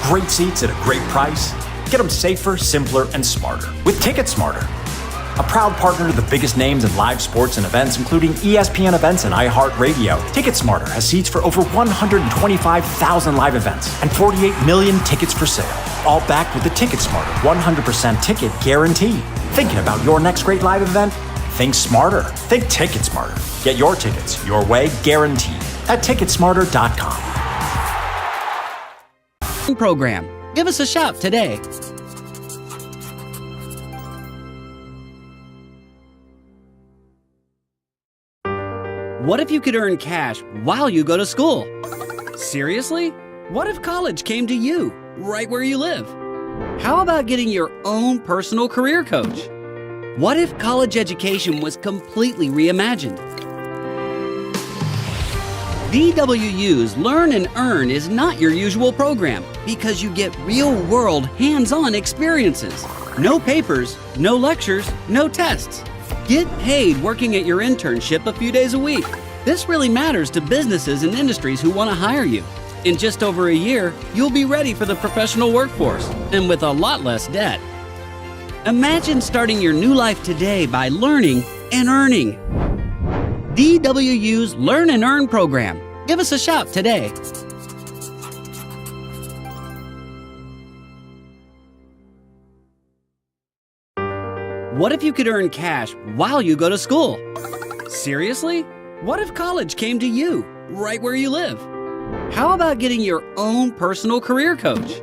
great seats at a great price? Get them safer, simpler, and smarter with Ticket Smarter. A proud partner to the biggest names in live sports and events, including ESPN events and iHeartRadio, TicketSmarter has seats for over 125,000 live events and 48 million tickets for sale, all backed with the TicketSmarter 100% ticket guarantee. Thinking about your next great live event? Think smarter. Think TicketSmarter. Get your tickets your way, guaranteed, at TicketSmarter.com. Program. Give us a shout today. What if you could earn cash while you go to school? Seriously? What if college came to you, right where you live? How about getting your own personal career coach? What if college education was completely reimagined? DWU's Learn and Earn is not your usual program because you get real-world, hands-on experiences. No papers, no lectures, no tests. Get paid working at your internship a few days a week. This really matters to businesses and industries who want to hire you. In just over a year, you'll be ready for the professional workforce and with a lot less debt. Imagine starting your new life today by learning and earning. DWU's Learn and Earn program. Give us a shout today. What if you could earn cash while you go to school? Seriously? What if college came to you, right where you live? How about getting your own personal career coach?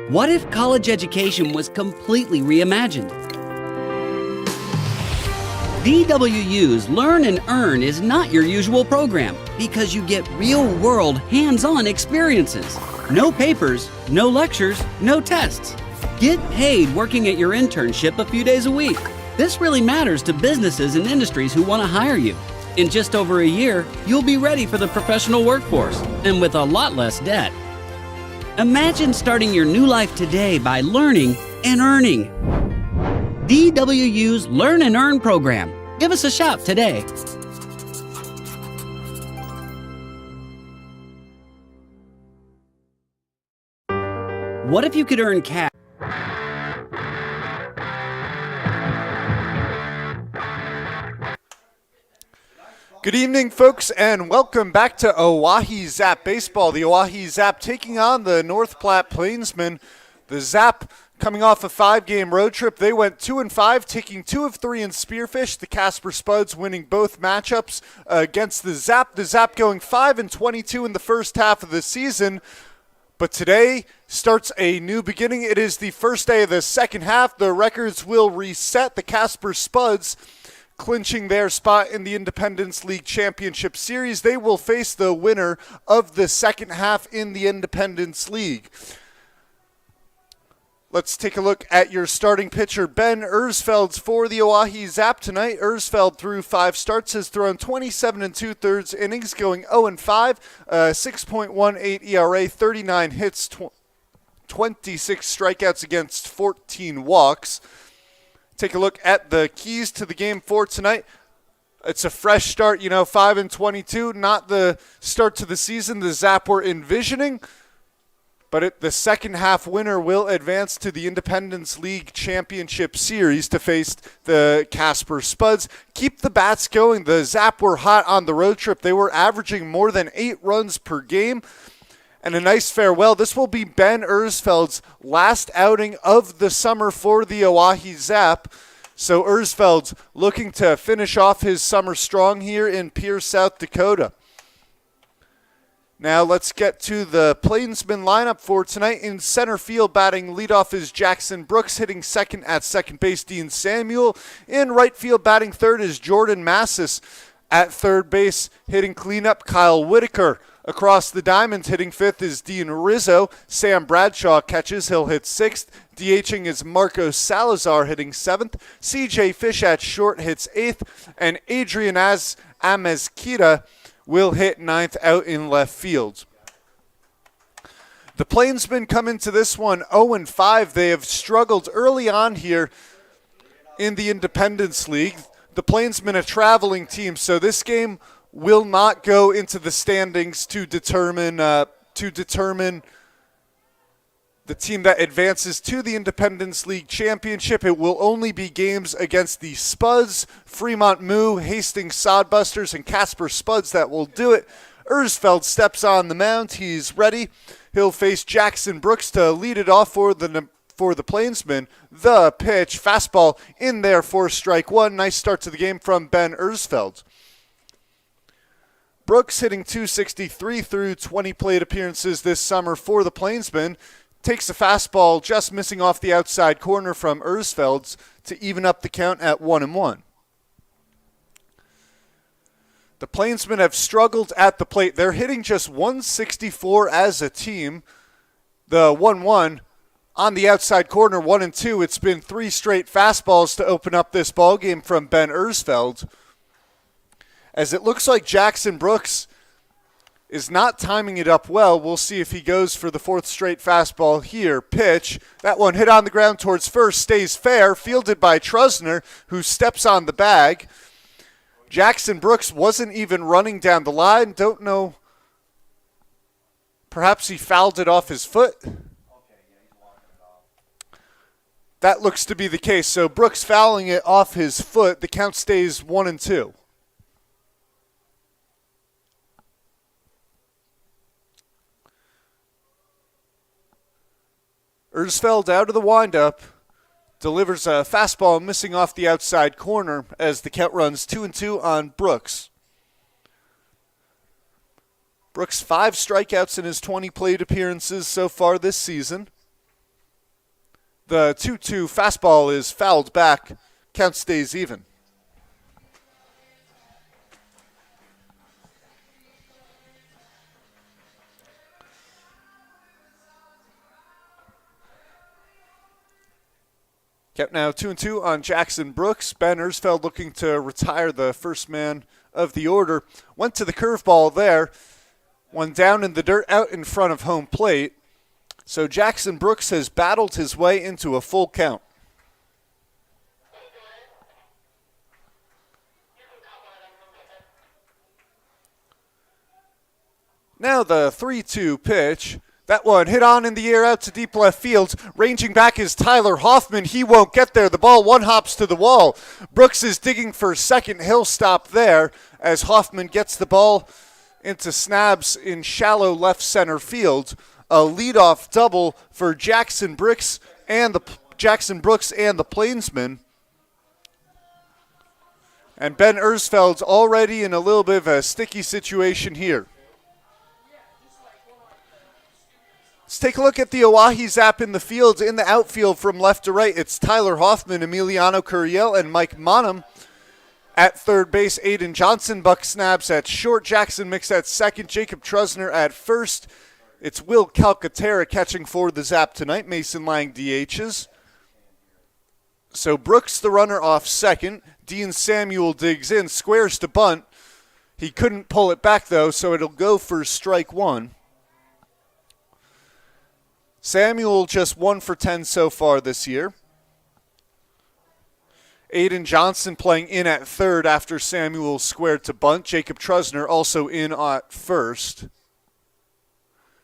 What if college education was completely reimagined? DWU's Learn and Earn is not your usual program because you get real-world, hands-on experiences. No papers, no lectures, no tests. Get paid working at your internship a few days a week. This really matters to businesses and industries who want to hire you. In just over a year, you'll be ready for the professional workforce and with a lot less debt. Imagine starting your new life today by learning and earning. DWU's Learn and Earn program. Give us a shout today. What if you could earn cash? Good evening, folks, and welcome back to Oahe Zap Baseball. The Oahe Zap taking on the North Platte Plainsmen. The Zap coming off a 5-game road trip. They went 2-5, taking 2 of 3 in Spearfish. The Casper Spuds winning both matchups against the Zap. The Zap going 5-22 in the first half of the season. But today starts a new beginning. It is the first day of the second half. The records will reset. The Casper Spuds clinching their spot in the Independence League Championship Series. They will face the winner of the second half in the Independence League. Let's take a look at your starting pitcher, Ben Ersfeld's for the Oahe Zap tonight. Ersfeld through 5 starts, has thrown 27 2/3 innings, going 0-5, 6.18 ERA, 39 hits, 26 strikeouts against 14 walks. Take a look at the keys to the game for tonight. It's a fresh start, 5-22, not the start to the season the Zap were envisioning. But the second half winner will advance to the Independence League Championship Series to face the Casper Spuds. Keep the bats going. The Zap were hot on the road trip. They were averaging more than 8 runs per game. And a nice farewell. This will be Ben Ersfeld's last outing of the summer for the Oahe Zap. So Ersfeld's looking to finish off his summer strong here in Pierce, South Dakota. Now let's get to the Plainsmen lineup for tonight. In center field, batting leadoff is Jackson Brooks. Hitting second at second base, Dean Samuel. In right field, batting third is Jordan Massis. At third base, hitting cleanup, Kyle Whitaker. Across the diamond, hitting fifth is Dean Rizzo. Sam Bradshaw catches. He'll hit sixth. DHing is Marco Salazar, hitting seventh. CJ Fish at short hits eighth. And Adrian Amezquita will hit ninth out in left field. The Plainsmen come into this one 0-5. They have struggled early on here in the Independence League. The Plainsmen a traveling team, so this game will not go into the standings to determine the the team that advances to the Independence League Championship. It will only be games against the Spuds, Fremont Moo, Hastings Sodbusters, and Casper Spuds that will do it. Ersfeld steps on the mound. He's ready. He'll face Jackson Brooks to lead it off for the Plainsmen. The pitch, fastball in there for strike one. Nice start to the game from Ben Ersfeld. Brooks hitting .263 through 20 plate appearances this summer for the Plainsmen. Takes a fastball just missing off the outside corner from Ersfeld's to even up the count at 1-1. The Plainsmen have struggled at the plate. They're hitting just .164 as a team. The 1-1 on the outside corner, 1-2. It's been 3 straight fastballs to open up this ball game from Ben Ersfeld. As it looks like Jackson Brooks is not timing it up well. We'll see if he goes for the 4th straight fastball here. Pitch. That one hit on the ground towards first. Stays fair. Fielded by Trusner, who steps on the bag. Jackson Brooks wasn't even running down the line. Don't know. Perhaps he fouled it off his foot. That looks to be the case. So Brooks fouling it off his foot. The count stays 1-2. Ersfeld out of the windup, delivers a fastball missing off the outside corner as the count runs 2-2 on Brooks. Brooks 5 strikeouts in his 20 plate appearances so far this season. The 2-2 fastball is fouled back. Count stays even. Count now 2-2 on Jackson Brooks. Ben Ersfeld looking to retire the first man of the order. Went to the curveball there. One down in the dirt out in front of home plate. So Jackson Brooks has battled his way into a full count. Now the 3-2 pitch. That one hit on in the air out to deep left field. Ranging back is Tyler Hoffman. He won't get there. The ball one hops to the wall. Brooks is digging for second. He'll stop there as Hoffman gets the ball into snabs in shallow left center field. A leadoff double for Jackson Brooks and the Plainsmen. And Ben Ersfeld's already in a little bit of a sticky situation here. Let's take a look at the Oahe Zap in the field. In the outfield from left to right, it's Tyler Hoffman, Emiliano Curiel, and Mike Monham. At third base, Aiden Johnson, Buck Snabs at short, Jackson Mix at second, Jacob Trusner at first. It's Will Calcaterra catching for the Zap tonight, Mason Lang DHs. So Brooks, the runner, off second. Dean Samuel digs in, squares to bunt. He couldn't pull it back, though, so it'll go for strike one. Samuel just 1 for 10 so far this year. Aiden Johnson playing in at third after Samuel squared to bunt. Jacob Trusner also in at first.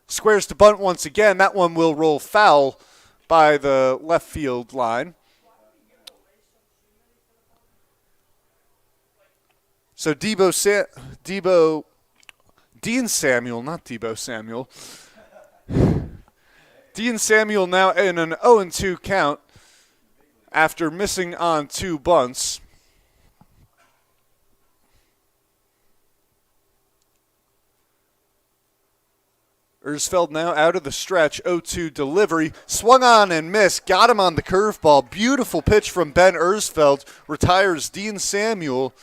Squares to bunt once again. That one will roll foul by the left field line. So Dean Samuel, not Debo Samuel. Dean Samuel now in an 0-2 count after missing on 2 bunts. Ersfeld now out of the stretch, 0-2 delivery. Swung on and missed, got him on the curveball. Beautiful pitch from Ben Ersfeld, retires Dean Samuel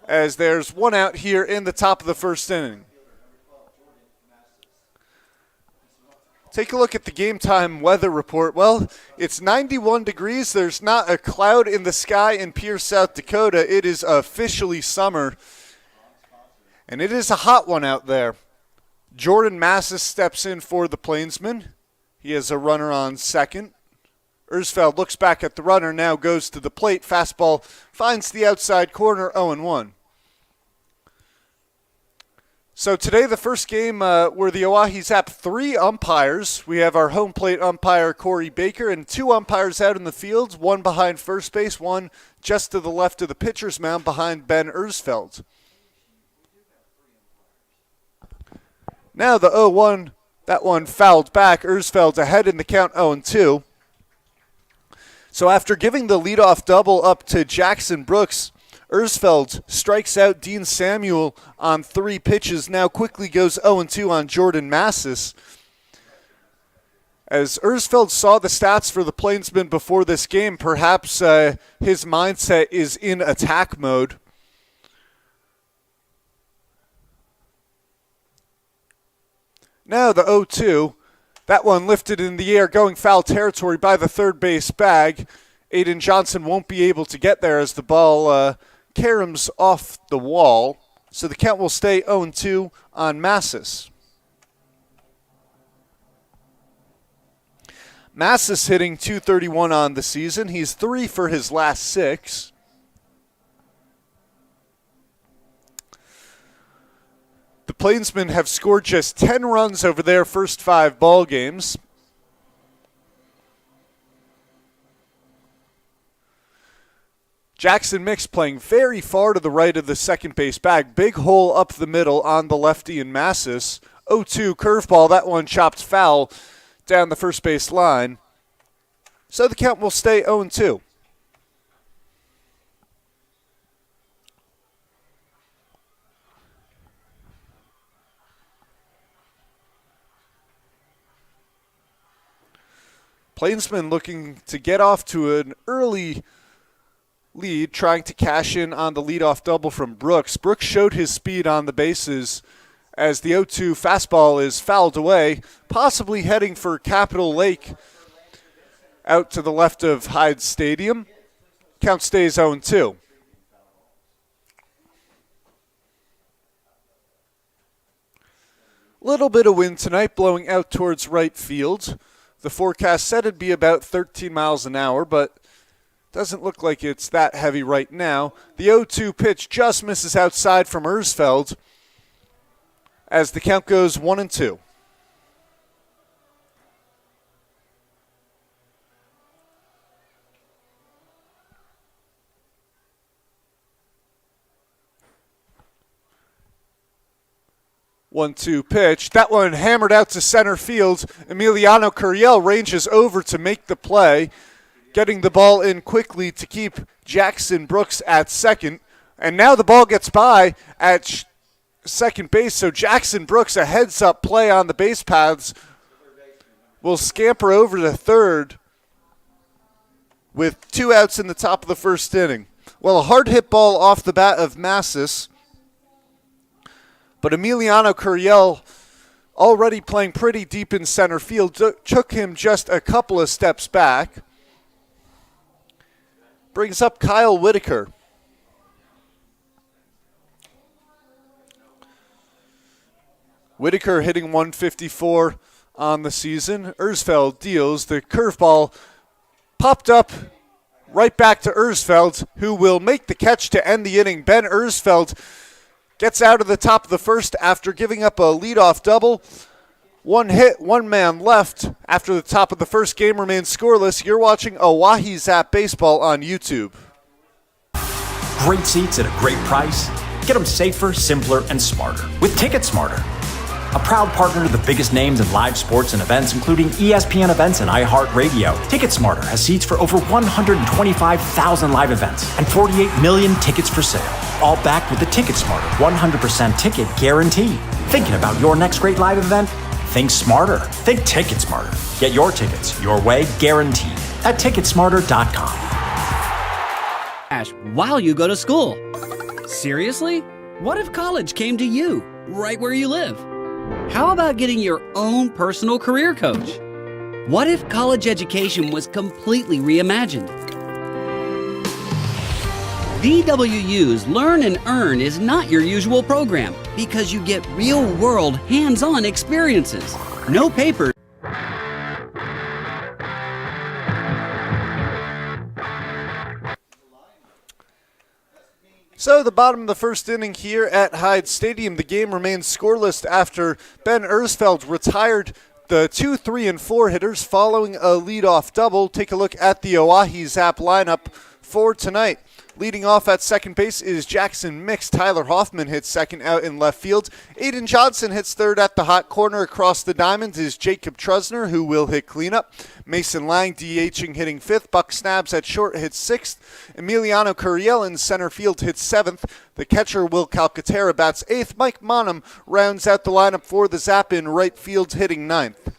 as there's one out here in the top of the first inning. Take a look at the game time weather report. Well, it's 91 degrees. There's not a cloud in the sky in Pierce, South Dakota. It is officially summer, and it is a hot one out there. Jordan Massis steps in for the Plainsmen. He has a runner on second. Ersfeld looks back at the runner, now goes to the plate. Fastball finds the outside corner, 0-1. So today, the first game were the Oahe Zap 3 umpires. We have our home plate umpire, Corey Baker, and 2 umpires out in the field, one behind first base, one just to the left of the pitcher's mound behind Ben Ersfeld. Now the 0-1, that one fouled back. Ersfeld ahead in the count 0-2. So after giving the leadoff double up to Jackson Brooks, Ersfeld strikes out Dean Samuel on 3 pitches, now quickly goes 0-2 on Jordan Massis. As Ersfeld saw the stats for the Plainsmen before this game, perhaps his mindset is in attack mode. Now the 0-2, that one lifted in the air, going foul territory by the third base bag. Aiden Johnson won't be able to get there as the ball caroms off the wall, so the count will stay 0-2 on Massis. Massis hitting .231 on the season. He's 3 for his last 6. The Plainsmen have scored just 10 runs over their first 5 ball games. Jackson Mix playing very far to the right of the second base bag. Big hole up the middle on the lefty in Massis. 0-2 curveball. That one chopped foul down the first base line. So the count will stay 0-2. Plainsmen looking to get off to an early lead, trying to cash in on the leadoff double from Brooks. Brooks showed his speed on the bases as the 0-2 fastball is fouled away, possibly heading for Capitol Lake out to the left of Hyde Stadium. Count stays 0-2. Little bit of wind tonight blowing out towards right field. The forecast said it'd be about 13 miles an hour, but doesn't look like it's that heavy right now. The 0-2 pitch just misses outside from Ersfeld as the count goes 1-2. One-two pitch. That one hammered out to center field. Emiliano Curiel ranges over to make the play, getting the ball in quickly to keep Jackson Brooks at second. And now the ball gets by at second base, so Jackson Brooks, a heads-up play on the base paths, will scamper over to third with 2 outs in the top of the first inning. Well, a hard hit ball off the bat of Massis, but Emiliano Curiel, already playing pretty deep in center field, took him just a couple of steps back. Brings up Kyle Whitaker. Whitaker hitting 154 on the season. Ersfeld deals. The curveball popped up right back to Ersfeld, who will make the catch to end the inning. Ben Ersfeld gets out of the top of the first after giving up a leadoff double. 1 hit, 1 man left after the top of the first. Game remains scoreless. You're watching Oahe Zap Baseball on YouTube. Great seats at a great price. Get them safer, simpler, and smarter with Ticket Smarter. A proud partner to the biggest names in live sports and events, including ESPN events and iHeartRadio. Ticket Smarter has seats for over 125,000 live events and 48 million tickets for sale. All backed with the Ticket Smarter 100% ticket guarantee. Thinking about your next great live event? Think smarter. Think Ticket Smarter. Get your tickets your way, guaranteed, at Ticketsmarter.com. While you go to school. Seriously? What if college came to you, right where you live? How about getting your own personal career coach? What if college education was completely reimagined? VWU's Learn and Earn is not your usual program because you get real-world, hands-on experiences. No papers. So the bottom of the first inning here at Hyde Stadium, the game remains scoreless after Ben Ersfeld retired the 2, 3, and 4 hitters following a leadoff double. Take a look at the Oahe Zap lineup for tonight. Leading off at second base is Jackson Mix. Tyler Hoffman hits second out in left field. Aiden Johnson hits third at the hot corner. Across the diamond is Jacob Trusner, who will hit cleanup. Mason Lang DHing, hitting fifth. Buck Snabs at short hits sixth. Emiliano Curiel in center field hits seventh. The catcher, Will Calcaterra, bats eighth. Mike Monham rounds out the lineup for the Zap in right field, hitting ninth.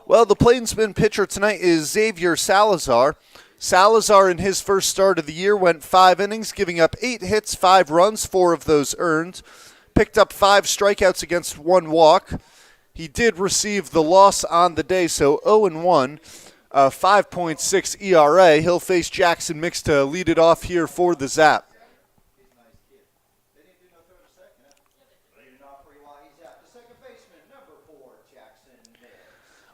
Well, the Plainsmen pitcher tonight is Xavier Salazar. Salazar, in his first start of the year, went 5 innings, giving up 8 hits, 5 runs, 4 of those earned. Picked up 5 strikeouts against 1 walk. He did receive the loss on the day, so 0-1, 5.6 ERA. He'll face Jackson Mix to lead it off here for the Zap.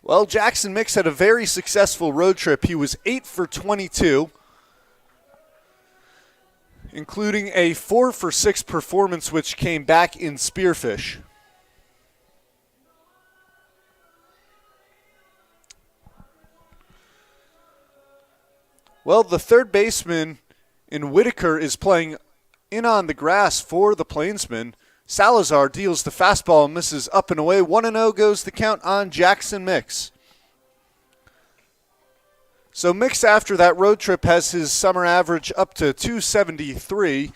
Well, Jackson Mix had a very successful road trip. He was 8 for 22, including a 4 for 6 performance, which came back in Spearfish. Well, the third baseman in Whitaker is playing in on the grass for the Plainsmen. Salazar deals the fastball and misses up and away. 1-0 goes the count on Jackson Mix. So Mix, after that road trip, has his summer average up to 273.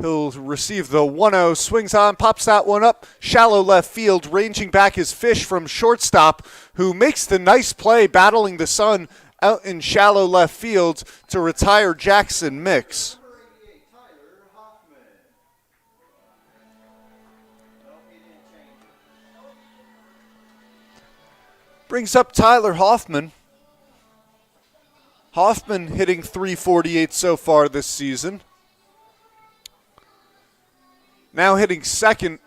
He'll receive the 1-0, swings on, pops that one up, shallow left field. Ranging back is Fish from shortstop, who makes the nice play battling the sun out in shallow left field to retire Jackson Mix. Brings up Tyler Hoffman. Hoffman hitting .348 so far this season. Now hitting second.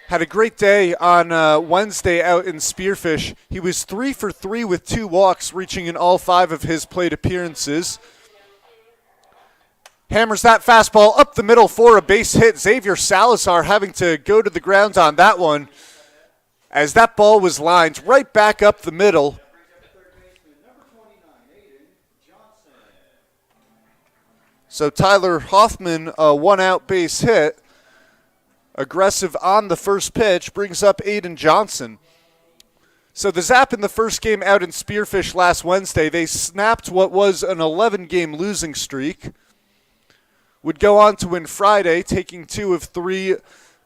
Had a great day on Wednesday out in Spearfish. He was 3 for 3 with 2 walks, reaching in all 5 of his plate appearances. Hammers that fastball up the middle for a base hit. Xavier Salazar having to go to the ground on that one, as that ball was lined right back up the middle. So Tyler Hoffman, a 1-out base hit. Aggressive on the first pitch, brings up Aiden Johnson. So the Zap in the first game out in Spearfish last Wednesday, they snapped what was an 11-game losing streak. Would go on to win Friday, taking 2 of 3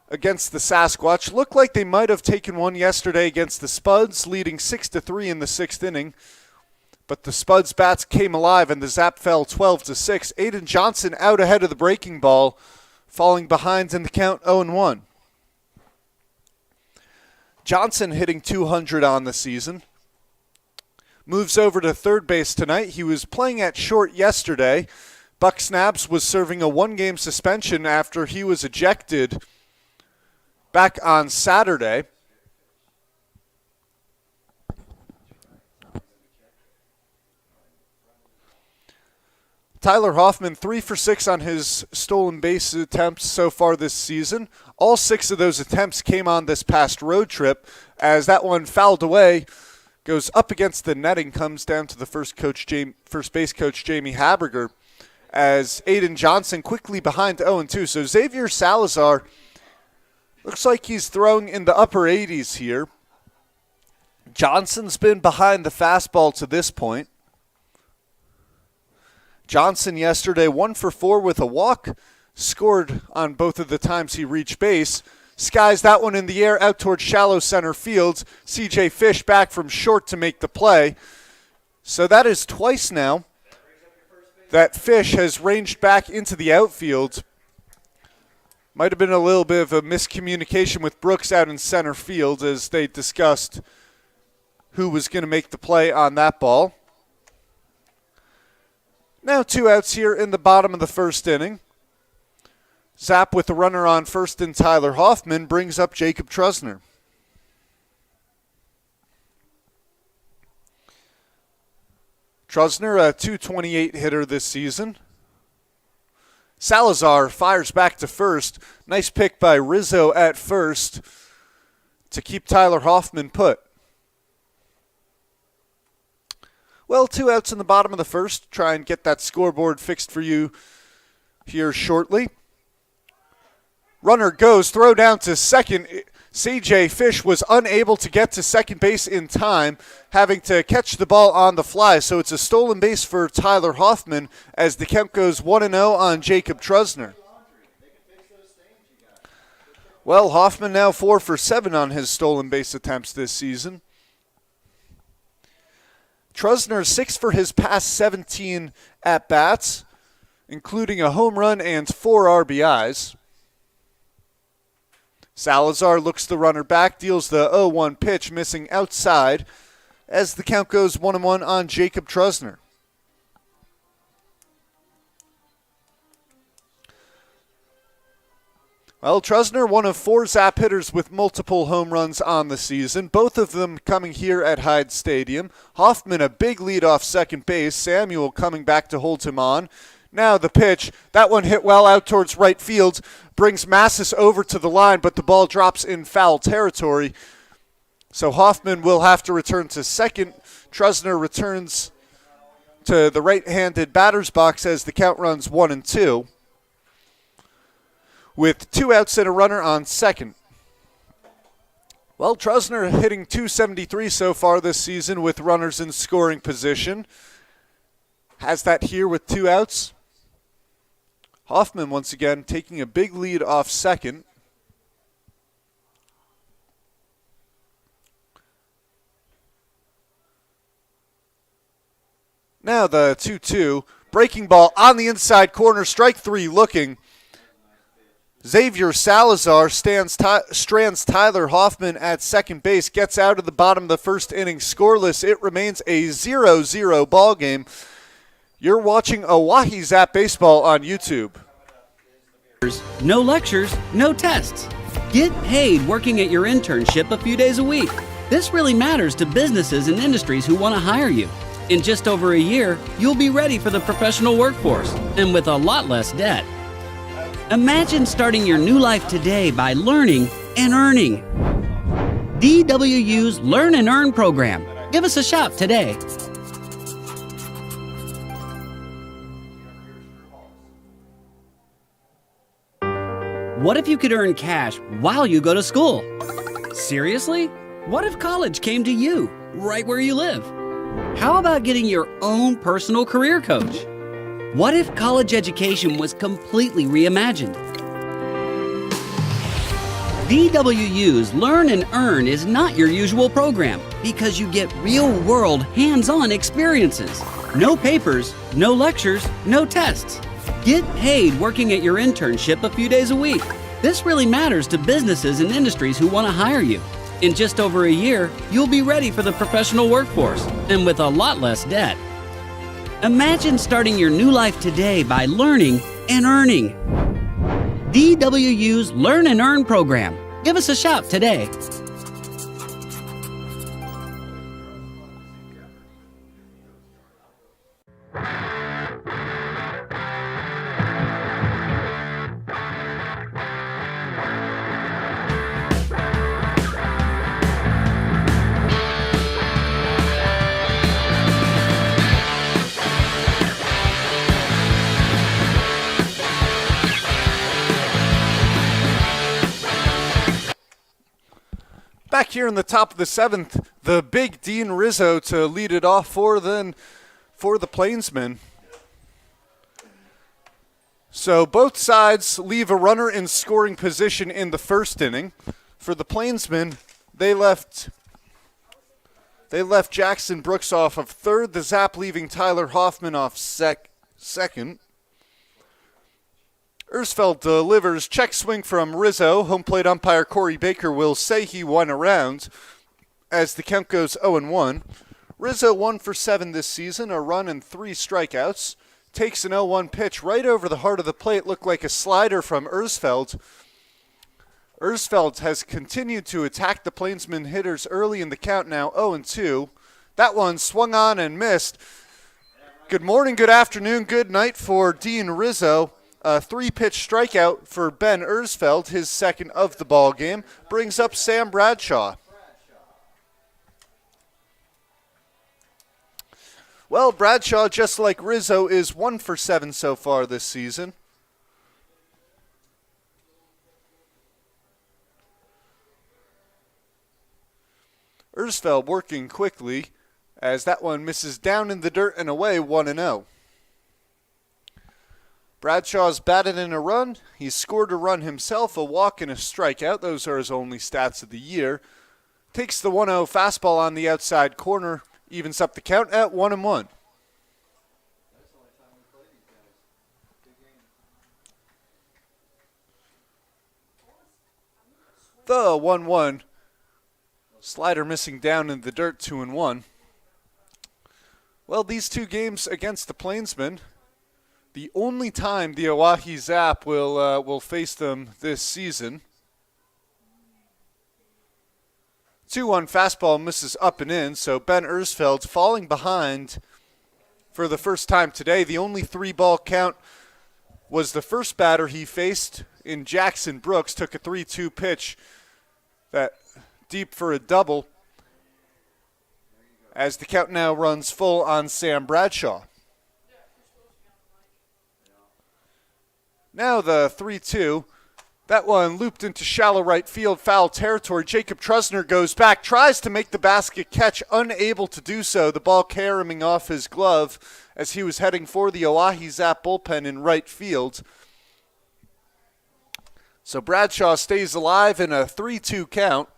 against the Sasquatch. Looked like they might have taken one yesterday against the Spuds, leading 6-3 in the 6th inning. But the Spuds bats came alive and the Zap fell 12-6. Aiden Johnson out ahead of the breaking ball, falling behind in the count 0-1. Johnson hitting .200 on the season. Moves over to third base tonight. He was playing at short yesterday. Buck Snabs was serving a 1-game suspension after he was ejected back on Saturday. Tyler Hoffman, 3 for 6 on his stolen base attempts so far this season. All 6 of those attempts came on this past road trip, as that one fouled away, goes up against the netting, comes down to the first base coach Jamie Haberger, as Aiden Johnson quickly behind 0-2. So Xavier Salazar looks like he's throwing in the upper 80s here. Johnson's been behind the fastball to this point. Johnson yesterday 1 for 4 with a walk, scored on both of the times he reached base. Skies that one in the air out towards shallow center field. CJ Fish back from short to make the play. So that is twice now that Fish has ranged back into the outfield. Might have been a little bit of a miscommunication with Brooks out in center field as they discussed who was going to make the play on that ball. Now 2 outs here in the bottom of the first inning. Zap with the runner on first and Tyler Hoffman brings up Jacob Trusner. Trusner, a .228 hitter this season. Salazar fires back to first. Nice pick by Rizzo at first to keep Tyler Hoffman put. Well, 2 outs in the bottom of the first. Try and get that scoreboard fixed for you here shortly. Runner goes, throw down to second. C.J. Fish was unable to get to second base in time, having to catch the ball on the fly. So it's a stolen base for Tyler Hoffman as the count goes 1-0 on Jacob Trusner. Well, Hoffman now 4 for 7 on his stolen base attempts this season. Trusner 6 for his past 17 at-bats, including a home run and 4 RBIs. Salazar looks the runner back, deals the 0-1 pitch, missing outside, as the count goes 1-1 on Jacob Trusner. Well, Trusner, one of 4 Zap hitters with multiple home runs on the season, both of them coming here at Hyde Stadium. Hoffman, a big lead off second base. Samuel coming back to hold him on. Now the pitch, that one hit well out towards right field, brings Massis over to the line, but the ball drops in foul territory. So Hoffman will have to return to second. Trusner returns to the right-handed batter's box as the count runs 1-2. With 2 outs and a runner on second. Well, Trusner hitting .273 so far this season with runners in scoring position. Has that here with 2 outs. Hoffman, once again, taking a big lead off second. Now the 2-2. Breaking ball on the inside corner. Strike 3 looking. Xavier Salazar strands Tyler Hoffman at second base. Gets out of the bottom of the first inning scoreless. It remains a 0-0 ball game. You're watching Oahe Zap Baseball on YouTube. No lectures, no tests. Get paid working at your internship a few days a week. This really matters to businesses and industries who want to hire you. In just over a year, you'll be ready for the professional workforce and with a lot less debt. Imagine starting your new life today by learning and earning. DWU's Learn and Earn program. Give us a shout today. What if you could earn cash while you go to school? Seriously? What if college came to you, right where you live? How about getting your own personal career coach? What if college education was completely reimagined? DWU's Learn and Earn is not your usual program because you get real-world, hands-on experiences. No papers, no lectures, no tests. Get paid working at your internship a few days a week. This really matters to businesses and industries who want to hire you. In just over a year, you'll be ready for the professional workforce and with a lot less debt. Imagine starting your new life today by learning and earning. DWU's Learn and Earn program. Give us a shout today. Back here in the top of the 7th, the big Dean Rizzo to lead it off for the Plainsmen. So both sides leave a runner in scoring position in the first inning. For the Plainsmen, they left Jackson Brooks off of third, the Zap leaving Tyler Hoffman off second. Ersfeld delivers check swing from Rizzo. Home plate umpire Corey Baker will say he won a round as the count goes 0-1. Rizzo 1 for 7 this season, a run and 3 strikeouts. Takes an 0-1 pitch right over the heart of the plate. Looked like a slider from Ersfeld. Ersfeld has continued to attack the Plainsmen hitters early in the count now 0-2. That one swung on and missed. Good morning, good afternoon, good night for Dean Rizzo. A 3-pitch strikeout for Ben Ersfeld, his second of the ball game, brings up Sam Bradshaw. Well, Bradshaw, just like Rizzo, is 1 for 7 so far this season. Ersfeld working quickly as that one misses down in the dirt and away, 1-0. Bradshaw's batted in a run. He's scored a run himself, a walk and a strikeout. Those are his only stats of the year. Takes the 1-0 fastball on the outside corner, evens up the count at 1-1. The 1-1. Slider missing down in the dirt, 2-1. Well, these two games against the Plainsmen, the only time the Oahe Zap will face them this season. 2-1 fastball misses up and in, so Ben Ersfeld falling behind for the first time today. The only 3-ball count was the first batter he faced in Jackson Brooks. Took a 3-2 pitch that deep for a double, as the count now runs full on Sam Bradshaw. Now the 3-2. That one looped into shallow right field, foul territory. Jacob Trusner goes back, tries to make the basket catch, unable to do so. The ball caroming off his glove as he was heading for the Oahe Zap bullpen in right field. So Bradshaw stays alive in a 3-2 count.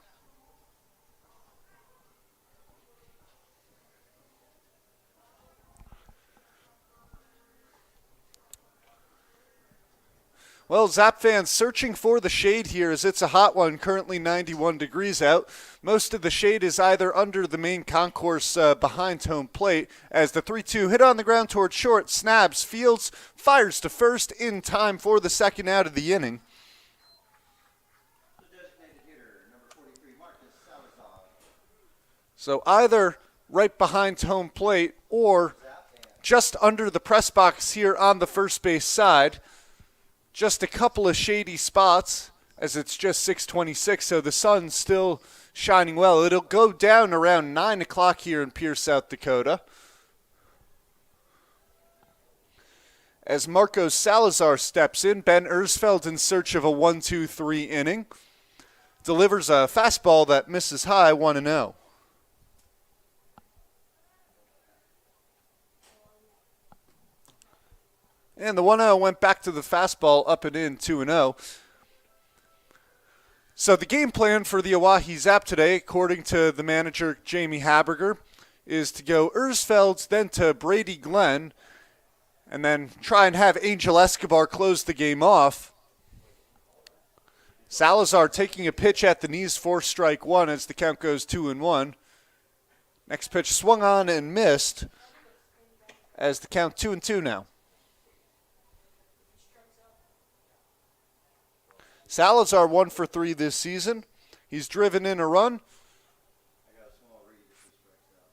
Well, Zap fans searching for the shade here as it's a hot one, currently 91 degrees out. Most of the shade is either under the main concourse behind home plate as the 3-2 hit on the ground towards short, snabs, fields, fires to first in time for the second out of the inning. So either right behind home plate or just under the press box here on the first base side. Just a couple of shady spots as it's just 6:26, so the sun's still shining well. It'll go down around 9 o'clock here in Pierce, South Dakota. As Marcos Salazar steps in, Ben Ersfeld in search of a 1-2-3 inning. Delivers a fastball that misses high, 1-0. And the 1-0 went back to the fastball, up and in, 2-0. So the game plan for the Oahe Zap today, according to the manager, Jamie Haberger, is to go Ersfeld, then to Brady Glenn, and then try and have Angel Escobar close the game off. Salazar taking a pitch at the knees for strike one as the count goes 2-1. Next pitch swung on and missed as the count 2-2 now. Salazar 1 for 3 this season. He's driven in a run.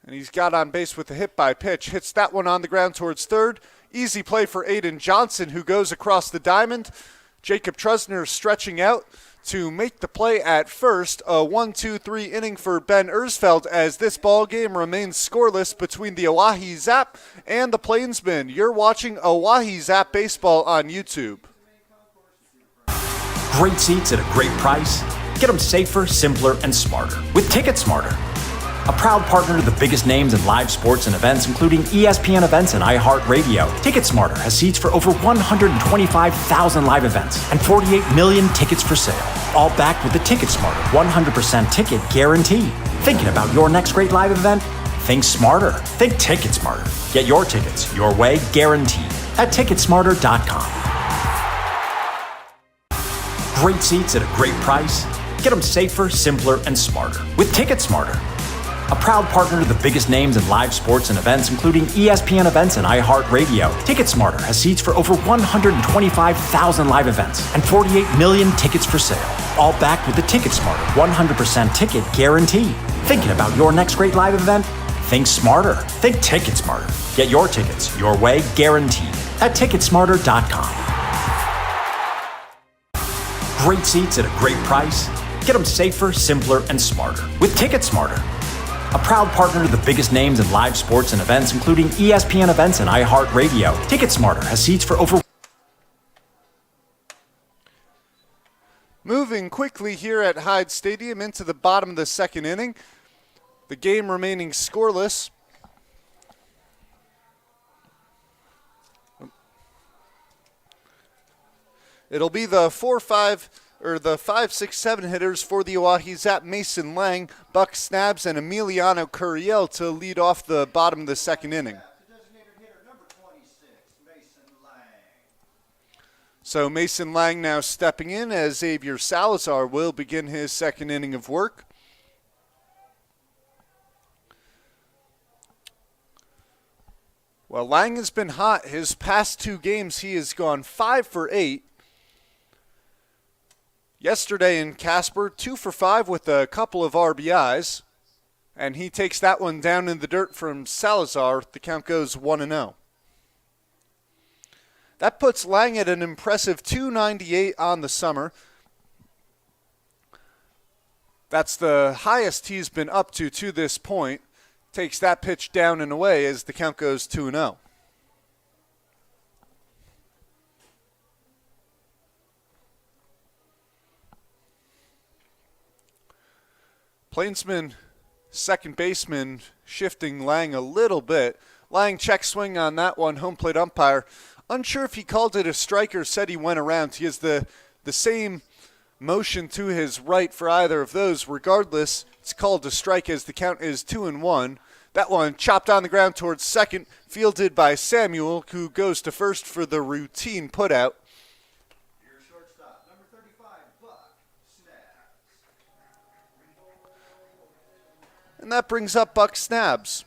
And he's got on base with a hit by pitch. Hits that one on the ground towards third. Easy play for Aiden Johnson, who goes across the diamond. Jacob Trusner stretching out to make the play at first. A 1-2-3 inning for Ben Ersfeld as this ball game remains scoreless between the Oahe Zap and the Plainsmen. You're watching Oahe Zap Baseball on YouTube. Great seats at a great price. Get them safer, simpler, and smarter with Ticket Smarter. A proud partner to the biggest names in live sports and events, including ESPN events and iHeartRadio. Ticket Smarter has seats for over 125,000 live events and 48 million tickets for sale. All backed with the Ticket Smarter 100% ticket guarantee. Thinking about your next great live event? Think smarter. Think Ticket Smarter. Get your tickets your way, guaranteed, at Ticketsmarter.com. Great seats at a great price. Get them safer, simpler, and smarter with Ticket Smarter. A proud partner to the biggest names in live sports and events, including ESPN events and iHeartRadio. Ticket Smarter has seats for over 125,000 live events and 48 million tickets for sale. All backed with the Ticket Smarter 100% ticket guarantee. Thinking about your next great live event? Think smarter. Think Ticket Smarter. Get your tickets your way, guaranteed, at Ticketsmarter.com. Great seats at a great price. Get them safer, simpler, and smarter with TicketSmarter. A proud partner to the biggest names in live sports and events, including ESPN events and iHeartRadio. TicketSmarter has seats for over... Moving quickly here at Hyde Stadium into the bottom of the second inning. The game remaining scoreless. It'll be the 4-5 or the 5-6-7 hitters for the Oahe Zap: Mason Lang, Buck Snabs, and Emiliano Curiel to lead off the bottom of the second inning. So Mason Lang now stepping in as Xavier Salazar will begin his second inning of work. Well, Lang has been hot. His past two games, he has gone 5 for 8. Yesterday in Casper, 2 for 5 with a couple of RBIs. And he takes that one down in the dirt from Salazar. The count goes 1-0. That puts Lang at an impressive 298 on the summer. That's the highest he's been up to this point. Takes that pitch down and away as the count goes 2-0. Plainsmen, second baseman, shifting Lang a little bit. Lang check swing on that one, home plate umpire. Unsure if he called it a strike or said he went around. He has the same motion to his right for either of those. Regardless, it's called a strike as the count is 2-1. That one chopped on the ground towards second, fielded by Samuel, who goes to first for the routine putout. Your shortstop, number 35, Buck Snabs. And that brings up Buck Snabs.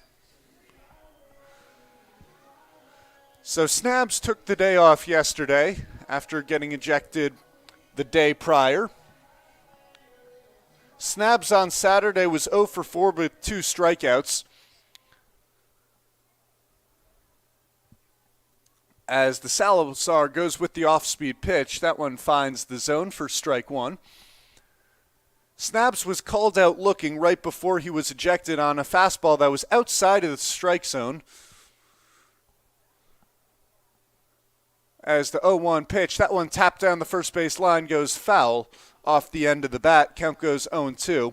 So Snabs took the day off yesterday after getting ejected the day prior. Snabs on Saturday was 0 for 4 with 2 strikeouts. As the Salazar goes with the off-speed pitch, that one finds the zone for strike one. Snabs was called out looking right before he was ejected on a fastball that was outside of the strike zone. As the 0-1 pitch, that one tapped down the first base line, goes foul off the end of the bat. Count goes 0-2.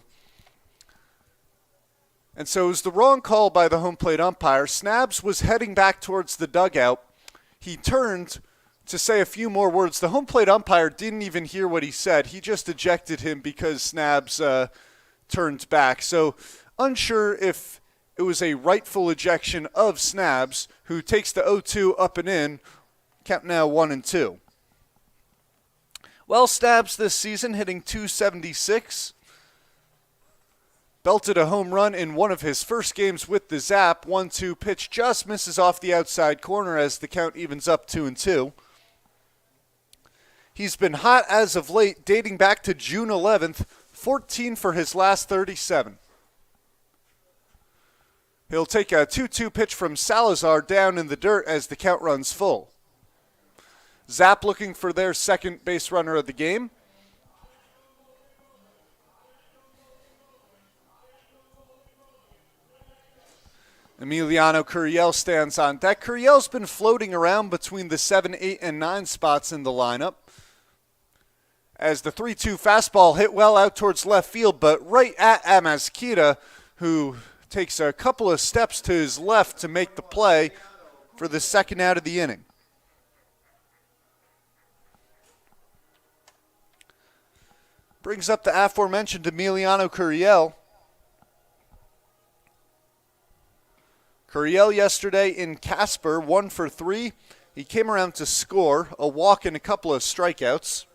And so it was the wrong call by the home plate umpire. Snabs was heading back towards the dugout. He turned to say a few more words. The home plate umpire didn't even hear what he said. He just ejected him because Snabs turned back. So unsure if it was a rightful ejection of Snabs, who takes the 0-2 up and in. Count now 1-2. Well, Snabs this season hitting .276. Belted a home run in one of his first games with the Zap. 1-2 pitch just misses off the outside corner as the count evens up 2-2. He's been hot as of late, dating back to June 11th, 14 for his last 37. He'll take a 2-2 pitch from Salazar down in the dirt as the count runs full. Zap looking for their second base runner of the game. Emiliano Curiel stands on deck. Curiel's been floating around between the 7, 8, and 9 spots in the lineup. As the 3-2 fastball hit well out towards left field, but right at Amazquita, who takes a couple of steps to his left to make the play for the second out of the inning. Brings up the aforementioned Emiliano Curiel. Curiel yesterday in Casper, 1 for 3. He came around to score, a walk and a couple of strikeouts.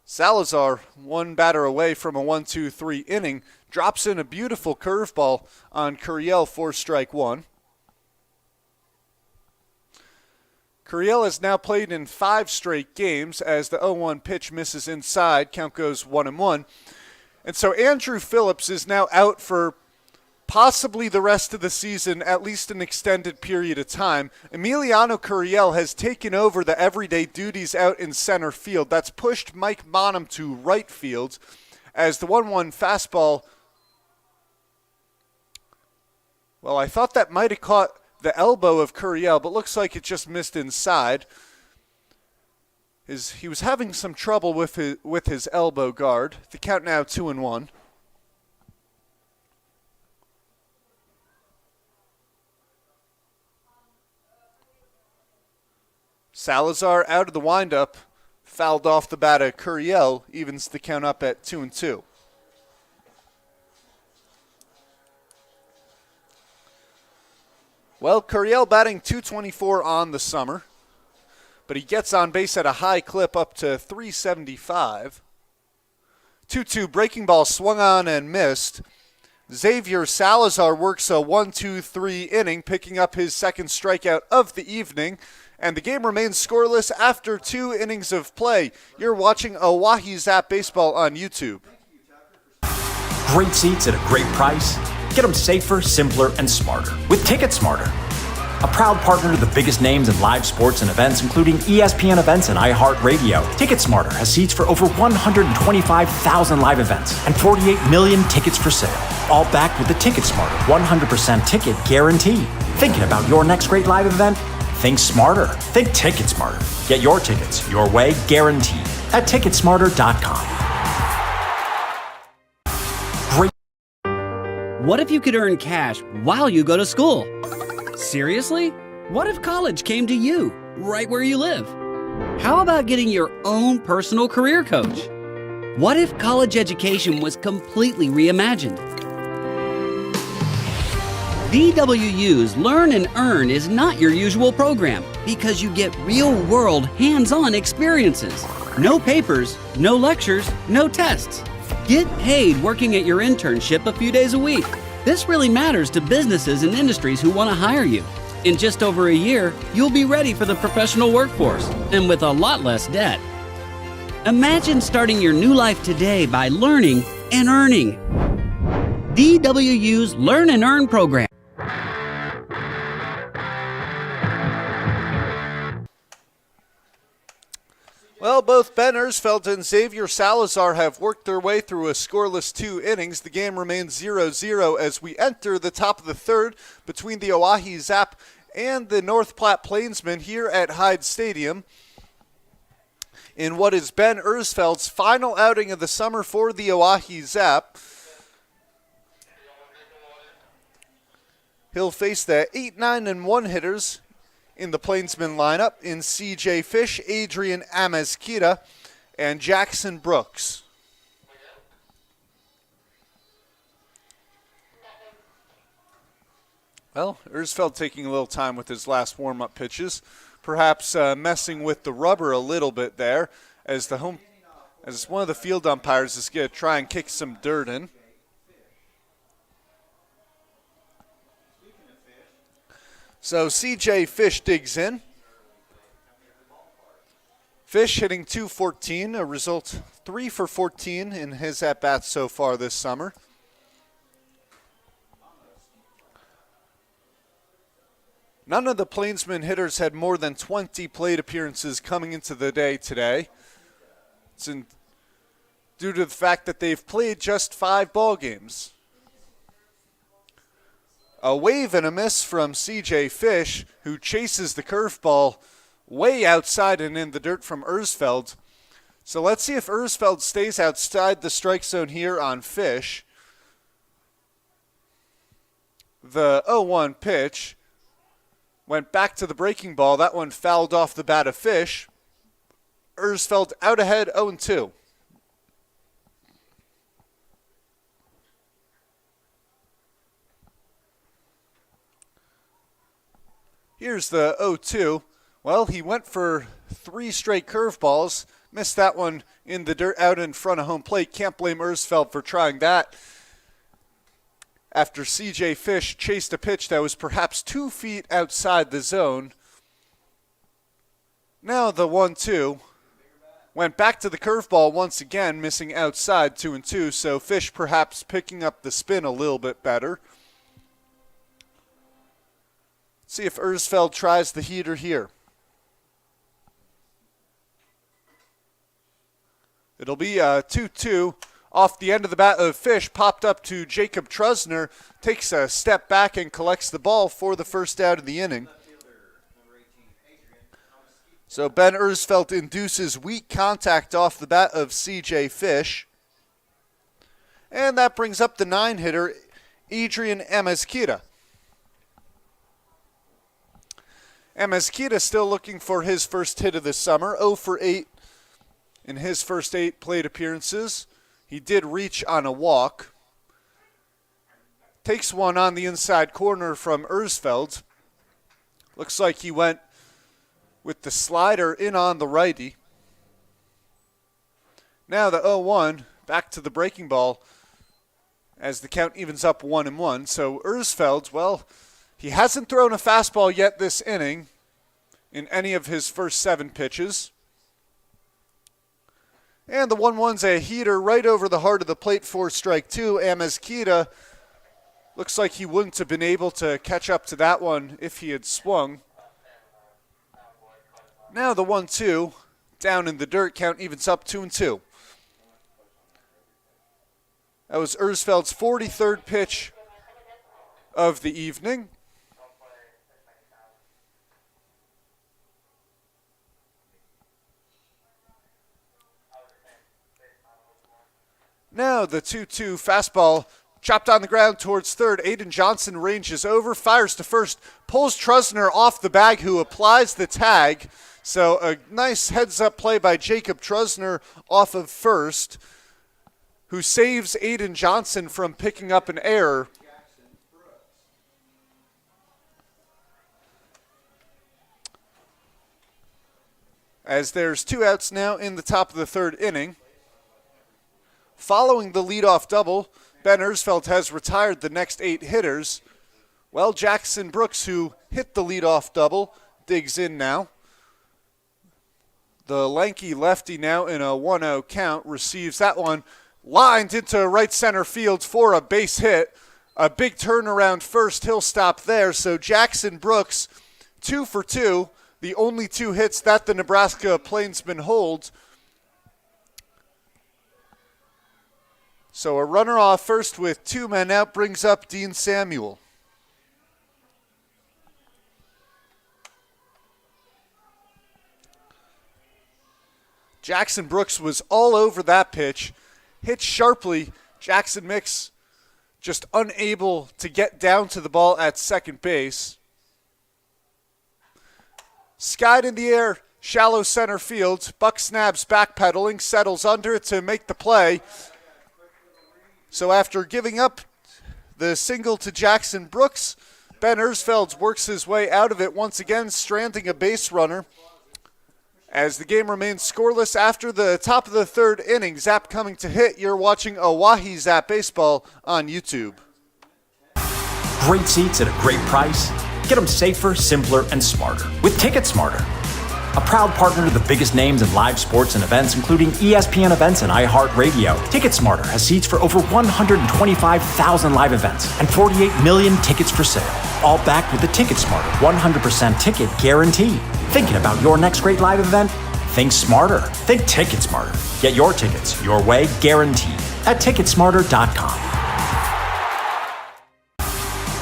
Salazar, one batter away from a 1-2-3 inning, drops in a beautiful curveball on Curiel for strike one. Curiel has now played in 5 straight games as the 0-1 pitch misses inside. Count goes 1-1. And so Andrew Phillips is now out for possibly the rest of the season, at least an extended period of time, Emiliano Curiel has taken over the everyday duties out in center field. That's pushed Mike Bonham to right field as the 1-1 fastball. Well, I thought that might have caught the elbow of Curiel, but looks like it just missed inside. He was having some trouble with his elbow guard. The count now 2-1. Salazar out of the windup, fouled off the bat of Curiel, evens the count up at 2-2. Well, Curiel batting .224 on the summer, but he gets on base at a high clip up to .375. 2-2 breaking ball swung on and missed. Xavier Salazar works a 1-2-3 inning, picking up his second strikeout of the evening, and the game remains scoreless after 2 innings of play. You're watching Oahe Zap Baseball on YouTube. Great seats at a great price. Get them safer, simpler, and smarter with Ticket Smarter. A proud partner to the biggest names in live sports and events, including ESPN events and iHeart Radio. Ticket Smarter has seats for over 125,000 live events and 48 million tickets for sale. All backed with the Ticket Smarter 100% ticket guarantee. Thinking about your next great live event? Think smarter. Think Ticket Smarter. Get your tickets your way, guaranteed, at Ticketsmarter.com. What if you could earn cash while you go to school? Seriously? What if college came to you, right where you live? How about getting your own personal career coach? What if college education was completely reimagined? DWU's Learn and Earn is not your usual program because you get real-world, hands-on experiences. No papers, no lectures, no tests. Get paid working at your internship a few days a week. This really matters to businesses and industries who want to hire you. In just over a year, you'll be ready for the professional workforce and with a lot less debt. Imagine starting your new life today by learning and earning. DWU's Learn and Earn program. Well, both Ben Ersfeld and Xavier Salazar have worked their way through a scoreless 2 innings. The game remains 0-0 as we enter the top of the third between the Oahe Zap and the North Platte Plainsmen here at Hyde Stadium in what is Ben Ersfeld's final outing of the summer for the Oahe Zap. He'll face the 8-9-1 hitters in the Plainsmen lineup in C.J. Fish, Adrian Amezquita, and Jackson Brooks. Well, Ersfeld taking a little time with his last warm-up pitches, perhaps messing with the rubber a little bit there as one of the field umpires is going to try and kick some dirt in. So C.J. Fish digs in. Fish hitting .214, a result 3 for 14 in his at-bats so far this summer. None of the Plainsmen hitters had more than 20 plate appearances coming into the day today. It's due to the fact that they've played just 5 ball games. A wave and a miss from C.J. Fish, who chases the curveball way outside and in the dirt from Ersfeld. So let's see if Ersfeld stays outside the strike zone here on Fish. The 0-1 pitch went back to the breaking ball. That one fouled off the bat of Fish. Ersfeld out ahead 0-2. Here's the 0-2. Well, he went for 3 straight curveballs. Missed that one in the dirt out in front of home plate. Can't blame Ersfeld for trying that. After C.J. Fish chased a pitch that was perhaps 2 feet outside the zone. Now the 1-2. Went back to the curveball once again, missing outside 2-2. So Fish perhaps picking up the spin a little bit better. See if Ersfeld tries the heater here. It'll be a 2-2. Off the end of the bat of Fish, popped up to Jacob Trusner, takes a step back and collects the ball for the first out of the inning. So Ben Ersfeld induces weak contact off the bat of C.J. Fish. And that brings up the 9-hitter, Adrian Amezquita. Amezquita still looking for his first hit of the summer, 0 for 8 in his first 8 plate appearances. He did reach on a walk. Takes one on the inside corner from Ersfeld. Looks like he went with the slider in on the righty. Now the 0-1, back to the breaking ball as the count evens up 1-1. So Ersfeld, well, he hasn't thrown a fastball yet this inning in any of his first 7 pitches. And the 1-1's a heater right over the heart of the plate for strike 2. Amezquita looks like he wouldn't have been able to catch up to that one if he had swung. Now the 1-2, down in the dirt, count evens up 2-2. That was Ersfeld's 43rd pitch of the evening. Now the 2-2 fastball chopped on the ground towards third. Aiden Johnson ranges over, fires to first, pulls Trusner off the bag, who applies the tag. So a nice heads-up play by Jacob Trusner off of first, who saves Aiden Johnson from picking up an error. As there's 2 outs now in the top of the 3rd inning. Following the leadoff double, Ben Ersfeld has retired the next 8 hitters. Well, Jackson Brooks, who hit the leadoff double, digs in now. The lanky lefty now in a 1-0 count receives that one, lined into right center field for a base hit. A big turnaround first, he'll stop there. So Jackson Brooks, 2 for 2, the only 2 hits that the Nebraska Plainsmen hold. So a runner off first with 2 men out brings up Dean Samuel. Jackson Brooks was all over that pitch, hit sharply. Jackson Mix just unable to get down to the ball at second base. Skied in the air, shallow center field. Buck Snabs backpedaling, settles under it to make the play. So after giving up the single to Jackson Brooks, Ben Ersfeld works his way out of it once again, stranding a base runner. As the game remains scoreless after the top of the 3rd inning, Zap coming to hit. You're watching Oahe Zap Baseball on YouTube. Great seats at a great price. Get them safer, simpler, and smarter with Ticket Smarter. A proud partner to the biggest names in live sports and events, including ESPN events and iHeart Radio. TicketSmarter has seats for over 125,000 live events and 48 million tickets for sale. All backed with the TicketSmarter 100% ticket guarantee. Thinking about your next great live event? Think smarter. Think TicketSmarter. Get your tickets your way, guaranteed, at TicketSmarter.com.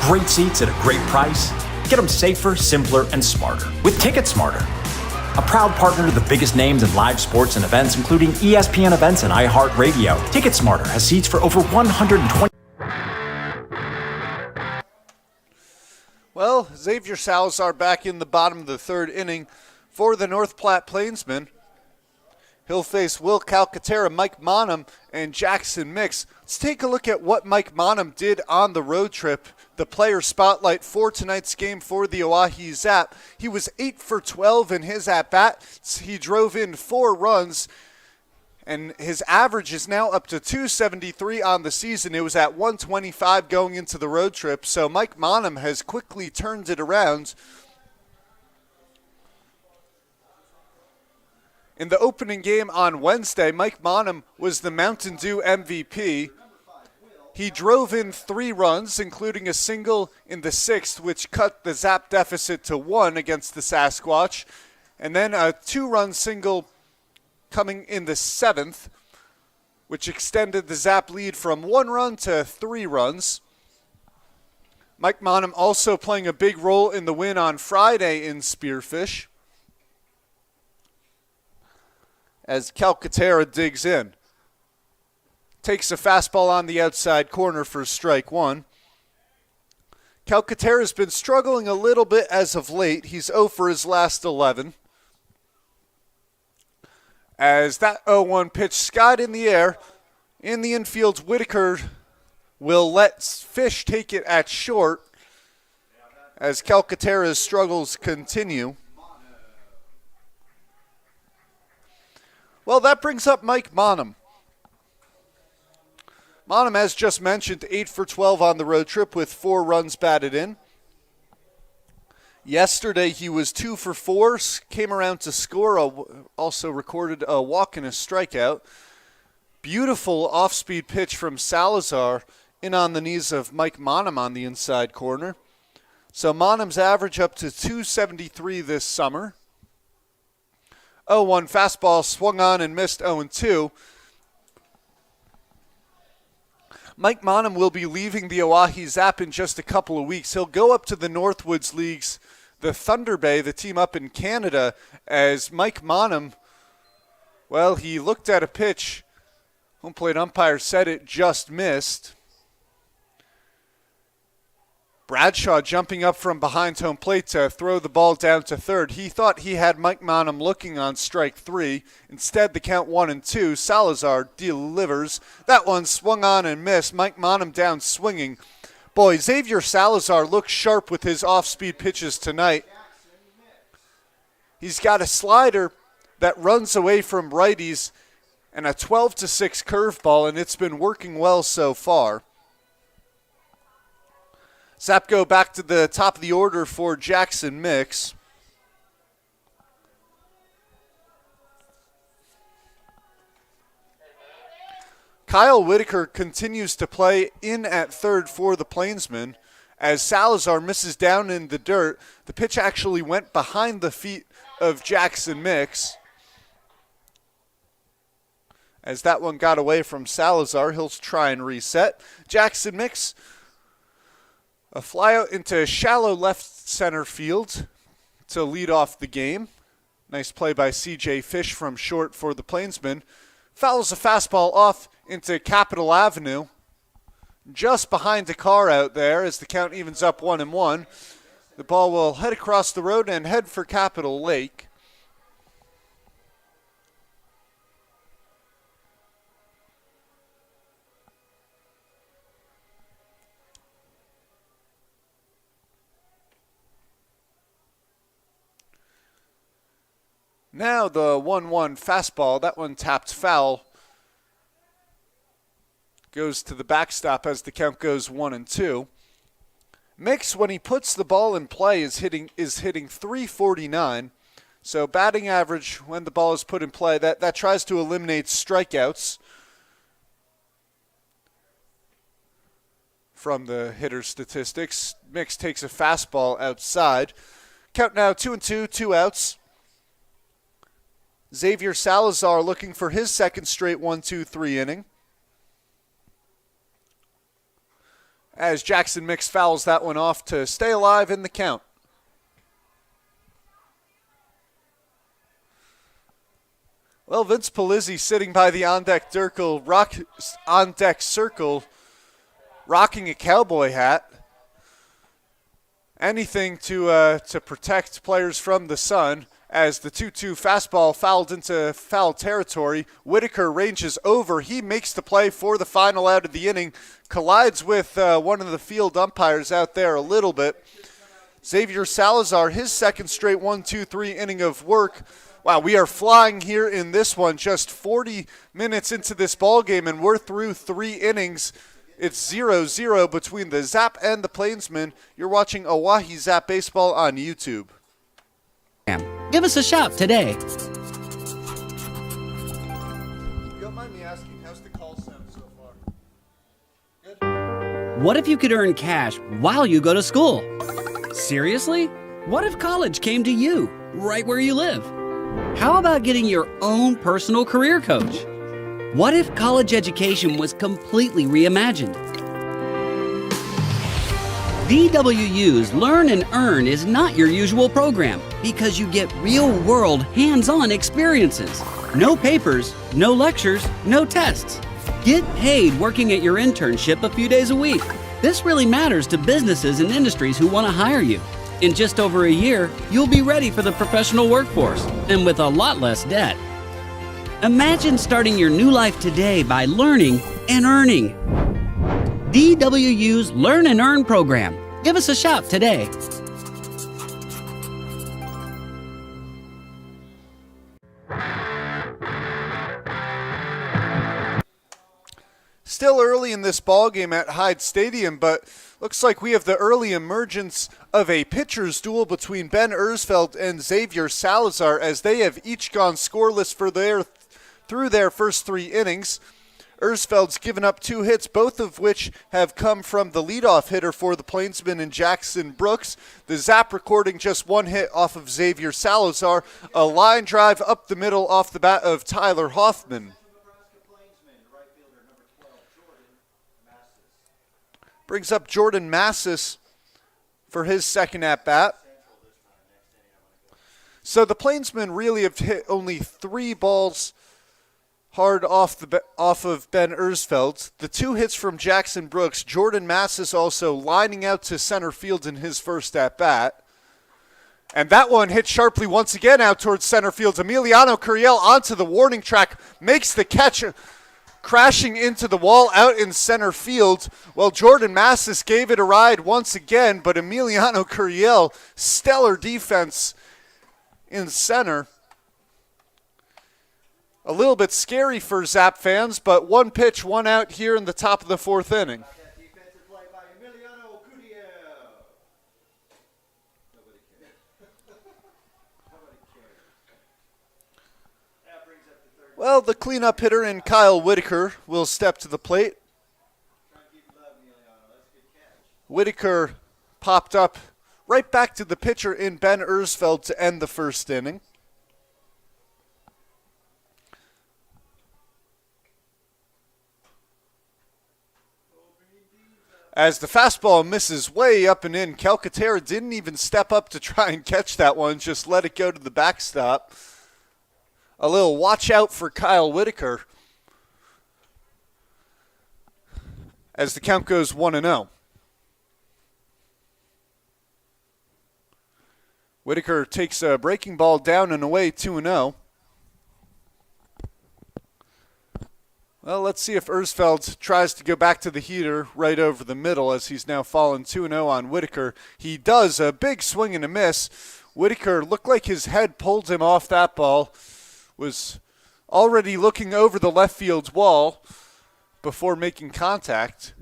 Great seats at a great price. Get them safer, simpler, and smarter with TicketSmarter. A proud partner to the biggest names in live sports and events, including ESPN events and iHeart Radio. TicketSmarter has seats for over 120. Well, Xavier Salazar back in the bottom of the 3rd inning for the North Platte Plainsmen. He'll face Will Calcaterra, Mike Monham, and Jackson Mix. Let's take a look at what Mike Monham did on the road trip, the player spotlight for tonight's game for the Oahe Zap. He was 8 for 12 in his at-bats. He drove in 4 runs, and his average is now up to 273 on the season. It was at 125 going into the road trip, so Mike Monham has quickly turned it around. In the opening game on Wednesday, Mike Monham was the Mountain Dew MVP. He drove in 3 runs, including a single in the 6th, which cut the Zap deficit to 1 against the Sasquatch, and then a 2-run single coming in the 7th, which extended the Zap lead from 1 run to 3 runs. Mike Monham also playing a big role in the win on Friday in Spearfish, as Calcaterra digs in. Takes a fastball on the outside corner for strike 1. Calcaterra's been struggling a little bit as of late. He's 0 for his last 11. As that 0-1 pitch skied in the air, in the infield, Whitaker will let Fish take it at short as Calcaterra's struggles continue. Well, that brings up Mike Monham. Monham, as just mentioned, 8 for 12 on the road trip with 4 runs batted in. Yesterday he was 2 for 4, came around to score, also recorded a walk and a strikeout. Beautiful off-speed pitch from Salazar in on the knees of Mike Monham on the inside corner. So Monham's average up to 273 this summer. 0-1 fastball swung on and missed 0-2. Mike Monham will be leaving the Oahe Zap in just a couple of weeks. He'll go up to the Northwoods Leagues, the Thunder Bay, the team up in Canada, as Mike Monham, well, he looked at a pitch. Home plate umpire said it just missed. Bradshaw jumping up from behind home plate to throw the ball down to third. He thought he had Mike Monham looking on strike 3. Instead, the count 1-2. Salazar delivers. That one swung on and missed. Mike Monham down swinging. Boy, Xavier Salazar looks sharp with his off-speed pitches tonight. He's got a slider that runs away from righties and a 12-6 curveball, and it's been working well so far. Zap go back to the top of the order for Jackson Mix. Kyle Whitaker continues to play in at third for the Plainsmen as Salazar misses down in the dirt. The pitch actually went behind the feet of Jackson Mix. As that one got away from Salazar, he'll try and reset. Jackson Mix, a flyout into shallow left center field to lead off the game. Nice play by C.J. Fish from short for the Plainsmen. Fouls a fastball off into Capitol Avenue. Just behind the car out there as the count evens up 1-1. The ball will head across the road and head for Capitol Lake. Now the 1-1 fastball, that one tapped foul, goes to the backstop as the count goes 1-2. Mix, when he puts the ball in play, is hitting .349. So batting average when the ball is put in play, that tries to eliminate strikeouts from the hitter statistics. Mix takes a fastball outside. Count now 2-2, 2 outs. Xavier Salazar looking for his second straight 1-2-3 inning. As Jackson Mix fouls that one off to stay alive in the count. Well, Vince Polizzi sitting by the on-deck circle, rocking a cowboy hat. Anything to protect players from the sun. As the 2-2 fastball fouled into foul territory, Whitaker ranges over. He makes the play for the final out of the inning. Collides with one of the field umpires out there a little bit. Xavier Salazar, his second straight 1-2-3 inning of work. Wow, we are flying here in this one. Just 40 minutes into this ball game, and we're through 3 innings. It's 0-0 between the Zap and the Plainsmen. You're watching Oahe Zap Baseball on YouTube. Give us a shout today. If you don't mind me asking, how's the call sound so far? Good? What if you could earn cash while you go to school? Seriously? What if college came to you, right where you live? How about getting your own personal career coach? What if college education was completely reimagined? DWU's Learn and Earn is not your usual program because you get real-world, hands-on experiences. No papers, no lectures, no tests. Get paid working at your internship a few days a week. This really matters to businesses and industries who want to hire you. In just over a year, you'll be ready for the professional workforce and with a lot less debt. Imagine starting your new life today by learning and earning. DWU's Learn and Earn program. Give us a shout today. Still early in this ball game at Hyde Stadium, but looks like we have the early emergence of a pitcher's duel between Ben Ersfeld and Xavier Salazar, as they have each gone scoreless through their first 3 innings. Ersfeld's given up 2 hits, both of which have come from the leadoff hitter for the Plainsmen and Jackson Brooks. The Zap recording just 1 hit off of Xavier Salazar, a line drive up the middle off the bat of Tyler Hoffman. Brings up Jordan Massis for his second at-bat. So the Plainsmen really have hit only 3 balls hard off of Ben Ersfeld. The 2 hits from Jackson Brooks. Jordan Massis also lining out to center field in his first at-bat. And that one hit sharply once again out towards center field. Emiliano Curiel onto the warning track, makes the catch, crashing into the wall out in center field. Well, Jordan Massis gave it a ride once again, but Emiliano Curiel, stellar defense in center. A little bit scary for Zap fans, but 1 pitch, 1 out here in the top of the 4th inning. Defensive play by Emiliano Curiel. Nobody cares. Nobody cares. That brings up the 3rd. Well, the cleanup hitter in Kyle Whitaker will step to the plate. Trying to keep it up, Emiliano. That's a good catch. Whitaker popped up right back to the pitcher in Ben Ersfeld to end the first inning. As the fastball misses way up and in, Calcaterra didn't even step up to try and catch that one, just let it go to the backstop. A little watch out for Kyle Whitaker as the count goes 1-0. Whitaker takes a breaking ball down and away, 2-0. Well, let's see if Ersfeld tries to go back to the heater right over the middle, as he's now fallen 2-0 on Whitaker. He does a big swing and a miss. Whitaker looked like his head pulled him off that ball. Was already looking over the left field wall before making contact.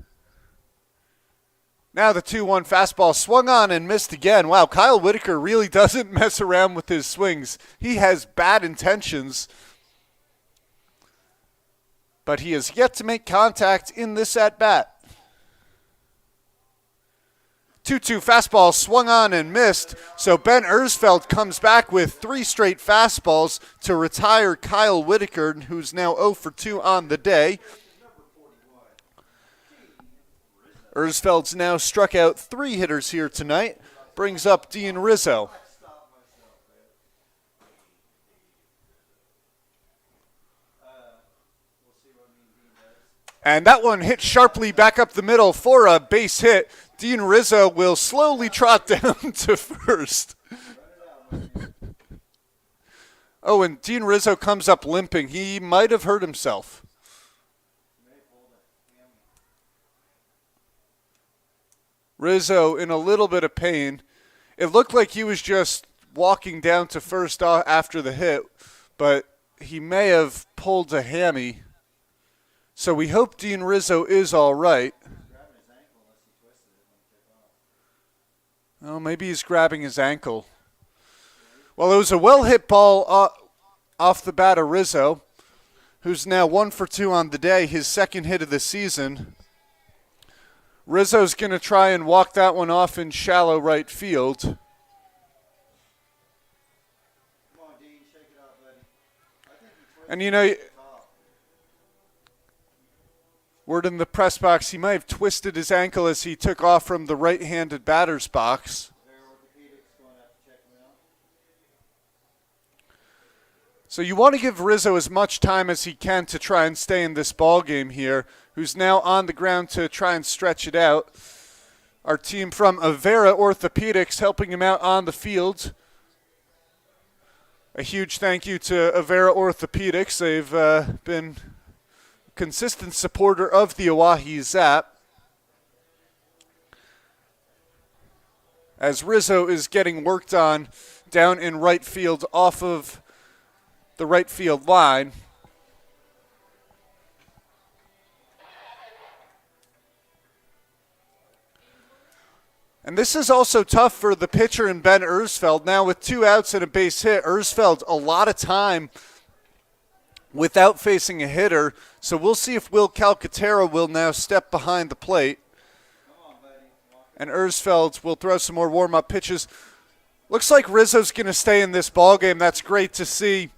Now the 2-1 fastball swung on and missed again. Wow, Kyle Whitaker really doesn't mess around with his swings. He has bad intentions, but he has yet to make contact in this at-bat. 2-2 fastball swung on and missed, so Ben Ersfeld comes back with 3 straight fastballs to retire Kyle Whitaker, who's now 0 for 2 on the day. Ersfeld's now struck out 3 hitters here tonight, brings up Dean Rizzo. And that one hit sharply back up the middle for a base hit. Dean Rizzo will slowly trot down to first. Oh, and Dean Rizzo comes up limping. He might have hurt himself. Rizzo in a little bit of pain. It looked like he was just walking down to first after the hit, but he may have pulled a hammy. So we hope Dean Rizzo is all right. Oh, maybe he's grabbing his ankle. Well, it was a well-hit ball off the bat of Rizzo, who's now 1 for 2 on the day, his second hit of the season. Rizzo's going to try and walk that one off in shallow right field. Come on, Dean, shake it out, buddy. I think he twisted And you know, the top. word in the press box, he might have twisted his ankle as he took off from the right-handed batter's box. Their orthopedics going to have to check him out. So you want to give Rizzo as much time as he can to try and stay in this ball game here, who's now on the ground to try and stretch it out. Our team from Avera Orthopedics helping him out on the field. A huge thank you to Avera Orthopedics. They've been a consistent supporter of the Oahe Zap. As Rizzo is getting worked on down in right field off of the right field line. And this is also tough for the pitcher in Ben Ersfeld. Now with 2 outs and a base hit, Ersfeld a lot of time without facing a hitter. So we'll see if Will Calcaterra will now step behind the plate. And Ersfeld will throw some more warm-up pitches. Looks like Rizzo's going to stay in this ballgame. That's great to see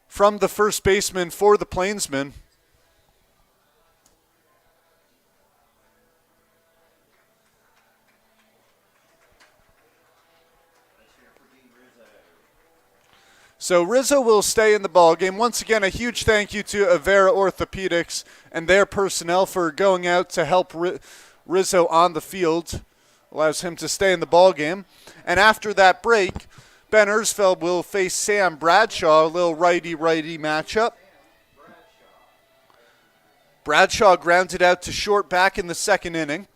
from the first baseman for the Plainsmen. So Rizzo will stay in the ballgame. Once again, a huge thank you to Avera Orthopedics and their personnel for going out to help Rizzo on the field. Allows him to stay in the ballgame. And after that break, Ben Ersfeld will face Sam Bradshaw, a little righty-righty matchup. Bradshaw grounded out to short back in the second inning.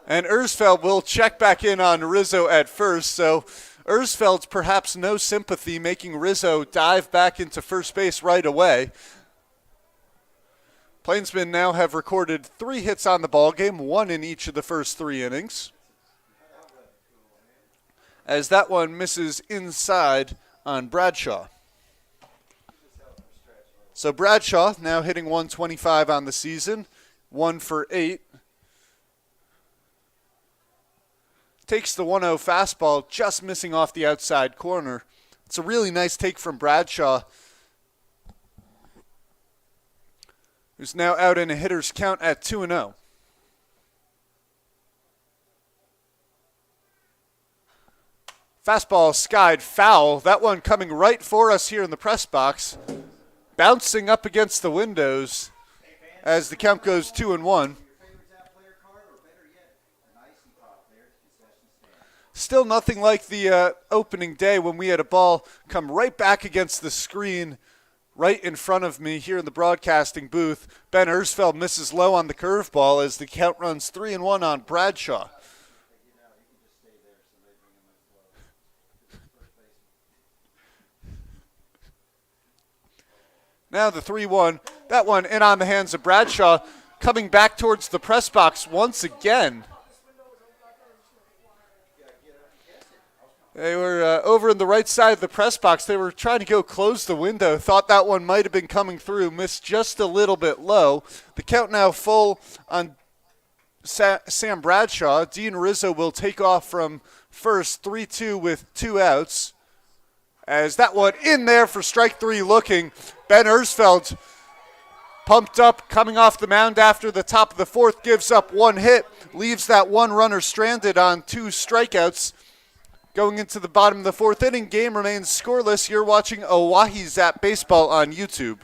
And Ersfeld will check back in on Rizzo at first, so Ersfeld's perhaps no sympathy, making Rizzo dive back into first base right away. Plainsmen now have recorded 3 hits on the ballgame, 1 in each of the first 3 innings. As that one misses inside on Bradshaw. So Bradshaw now hitting 125 on the season, 1 for 8. Takes the 1-0 fastball, just missing off the outside corner. It's a really nice take from Bradshaw, who's now out in a hitter's count at 2-0. Fastball skied foul. That one coming right for us here in the press box. Bouncing up against the windows as the count goes 2-1. Still nothing like the opening day when we had a ball come right back against the screen right in front of me here in the broadcasting booth. Ben Ersfeld misses low on the curveball as the count runs 3-1 on Bradshaw. Now the 3-1. That one in on the hands of Bradshaw, coming back towards the press box once again. They were over in the right side of the press box. They were trying to go close the window. Thought that one might have been coming through. Missed just a little bit low. The count now full on Sam Bradshaw. Dean Rizzo will take off from first, 3-2 with 2 outs. As that one in there for strike 3 looking. Ben Ersfeld pumped up, coming off the mound after the top of the 4th, gives up 1 hit. Leaves that 1 runner stranded on 2 strikeouts. Going into the bottom of the 4th inning, game remains scoreless. You're watching Oahe Zap Baseball on YouTube.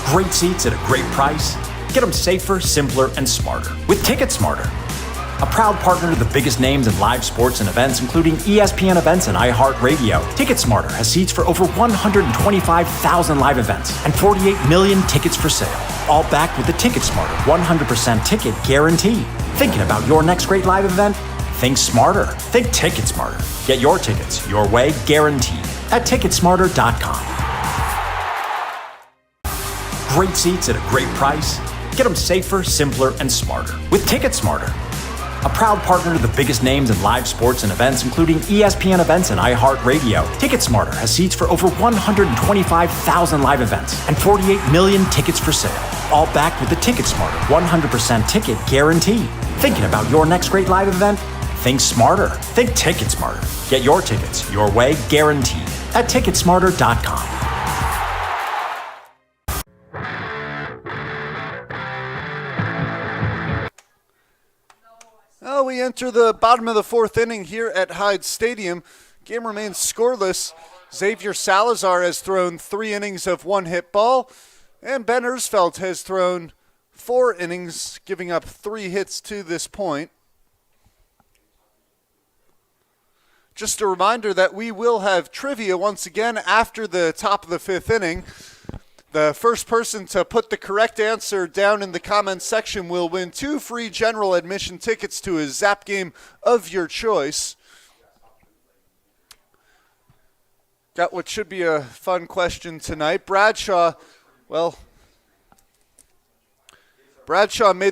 Great seats at a great price. Get them safer, simpler, and smarter with Ticket Smarter. A proud partner to the biggest names in live sports and events, including ESPN events and iHeart Radio. Ticket Smarter has seats for over 125,000 live events and 48 million tickets for sale. All backed with the Ticket Smarter 100% ticket guarantee. Thinking about your next great live event? Think smarter. Think Ticket Smarter. Get your tickets your way, guaranteed, at Ticketsmarter.com. Great seats at a great price. Get them safer, simpler, and smarter with Ticket Smarter. a proud partner to the biggest names in live sports and events, including ESPN events and iHeartRadio. TicketSmarter has seats for over 125,000 live events and 48 million tickets for sale, all backed with the TicketSmarter 100% ticket guarantee. Thinking about your next great live event? Think smarter. Think TicketSmarter. Get your tickets your way, guaranteed, at TicketSmarter.com. Well, we enter the bottom of the fourth inning here at Hyde Stadium. Game remains scoreless. Xavier Salazar has thrown 3 innings of one-hit ball, and Ben Ersfeld has thrown 4 innings, giving up 3 hits to this point. Just a reminder that we will have trivia once again after the top of the 5th inning. The first person to put the correct answer down in the comments section will win 2 free general admission tickets to a Zap game of your choice. Got what should be a fun question tonight. Bradshaw made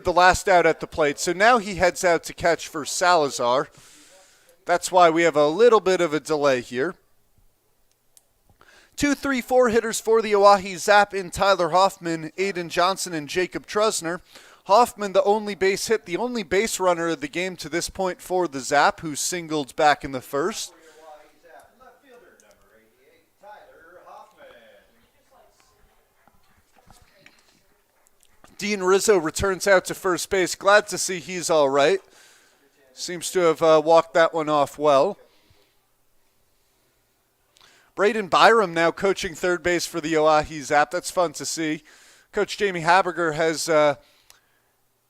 the last out at the plate, so now he heads out to catch for Salazar. That's why we have a little bit of a delay here. 2, 3, 4 hitters for the Oahe Zap in Tyler Hoffman, Aiden Johnson, and Jacob Trusner. Hoffman, the only base hit, the only base runner of the game to this point for the Zap, who singled back in the first. Left fielder, number 88, Tyler Hoffman. Dean Rizzo returns out to first base. Glad to see he's all right. Seems to have walked that one off well. Braden Byram now coaching third base for the Oahe Zap. That's fun to see. Coach Jamie Haberger has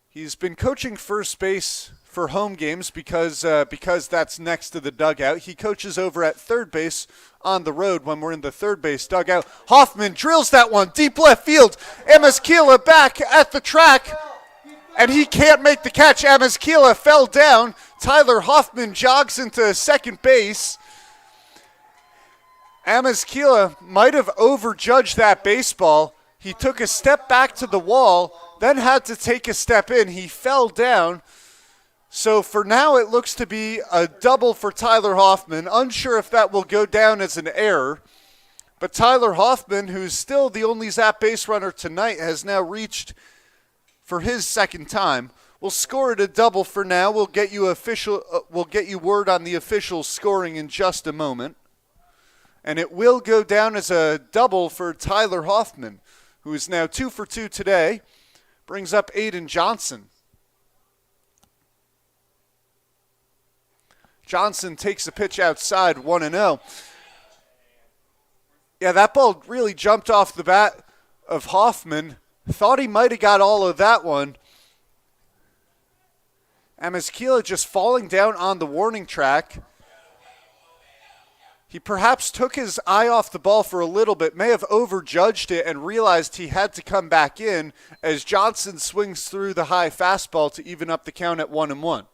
he's been coaching first base for home games because that's next to the dugout. He coaches over at third base on the road when we're in the third base dugout. Hoffman drills that one deep left field. Amezquita back at the track, and he can't make the catch. Amezquita fell down. Tyler Hoffman jogs into second base. Amezquita might have overjudged that baseball. He took a step back to the wall, then had to take a step in. He fell down. So for now, it looks to be a double for Tyler Hoffman. Unsure if that will go down as an error. But Tyler Hoffman, who's still the only Zap base runner tonight, has now reached for his second time. We'll score it a double for now. We'll get you word on the official scoring in just a moment. And it will go down as a double for Tyler Hoffman, who is now 2 for 2 today. Brings up Aiden Johnson. Johnson takes a pitch outside, 1-0. Yeah, that ball really jumped off the bat of Hoffman. Thought he might have got all of that one. Amezquita just falling down on the warning track. He perhaps took his eye off the ball for a little bit, may have overjudged it and realized he had to come back in as Johnson swings through the high fastball to even up the count at 1-1.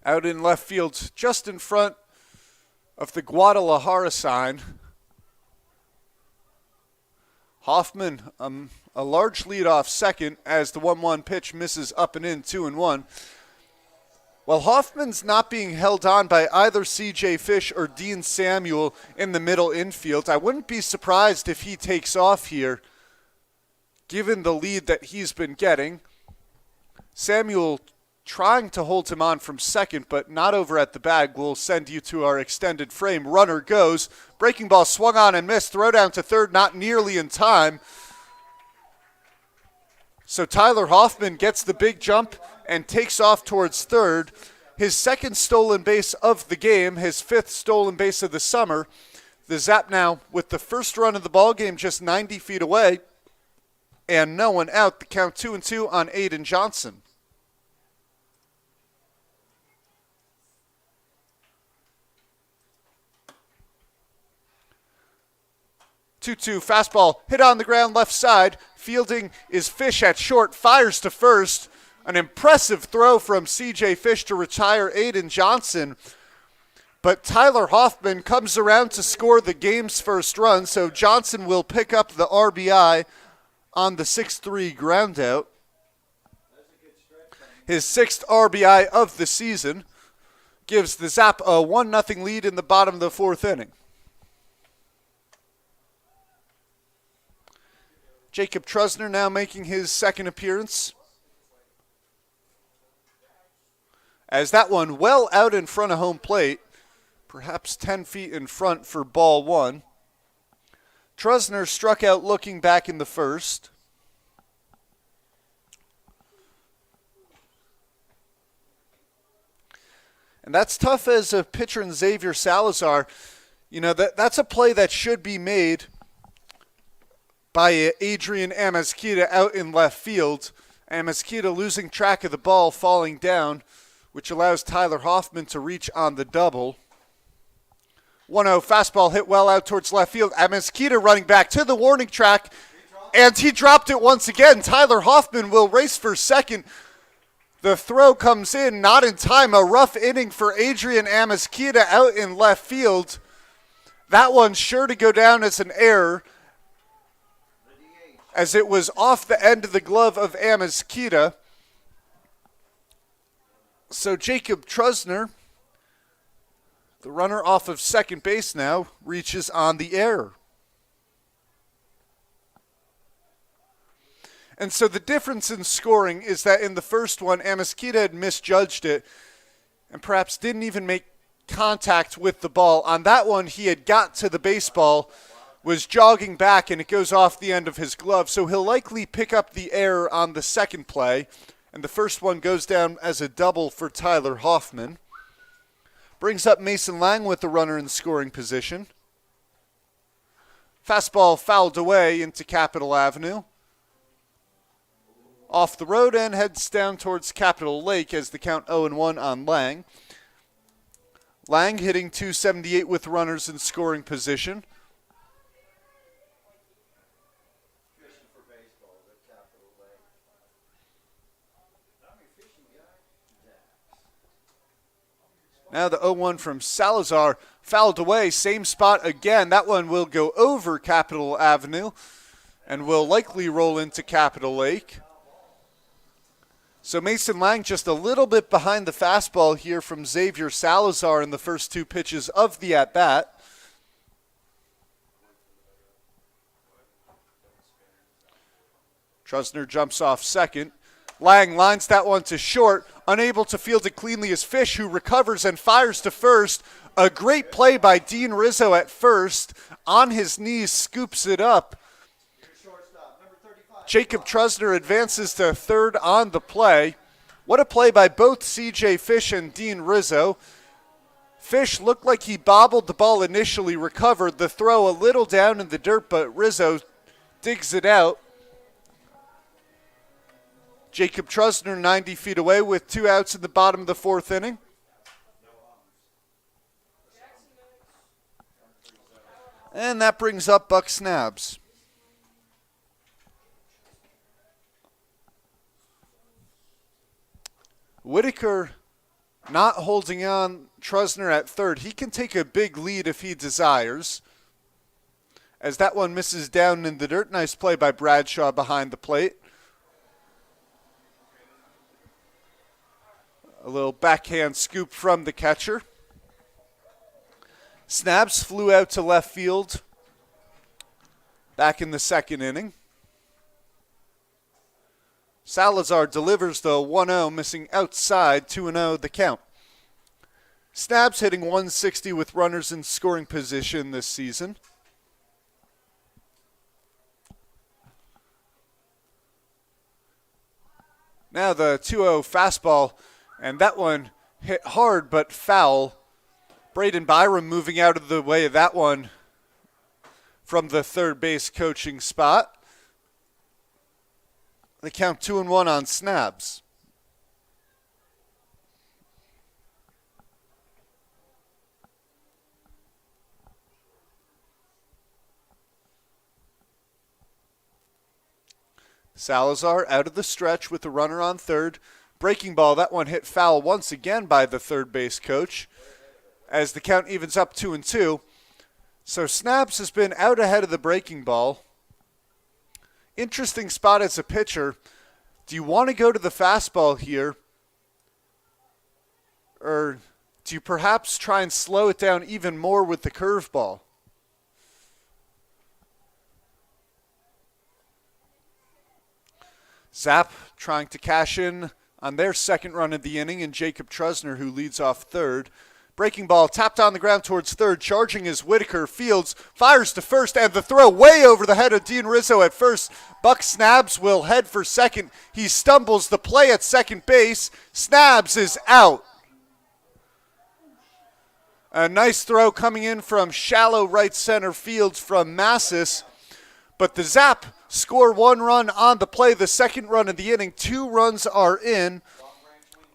Out in left field, just in front of the Guadalajara sign. Hoffman, a large lead off second as the 1-1 pitch misses up and in, 2-1. While Hoffman's not being held on by either C.J. Fish or Dean Samuel in the middle infield, I wouldn't be surprised if he takes off here, given the lead that he's been getting. Samuel trying to hold him on from second, but not over at the bag. We'll send you to our extended frame. Runner goes. Breaking ball swung on and missed. Throw down to third, not nearly in time. So Tyler Hoffman gets the big jump and takes off towards third. His second stolen base of the game, his fifth stolen base of the summer. The Zap now with the first run of the ball game just 90 feet away and no one out. The count 2-2 on Aiden Johnson. 2-2 fastball hit on the ground left side. Fielding is Fish at short, fires to first. An impressive throw from C.J. Fish to retire Aiden Johnson. But Tyler Hoffman comes around to score the game's first run, so Johnson will pick up the RBI on the 6-3 ground out. His 6th RBI of the season gives the Zap a 1-0 lead in the bottom of the 4th inning. Jacob Trusner now making his 2nd appearance. As that one well out in front of home plate, perhaps 10 feet in front for ball 1. Trusner struck out looking back in the 1st. And that's tough as a pitcher in Xavier Salazar. You know, that's a play that should be made by Adrian Amezquita out in left field. Amezquita losing track of the ball, falling down, which allows Tyler Hoffman to reach on the double. 1-0 fastball hit well out towards left field. Amezquita running back to the warning track, and he dropped it once again. Tyler Hoffman will race for second. The throw comes in, not in time. A rough inning for Adrian Amezquita out in left field. That one's sure to go down as an error, as it was off the end of the glove of Amezquita. So Jacob Trusner, the runner off of second base now, reaches on the error. And so the difference in scoring is that in the first one, Amezquita had misjudged it and perhaps didn't even make contact with the ball. On that one, he had got to the baseball, was jogging back, and it goes off the end of his glove. So he'll likely pick up the error on the second play, and the first one goes down as a double for Tyler Hoffman. Brings up Mason Lang with the runner in scoring position. Fastball fouled away into Capitol Avenue. Off the road and heads down towards Capitol Lake as the count 0-1 on Lang. Lang hitting .278 with runners in scoring position. Now the 0-1 from Salazar fouled away, same spot again. That one will go over Capitol Avenue and will likely roll into Capitol Lake. So Mason Lang just a little bit behind the fastball here from Xavier Salazar in the first 2 pitches of the at-bat. Trusner jumps off second. Lang lines that one to short, unable to field it cleanly as Fish, who recovers and fires to first. A great play by Dean Rizzo at first. On his knees, scoops it up. Jacob Trusner advances to third on the play. What a play by both C.J. Fish and Dean Rizzo. Fish looked like he bobbled the ball initially, recovered the throw a little down in the dirt, but Rizzo digs it out. Jacob Trusner 90 feet away with 2 outs in the bottom of the 4th inning. And that brings up Buck Snabs. Whitaker not holding on Trusner at third. He can take a big lead if he desires. As that one misses down in the dirt. Nice play by Bradshaw behind the plate. A little backhand scoop from the catcher. Snabs flew out to left field back in the 2nd inning. Salazar delivers the 1-0, missing outside, 2-0 the count. Snabs hitting .160 with runners in scoring position this season. Now the 2-0 fastball, and that one hit hard but foul. Braden Byram moving out of the way of that one from the third base coaching spot. They count 2-1 on Snabs. Salazar out of the stretch with the runner on third. Breaking ball, that one hit foul once again by the third base coach as the count evens up 2-2. So Snabs has been out ahead of the breaking ball Interesting spot as a pitcher. Do you want to go to the fastball here? Or do you perhaps try and slow it down even more with the curveball? Zap trying to cash in on their second run of the inning, and Jacob Trusner, who leads off third. Breaking ball tapped on the ground towards third. Charging is Whitaker. Fields fires to first, and the throw way over the head of Dean Rizzo at first. Buck Snabs will head for second. He stumbles the play at second base. Snabs is out. A nice throw coming in from shallow right center field from Massis. But the Zap score one run on the play, the second run of the inning. 2 runs are in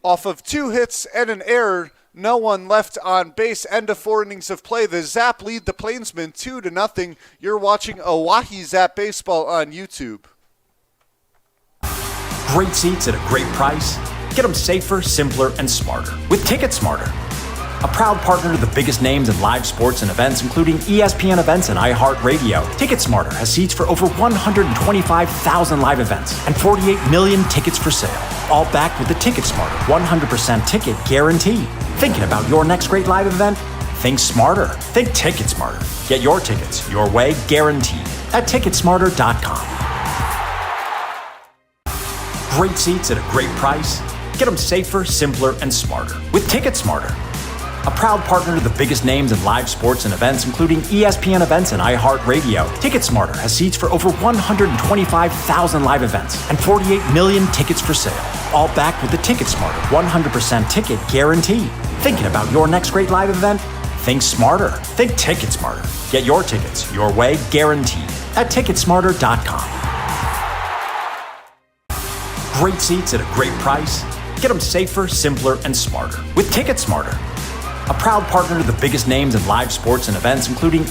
off of 2 hits and an error. No one left on base. End of 4 innings of play. The Zap lead the Plainsmen 2-0. You're watching Oahe Zap Baseball on YouTube. Great seats at a great price. Get them safer, simpler, and smarter with Ticket Smarter. A proud partner to the biggest names in live sports and events, including ESPN events and iHeart Radio. TicketSmarter has seats for over 125,000 live events and 48 million tickets for sale. All backed with the TicketSmarter 100% ticket guarantee. Thinking about your next great live event? Think smarter. Think TicketSmarter. Get your tickets your way, guaranteed, at TicketSmarter.com. Great seats at a great price. Get them safer, simpler, and smarter with TicketSmarter. A proud partner to the biggest names in live sports and events, including ESPN events and iHeart Radio. TicketSmarter has seats for over 125,000 live events and 48 million tickets for sale. All backed with the TicketSmarter 100% ticket guarantee. Thinking about your next great live event? Think smarter. Think TicketSmarter. Get your tickets your way, guaranteed, at TicketSmarter.com. Great seats at a great price. Get them safer, simpler, and smarter with TicketSmarter. A proud partner to the biggest names in live sports and events, including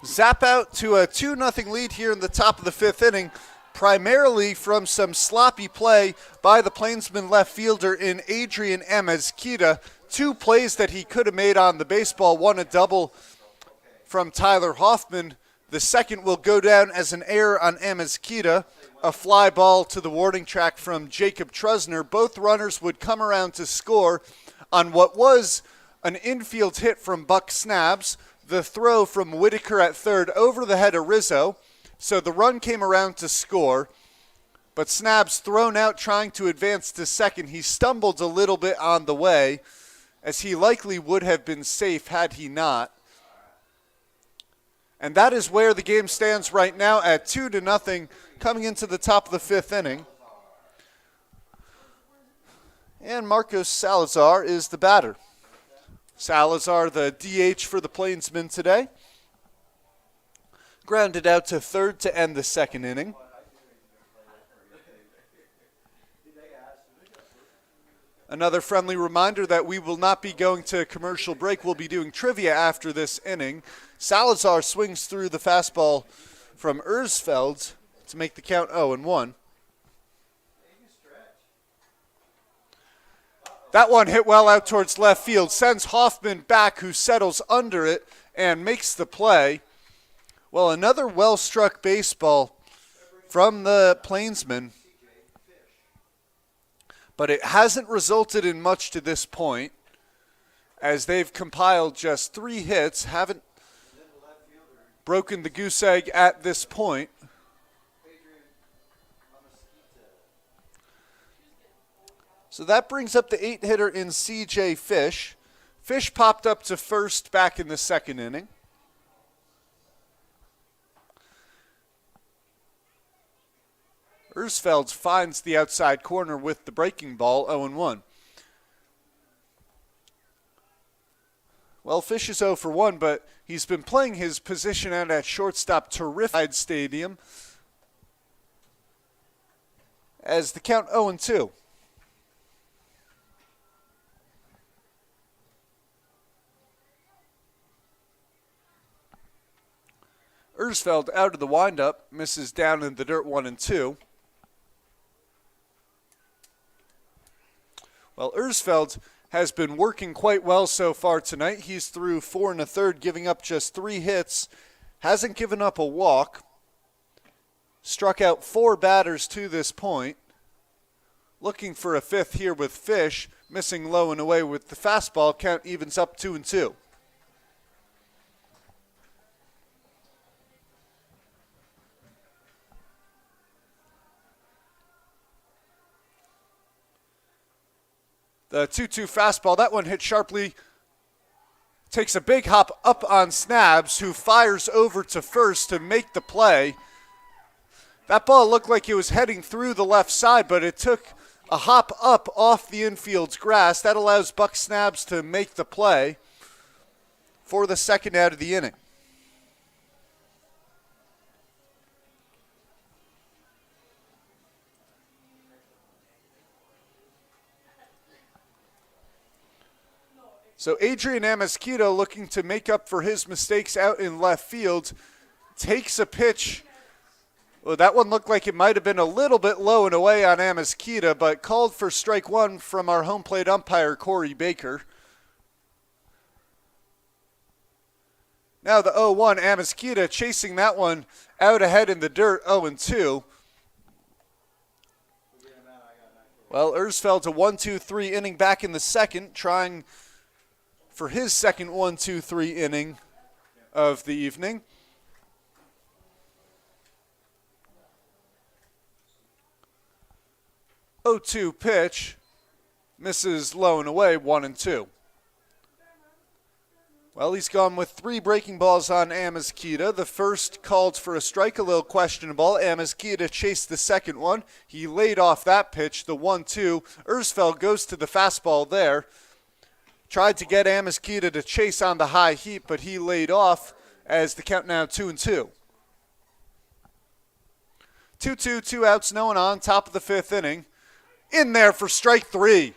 Zap out to a 2-0 lead here in the top of the 5th inning, primarily from some sloppy play by the Plainsman left fielder in Adrian Amezquita. 2 plays that he could have made on the baseball, 1 a double from Tyler Hoffman. The second will go down as an error on Amezquita. A fly ball to the warning track from Jacob Trusner. Both runners would come around to score on what was an infield hit from Buck Snabs. The throw from Whitaker at third over the head of Rizzo. So the run came around to score. But Snabs thrown out trying to advance to second. He stumbled a little bit on the way, as he likely would have been safe had he not. And that is where the game stands right now at 2-0 coming into the top of the 5th inning. And Marcos Salazar is the batter. Salazar, the DH for the Plainsmen today. Grounded out to third to end the 2nd inning. Another friendly reminder that we will not be going to commercial break. We'll be doing trivia after this inning. Salazar swings through the fastball from Ersfeld to make the count 0-1. That one hit well out towards left field. Sends Hoffman back, who settles under it and makes the play. Well, another well-struck baseball from the Plainsmen. But it hasn't resulted in much to this point, as they've compiled just 3 hits, haven't broken the goose egg at this point. So that brings up the 8-hitter in C.J. Fish. Fish popped up to first back in the 2nd inning. Ersfeld finds the outside corner with the breaking ball, 0-1. Well, Fish is 0 for 1, but he's been playing his position out at shortstop terrific stadium as the count 0-2. Ersfeld out of the windup, misses down in the dirt 1-2. Well, Ersfeld has been working quite well so far tonight. He's through 4 1/3, giving up just 3 hits. Hasn't given up a walk. Struck out 4 batters to this point. Looking for a 5th here with Fish. Missing low and away with the fastball. Count evens up 2-2. The 2-2 fastball, that one hit sharply. Takes a big hop up on Snabs, who fires over to first to make the play. That ball looked like it was heading through the left side, but it took a hop up off the infield's grass. That allows Buck Snabs to make the play for the second out of the inning. So Adrian Amasquita, looking to make up for his mistakes out in left field, takes a pitch. Well, that one looked like it might have been a little bit low and away on Amasquita, but called for strike one from our home plate umpire, Corey Baker. Now the 0-1, Amasquita chasing that one out ahead in the dirt, 0-2. Well, Ersfeld a 1-2-3 inning back in the second, trying for his second 1-2-3 inning of the evening. Oh, 2 pitch, misses low and away, 1-2. Well, he's gone with 3 breaking balls on Amasquita. The first called for a strike, a little questionable. Amasquita chased the second one. He laid off that pitch, the 1-2. Ersfeld goes to the fastball there. Tried to get Amasquita to chase on the high heat, but he laid off as the count now 2-2. 2-2, 2 outs, no one on, top of the 5th inning. In there for strike 3.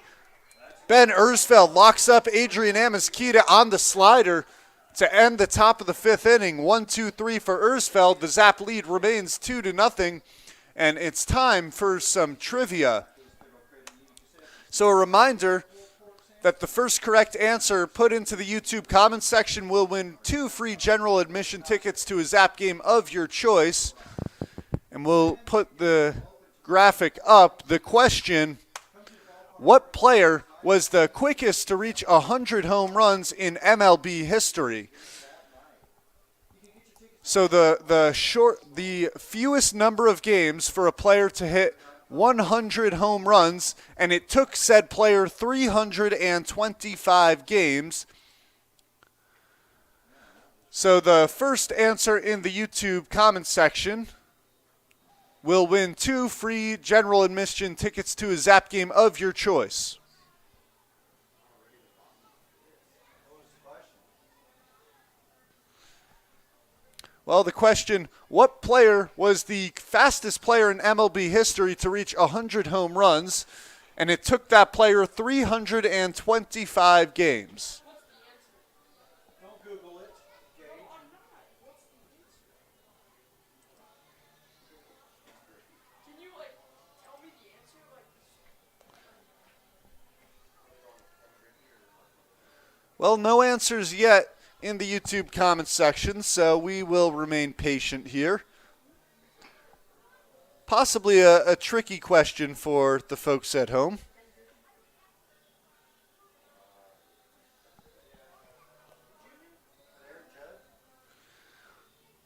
Ben Ersfeld locks up Adrian Amasquita on the slider to end the top of the 5th inning. 1-2-3 for Ersfeld. The Zap lead remains 2-0, and it's time for some trivia. So a reminder that the first correct answer put into the YouTube comments section will win 2 free general admission tickets to a Zap game of your choice. And we'll put the graphic up. The question: what player was the quickest to reach 100 home runs in MLB history? So the fewest number of games for a player to hit 100 home runs, and it took said player 325 games. So the first answer in the YouTube comment section will win 2 free general admission tickets to a Zap game of your choice. Well, the question: what player was the fastest player in MLB history to reach 100 home runs? And it took that player 325 games. Don't Google it, Gage. Can you, tell me the answer? Well, no answers yet in the YouTube comments section, so we will remain patient here. Possibly a tricky question for the folks at home.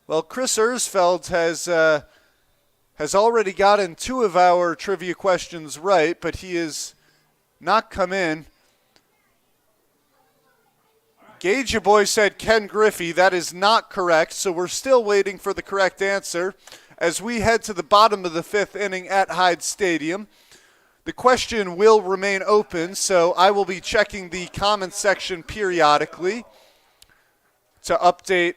Well, Chris Ersfeld has already gotten 2 of our trivia questions right, but he has not come in. Gage, your boy, said Ken Griffey. That is not correct, so we're still waiting for the correct answer as we head to the bottom of the 5th inning at Hyde Stadium. The question will remain open, so I will be checking the comment section periodically to update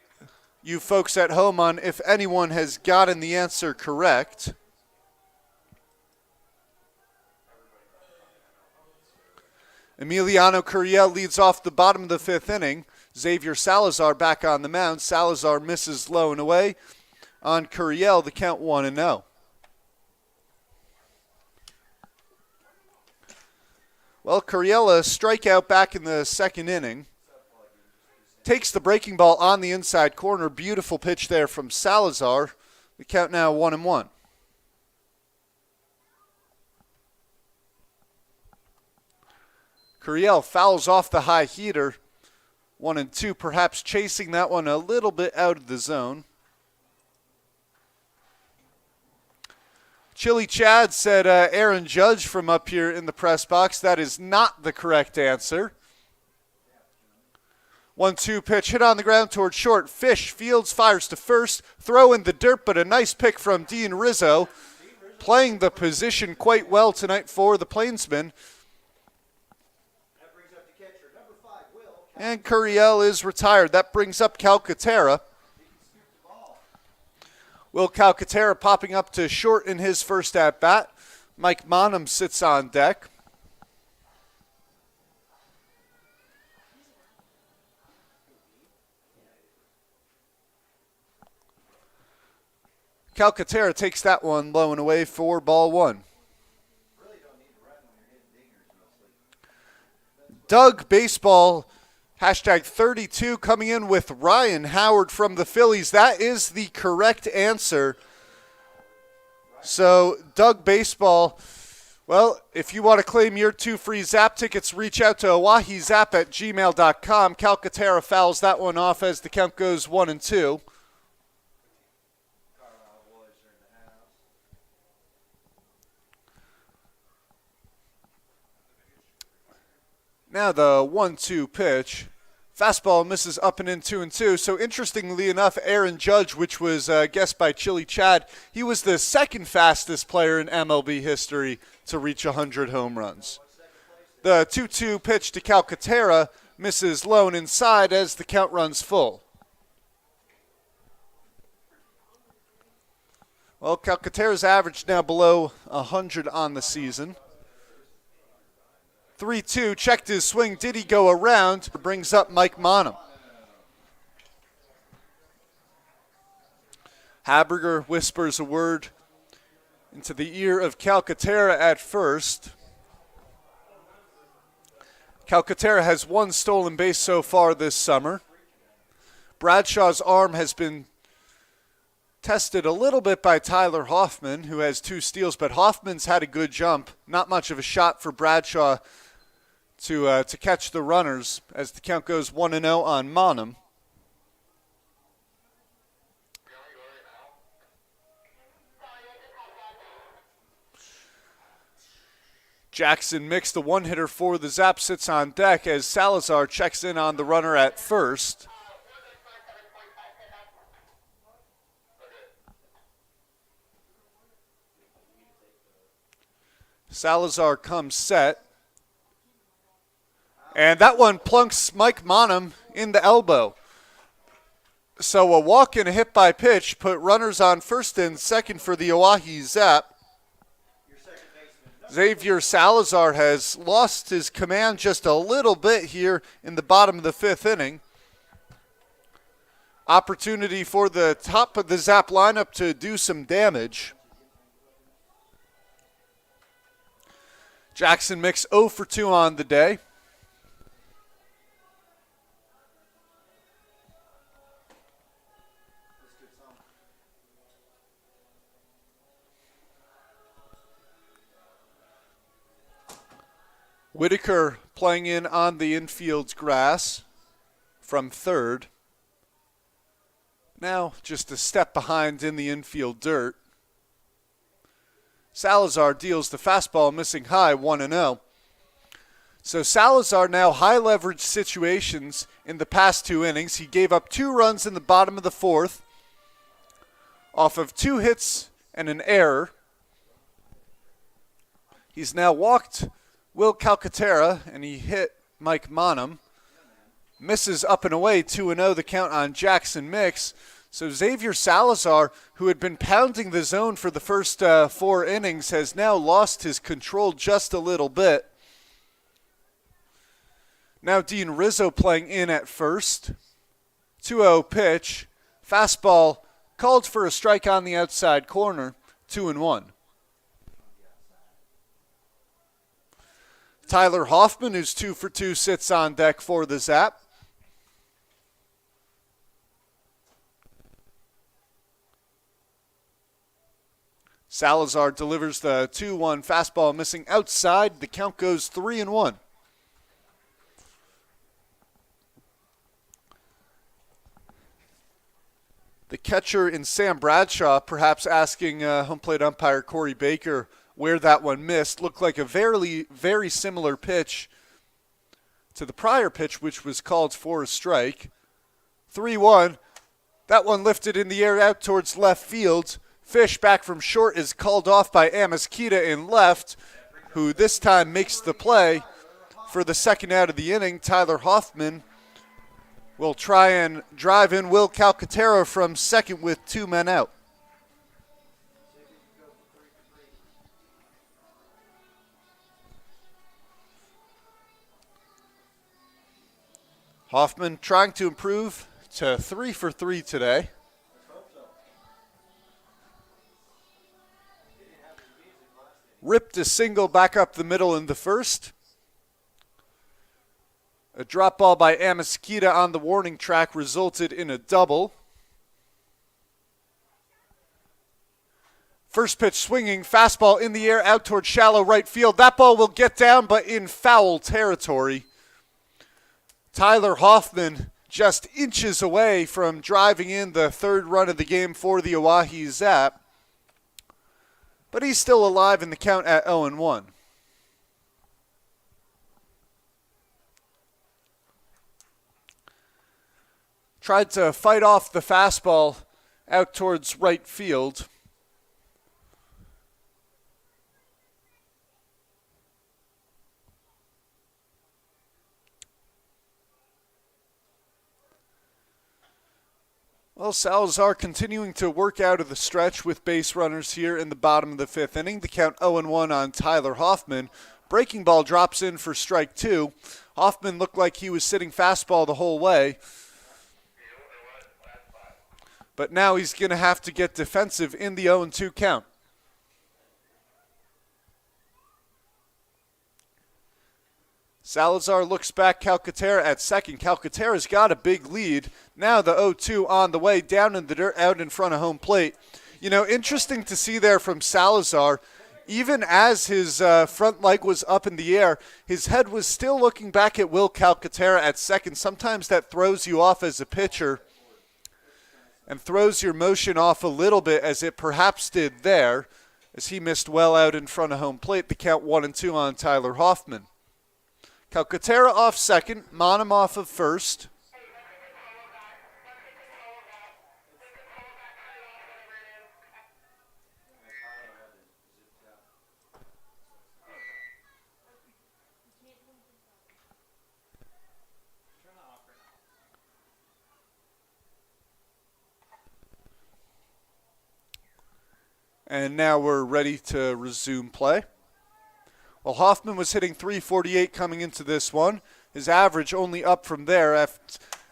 you folks at home on if anyone has gotten the answer correct. Emiliano Curiel leads off the bottom of the 5th inning. Xavier Salazar back on the mound. Salazar misses low and away on Curiel. The count 1-0. Well, Curiel, a strikeout back in the second inning. Takes the breaking ball on the inside corner. Beautiful pitch there from Salazar. The count now 1-1. Curiel fouls off the high heater. 1-2, perhaps chasing that one a little bit out of the zone. Chili Chad said Aaron Judge from up here in the press box. That is not the correct answer. 1-2 pitch hit on the ground toward short. Fish fields, fires to first. Throw in the dirt, but a nice pick from Dean Rizzo. Playing the position quite well tonight for the Plainsmen. And Curiel is retired. That brings up Calcaterra. Will Calcaterra popping up to short in his first at-bat. Mike Monham sits on deck. Calcaterra takes that one low and away for ball one. Doug Baseball, hashtag 32, coming in with Ryan Howard from the Phillies. That is the correct answer. So, Doug Baseball, well, if you want to claim your 2 free Zap tickets, reach out to oahezap@gmail.com. Calcaterra fouls that one off as the count goes 1-2. Now the 1-2 pitch. Fastball misses up and in 2-2. So interestingly enough, Aaron Judge, which was guessed by Chili Chad, he was the second fastest player in MLB history to reach 100 home runs. The 2-2 pitch to Calcaterra misses low and inside as the count runs full. Well, Calcaterra's average now below 100 on the season. 3-2, checked his swing. Did he go around? Brings up Mike Monham. Haberger whispers a word into the ear of Calcaterra at first. Calcaterra has 1 stolen base so far this summer. Bradshaw's arm has been tested a little bit by Tyler Hoffman, who has 2 steals, but Hoffman's had a good jump. Not much of a shot for Bradshaw to catch the runners as the count goes 1-0 on Monham. Jackson Mix, the one-hitter for the Zap, sits on deck as Salazar checks in on the runner at first. Salazar comes set. And that one plunks Mike Monham in the elbow. So a walk and a hit by pitch put runners on first and second for the Oahe Zap. Xavier Salazar has lost his command just a little bit here in the bottom of the 5th inning. Opportunity for the top of the Zap lineup to do some damage. Jackson Mix 0 for 2 on the day. Whitaker playing in on the infield's grass from third. Now just a step behind in the infield dirt. Salazar deals the fastball missing high, 1-0. So Salazar now high leverage situations in the past 2 innings. He gave up 2 runs in the bottom of the 4th off of 2 hits and an error. He's now walked Will Calcaterra, and he hit Mike Monham. Misses up and away, 2-0 the count on Jackson Mix. So Xavier Salazar, who had been pounding the zone for the first 4 innings, has now lost his control just a little bit. Now Dean Rizzo playing in at first. 2-0 pitch. Fastball called for a strike on the outside corner. 2-1. Tyler Hoffman, who's 2 for 2, sits on deck for the Zap. Salazar delivers the 2-1 fastball, missing outside. The count goes 3-1. The catcher in Sam Bradshaw perhaps asking home plate umpire Corey Baker where that one missed. Looked like a very similar pitch to the prior pitch, which was called for a strike. 3-1. That one lifted in the air out towards left field. Fish back from short is called off by Amaskita in left, who this time makes the play for the second out of the inning. Tyler Hoffman will try and drive in Will Calcaterra from second with 2 men out. Hoffman trying to improve to 3 for 3 today. Ripped a single back up the middle in the first. A drop ball by Amaskita on the warning track resulted in a double. First pitch swinging, fastball in the air out towards shallow right field. That ball will get down, but in foul territory. Tyler Hoffman just inches away from driving in the third run of the game for the Oahe Zap. But he's still alive in the count at 0-1. Tried to fight off the fastball out towards right field. Well, Salazar continuing to work out of the stretch with base runners here in the bottom of the fifth inning. The count 0-1 on Tyler Hoffman. Breaking ball drops in for strike 2. Hoffman looked like he was sitting fastball the whole way. But now he's going to have to get defensive in the 0-2 count. Salazar looks back Calcaterra at second. Calcaterra's got a big lead. Now the 0-2 on the way, down in the dirt, out in front of home plate. You know, interesting to see there from Salazar. Even as his front leg was up in the air, his head was still looking back at Will Calcaterra at second. Sometimes that throws you off as a pitcher and throws your motion off a little bit, as it perhaps did there, as he missed well out in front of home plate. The count 1-2 on Tyler Hoffman. Calcaterra off second, Monum off of first. And now we're ready to resume play. Well, Hoffman was hitting .348 coming into this one. His average only up from there.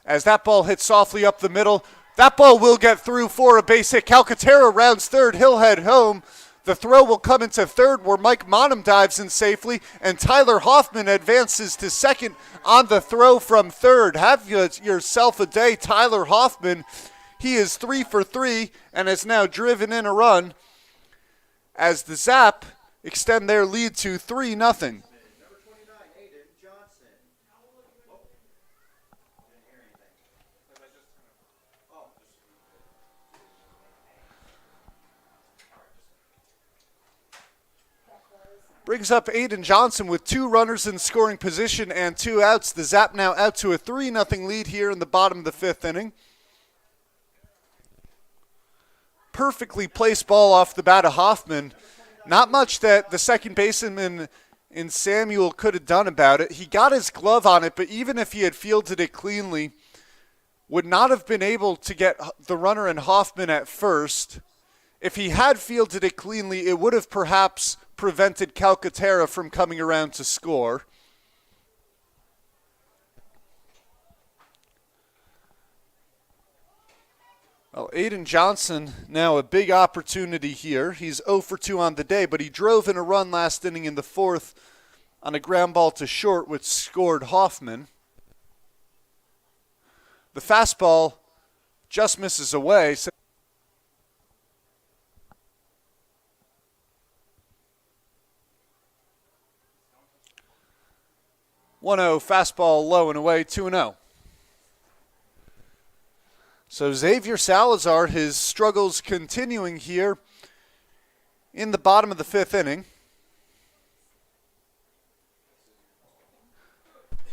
As that ball hits softly up the middle, that ball will get through for a base hit. Calcaterra rounds third. He'll head home. The throw will come into third, where Mike Monum dives in safely, and Tyler Hoffman advances to second on the throw from third. Have yourself a day, Tyler Hoffman. He is 3 for 3 and has now driven in a run as the Zap extend their lead to 3-0. Number 29, Aiden Johnson. Didn't hear anything. Brings up Aiden Johnson with 2 runners in scoring position and 2 outs. The Zap now out to a 3-0 lead here in the bottom of the fifth inning. Perfectly placed ball off the bat of Hoffman. Not much that the second baseman in Samuel could have done about it. He got his glove on it, but even if he had fielded it cleanly, would not have been able to get the runner and Hoffman at first. If he had fielded it cleanly, it would have perhaps prevented Calcaterra from coming around to score. Well, Aiden Johnson, now a big opportunity here. He's 0 for 2 on the day, but he drove in a run last inning in the fourth on a ground ball to short, which scored Hoffman. The fastball just misses away. 1-0 fastball low and away, 2-0. So Xavier Salazar, his struggles continuing here in the bottom of the fifth inning.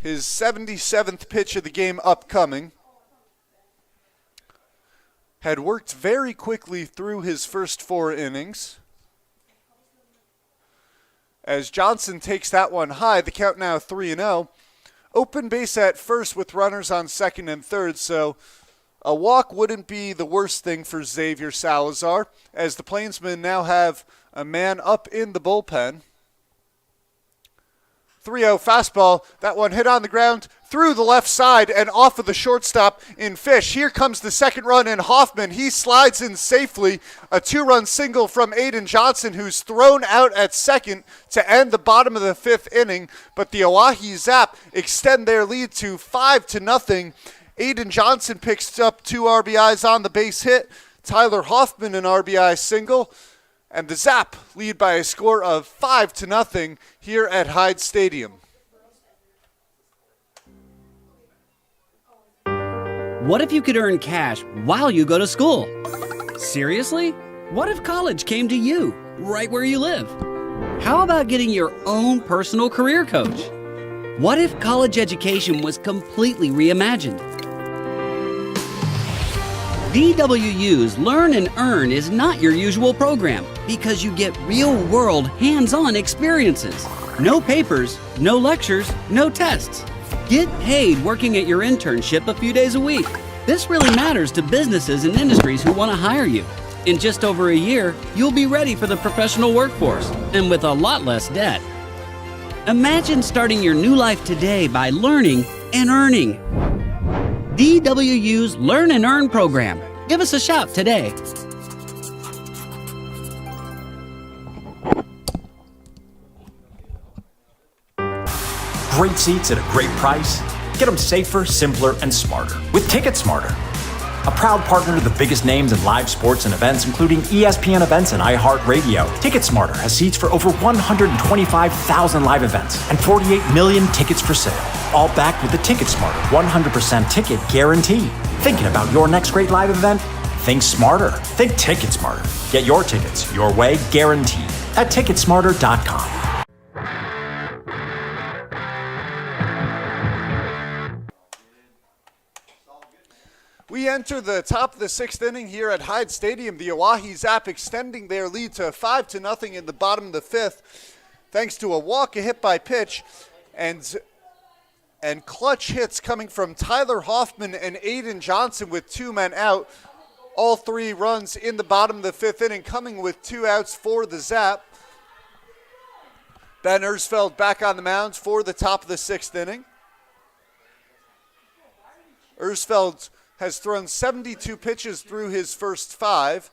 His 77th pitch of the game upcoming. Had worked very quickly through his first 4 innings. As Johnson takes that one high, the count now 3-0. Open base at first with runners on second and third, so a walk wouldn't be the worst thing for Xavier Salazar, as the Plainsmen now have a man up in the bullpen. 3-0 fastball. That one hit on the ground through the left side and off of the shortstop in Fish. Here comes the second run in Hoffman. He slides in safely. A 2-run single from Aiden Johnson, who's thrown out at second to end the bottom of the fifth inning. But the Oahe Zap extend their lead to 5-0. Aiden Johnson picks up 2 RBIs on the base hit. Tyler Hoffman an RBI single. And the Zap lead by a score of 5-0 here at Hyde Stadium. What if you could earn cash while you go to school? Seriously? What if college came to you, right where you live? How about getting your own personal career coach? What if college education was completely reimagined? DWU's Learn and Earn is not your usual program because you get real-world, hands-on experiences. No papers, no lectures, no tests. Get paid working at your internship a few days a week. This really matters to businesses and industries who want to hire you. In just over a year, you'll be ready for the professional workforce and with a lot less debt. Imagine starting your new life today by learning and earning. DWU's Learn and Earn program. Give us a shout today. Great seats at a great price. Get them safer, simpler, and smarter with Ticket Smarter. A proud partner to the biggest names in live sports and events, including ESPN events and iHeart Radio. Ticket Smarter has seats for over 125,000 live events and 48 million tickets for sale. All backed with the Ticket Smarter 100% ticket guarantee. Thinking about your next great live event? Think smarter. Think Ticket Smarter. Get your tickets your way, guaranteed, at Ticketsmarter.com. We enter the top of the sixth inning here at Hyde Stadium. The Oahe Zap extending their lead to 5-0 in the bottom of the fifth, thanks to a walk, a hit by pitch, and clutch hits coming from Tyler Hoffman and Aiden Johnson with 2 men out. All 3 runs in the bottom of the fifth inning, coming with 2 outs for the Zap. Ben Ersfeld back on the mound for the top of the sixth inning. Ersfeld has thrown 72 pitches through his first 5.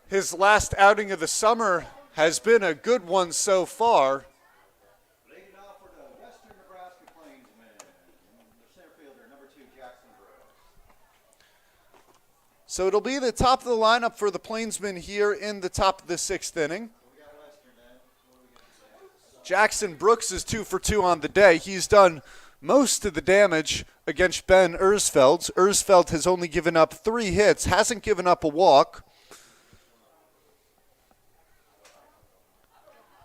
His last outing of the summer has been a good one so far. Leading off for the Western Nebraska Plainsmen, the center fielder, number 2, Jackson Brooks. So it'll be the top of the lineup for the Plainsmen here in the top of the sixth inning. Jackson Brooks is 2 for 2 on the day. He's done most of the damage against Ben Ersfeld. Ersfeld has only given up 3 hits, hasn't given up a walk.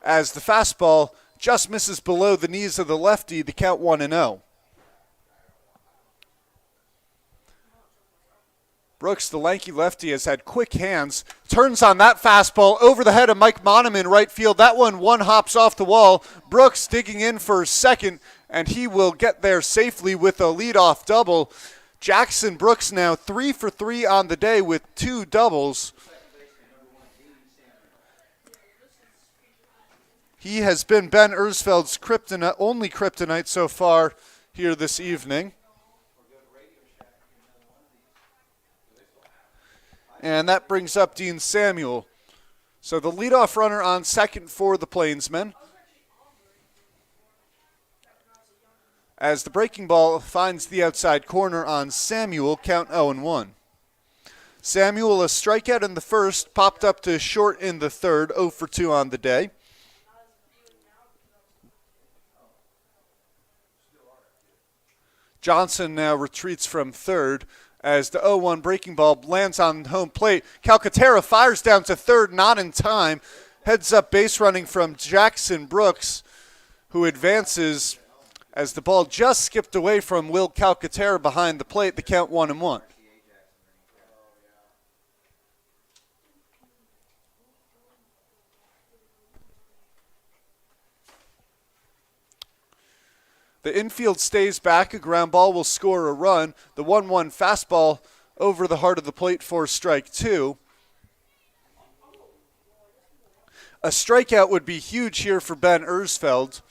As the fastball just misses below the knees of the lefty, the count 1-0. Brooks, the lanky lefty, has had quick hands. Turns on that fastball over the head of Mike Monham in right field. That one hops off the wall. Brooks digging in for second, and he will get there safely with a leadoff double. Jackson Brooks now 3 for 3 on the day with 2 doubles. He has been Ben Ersfeld's only kryptonite so far here this evening. And that brings up Dean Samuel. So the leadoff runner on second for the Plainsmen. as the breaking ball finds the outside corner on Samuel, count 0-1. Samuel, a strikeout in the first, popped up to short in the third, 0 for 2 on the day. Johnson now retreats from third as the 0-1 breaking ball lands on home plate. Calcaterra fires down to third, not in time. Heads up base running from Jackson Brooks, who advances as the ball just skipped away from Will Calcaterra behind the plate. The count 1-1. The infield stays back. A ground ball will score a run. The 1-1 fastball over the heart of the plate for strike two. A strikeout would be huge here for Ben Ersfeld,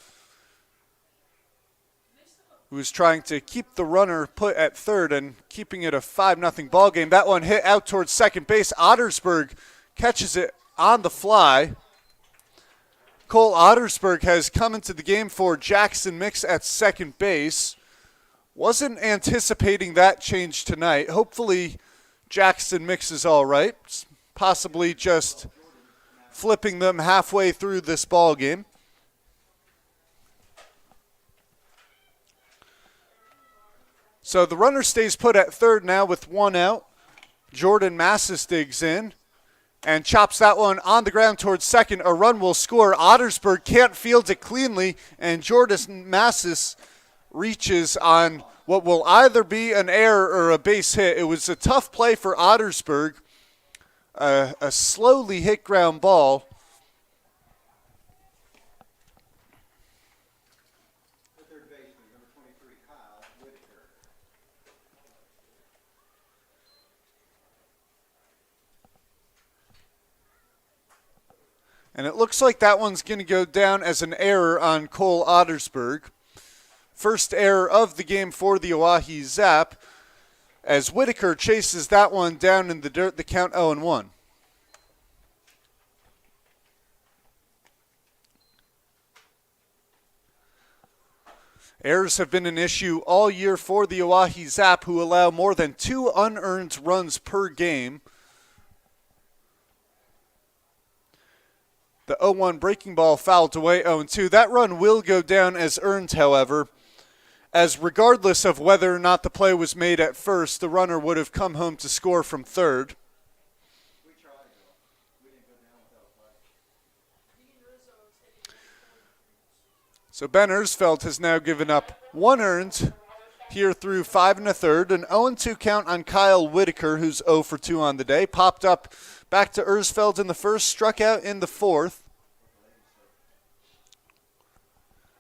who is trying to keep the runner put at third and keeping it a 5-0 ball game. That one hit out towards second base. Ottersberg catches it on the fly. Cole Ottersberg has come into the game for Jackson Mix at second base. Wasn't anticipating that change tonight. Hopefully Jackson Mix is all right. Possibly just flipping them halfway through this ball game. So the runner stays put at third now with one out. Jordan Massis digs in and chops that one on the ground towards second. A run will score. Ottersberg can't field it cleanly, and Jordan Massis reaches on what will either be an error or a base hit. It was a tough play for Ottersberg. A slowly hit ground ball. The third baseman, number 23, Kyle Whitaker. And it looks like that one's going to go down as an error on Cole Ottersberg. First error of the game for the Oahe Zap, as Whitaker chases that one down in the dirt, the count 0-1. Errors have been an issue all year for the Oahe Zap, who allow more than 2 unearned runs per game. The 0-1 breaking ball fouled away, 0-2. That run will go down as earned, however, as regardless of whether or not the play was made at first, the runner would have come home to score from third. So Ben Ersfeld has now given up 1 earned here through 5 1/3. An 0-2 count on Kyle Whitaker, who's 0 for 2 on the day. Popped up back to Ersfeld in the first, struck out in the fourth.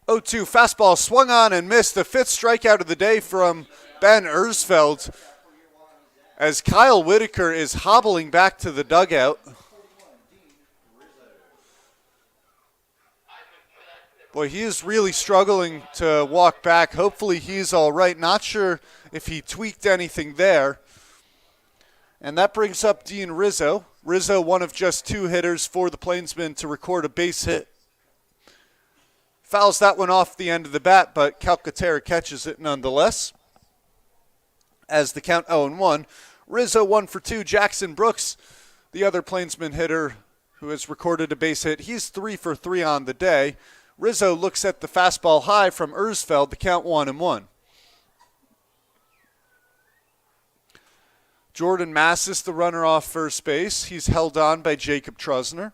0-2 fastball swung on and missed. The 5th strikeout of the day from Ben Ersfeld, as Kyle Whitaker is hobbling back to the dugout. Boy, he is really struggling to walk back. Hopefully he's all right. Not sure if he tweaked anything there. And that brings up Dean Rizzo. Rizzo, one of just 2 hitters for the Plainsmen to record a base hit. Fouls that one off the end of the bat, but Calcaterra catches it nonetheless. As the count 0-1. Rizzo 1 for 2. Jackson Brooks, the other Plainsman hitter who has recorded a base hit, he's 3 for 3 on the day. Rizzo looks at the fastball high from Ersfeld, the count 1-1. Jordan Massis, the runner off first base. He's held on by Jacob Trusner.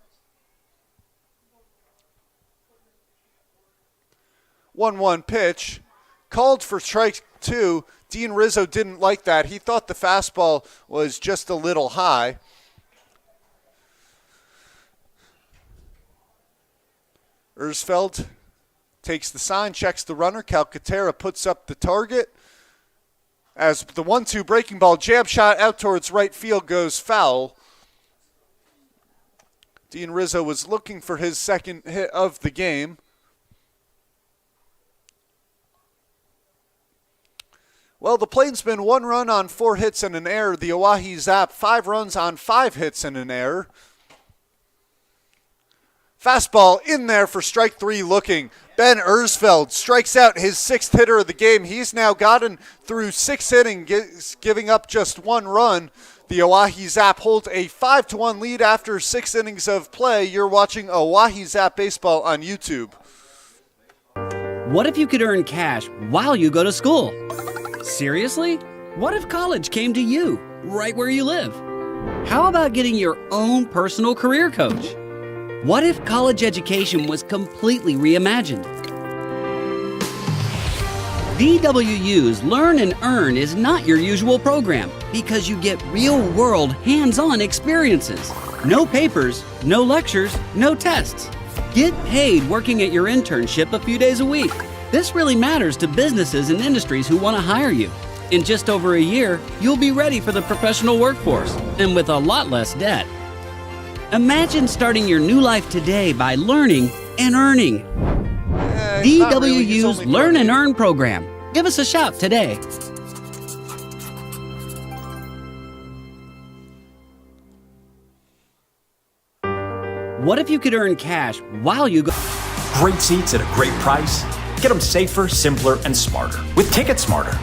1-1 pitch. Called for strike 2. Dean Rizzo didn't like that. He thought the fastball was just a little high. Ersfeld takes the sign, checks the runner. Calcaterra puts up the target. As the 1-2 breaking ball jab shot out towards right field goes foul. Dean Rizzo was looking for his second hit of the game. Well, the Plainsmen 1 run on 4 hits and an error. The Oahe Zap 5 runs on 5 hits and an error. Fastball in there for strike three looking. Ben Ersfeld strikes out his sixth hitter of the game. He's now gotten through 6 innings, giving up just 1 run. The Oahe Zap holds a 5-1 lead after 6 innings of play. You're watching Oahe Zap Baseball on YouTube. What if you could earn cash while you go to school? Seriously? What if college came to you, right where you live? How about getting your own personal career coach? What if college education was completely reimagined? DWU's Learn and Earn is not your usual program because you get real-world, hands-on experiences. No papers, no lectures, no tests. Get paid working at your internship a few days a week. This really matters to businesses and industries who want to hire you. In just over a year, you'll be ready for the professional workforce and with a lot less debt. Imagine starting your new life today by learning and earning. DWU's Learn and Earn program. Give us a shout today. What if you could earn cash while you go? Great seats at a great price. Get them safer, simpler, and smarter with Ticket Smarter.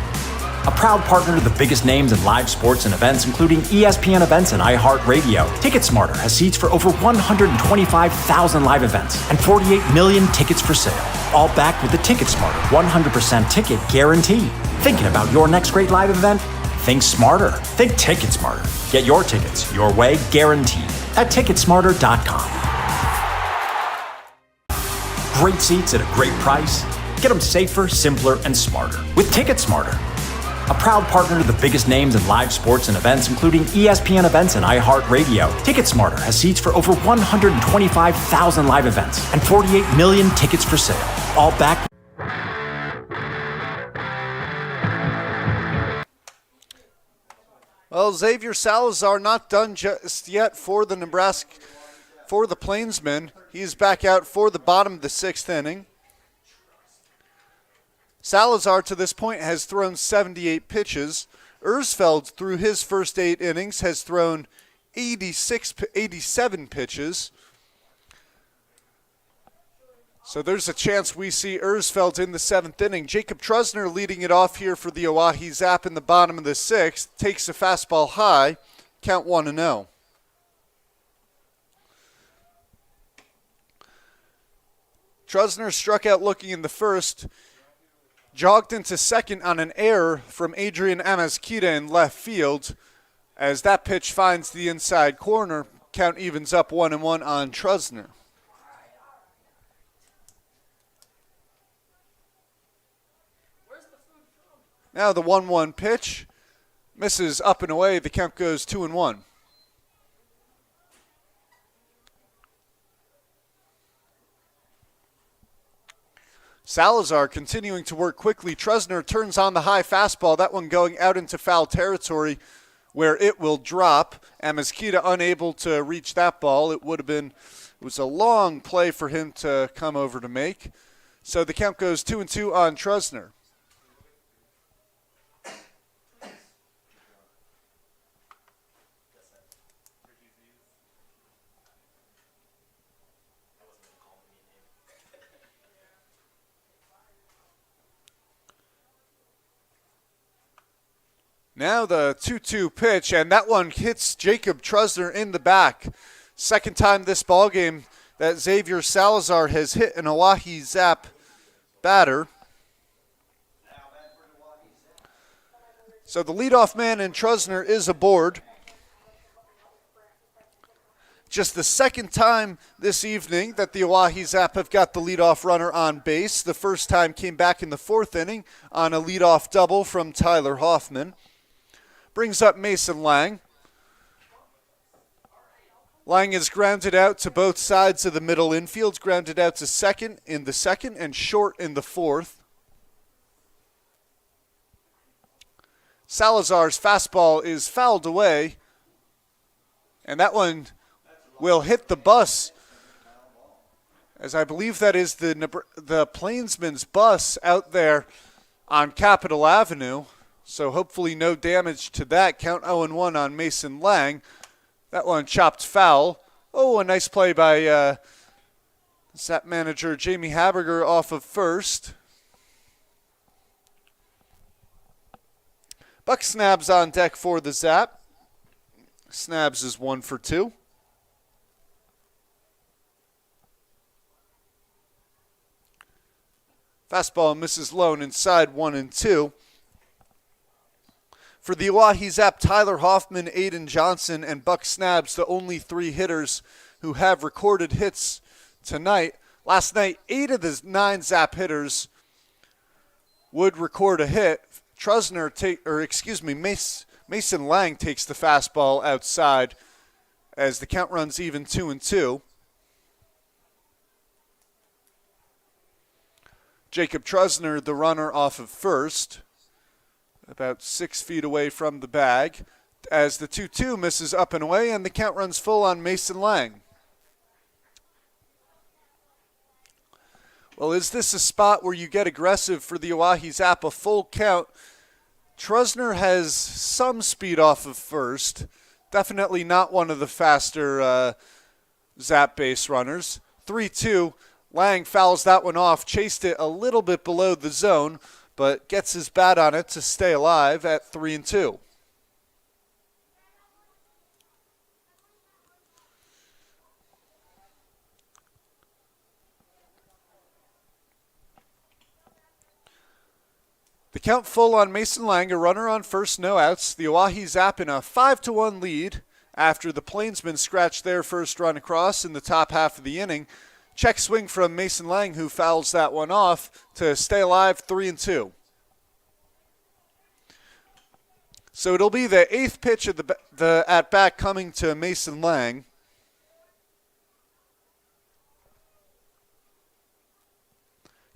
A proud partner to the biggest names in live sports and events, including ESPN events and iHeart Radio. TicketSmarter has seats for over 125,000 live events and 48 million tickets for sale. All backed with the TicketSmarter 100% ticket guarantee. Thinking about your next great live event? Think smarter. Think TicketSmarter. Get your tickets your way, guaranteed, at TicketSmarter.com. Great seats at a great price. Get them safer, simpler, and smarter with TicketSmarter. A proud partner to the biggest names in live sports and events, including ESPN events and iHeart Radio. TicketSmarter has seats for over 125,000 live events and 48 million tickets for sale. All backed. Well, Xavier Salazar not done just yet for the Plainsmen. He's back out for the bottom of the 6th inning. Salazar, to this point, has thrown 78 pitches. Ersfeld, through his first 8 innings, has thrown 87 pitches. So there's a chance we see Ersfeld in the 7th inning. Jacob Trusner leading it off here for the Oahe Zap in the bottom of the 6th. Takes a fastball high. Count 1-0. Trusner struck out looking in the first. Jogged into second on an error from Adrian Amazquita in left field. As that pitch finds the inside corner, count evens up 1-1 on Trusner. Now the 1-1 pitch misses up and away. The count goes 2-1. Salazar continuing to work quickly. Trusner turns on the high fastball. That one going out into foul territory where it will drop. Amazquita unable to reach that ball. It was a long play for him to come over to make. So the count goes 2-2 on Trusner. Now the 2-2 pitch, and that one hits Jacob Trusner in the back. Second time this ballgame that Xavier Salazar has hit an Oahe Zap batter. So the leadoff man in Trusner is aboard. Just the second time this evening that the Oahe Zap have got the leadoff runner on base. The first time came back in the 4th inning on a leadoff double from Tyler Hoffman. Brings up Mason Lang. Lang is grounded out to both sides of the middle infield, grounded out to second in the 2nd and short in the 4th. Salazar's fastball is fouled away, and that one will hit the bus, as I believe that is the Plainsmen's bus out there on Capitol Avenue. So hopefully no damage to that. Count 0-1 on Mason Lang. That one chopped foul. Oh, a nice play by Zap manager Jamie Haberger off of first. Buck Snabs on deck for the Zap. Snabs is 1 for 2. Fastball misses lone inside 1-2. For the Oahe Zap, Tyler Hoffman, Aiden Johnson, and Buck Snabs, the only 3 hitters who have recorded hits tonight. Last night, 8 of the 9 Zap hitters would record a hit. Mason Lang takes the fastball outside as the count runs even 2-2. Jacob Trusner, the runner off of first, about 6 feet away from the bag, as the 2-2 misses up and away, and the count runs full on Mason Lang. Well, is this a spot where you get aggressive for the Oahe Zap? A full count. Trusner has some speed off of first. Definitely not one of the faster Zap base runners. 3-2. Lang fouls that one off, chased it a little bit below the zone, but gets his bat on it to stay alive at 3-2. The count full on Mason Lang, a runner on first, no outs. The Oahe Zap in a 5-1 lead after the Plainsmen scratched their first run across in the top half of the inning. Check swing from Mason Lang, who fouls that one off to stay alive, 3-2. So it'll be the 8th pitch of the at-bat coming to Mason Lang.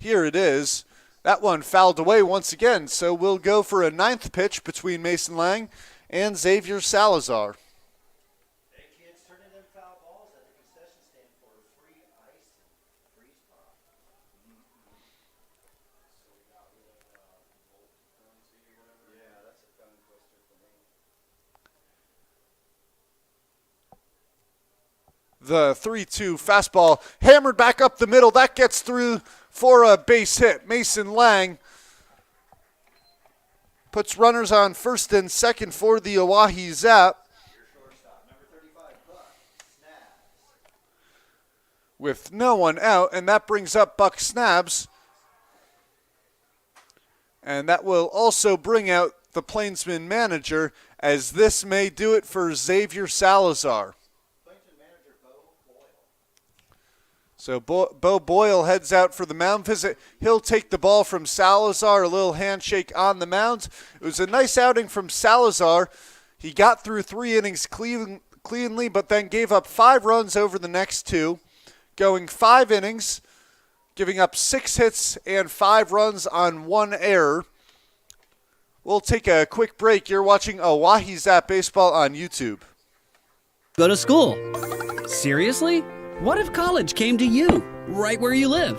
Here it is. That one fouled away once again, so we'll go for a 9th pitch between Mason Lang and Xavier Salazar. Hey kids, turn in them foul balls at the concession stand for free ice and freeze pop. So we got rid of yeah, that's a tongue twister for me. The 3-2 fastball hammered back up the middle. That gets through for a base hit. Mason Lang puts runners on first and second for the Oahe Zap. Your shortstop, number 35, Buck Snabs. With no one out, and that brings up Buck Snabs. And that will also bring out the Plainsmen manager, as this may do it for Xavier Salazar. Plainsman manager Bo Boyle. So Bo Boyle heads out for the mound visit. He'll take the ball from Salazar, a little handshake on the mound. It was a nice outing from Salazar. He got through 3 innings cleanly, but then gave up 5 runs over the next 2, going 5 innings, giving up 6 hits and 5 runs on 1 error. We'll take a quick break. You're watching Oahe Zap Baseball on YouTube. Go to school. Seriously? What if college came to you, right where you live?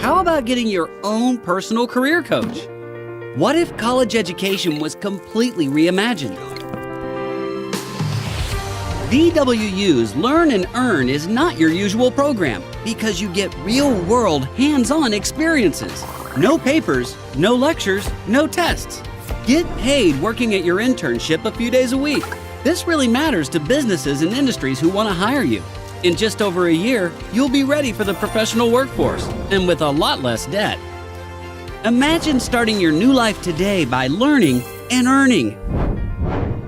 How about getting your own personal career coach? What if college education was completely reimagined? DWU's Learn and Earn is not your usual program because you get real-world, hands-on experiences. No papers, no lectures, no tests. Get paid working at your internship a few days a week. This really matters to businesses and industries who want to hire you. In just over a year, you'll be ready for the professional workforce and with a lot less debt. Imagine starting your new life today by learning and earning.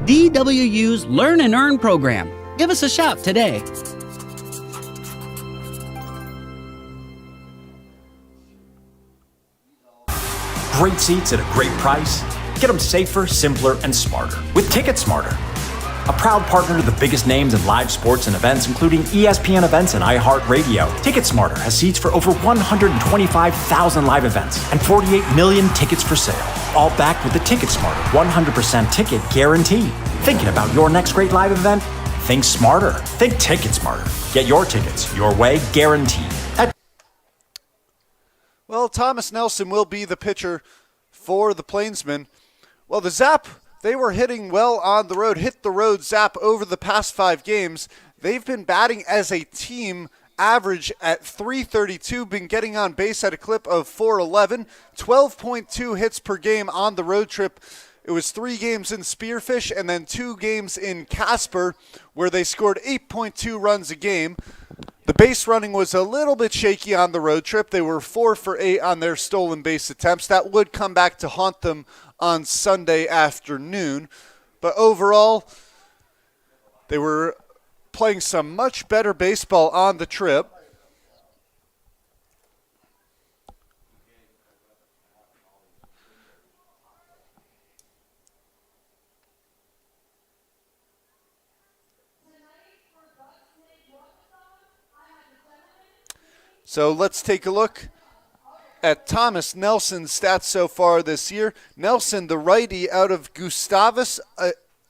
DWU's Learn and Earn program. Give us a shout today. Great seats at a great price. Get them safer, simpler, and smarter with Ticket Smarter. A proud partner to the biggest names in live sports and events, including ESPN events and iHeart Radio. Ticket Smarter has seats for over 125,000 live events and 48 million tickets for sale. All backed with the Ticket Smarter 100% ticket guarantee. Thinking about your next great live event? Think smarter. Think Ticket Smarter. Get your tickets your way, guaranteed. Well, Thomas Nelson will be the pitcher for the Plainsmen. Well, the Zap, they were hitting well on the road, hit the road Zap over the past 5 games. They've been batting as a team average at 332, been getting on base at a clip of 411, 12.2 hits per game on the road trip. It was 3 games in Spearfish and then 2 games in Casper where they scored 8.2 runs a game. The base running was a little bit shaky on the road trip. They were 4 for 8 on their stolen base attempts. That would come back to haunt them on Sunday afternoon. But overall, they were playing some much better baseball on the trip. So let's take a look at Thomas Nelson's stats so far this year. Nelson, the righty out of Gustavus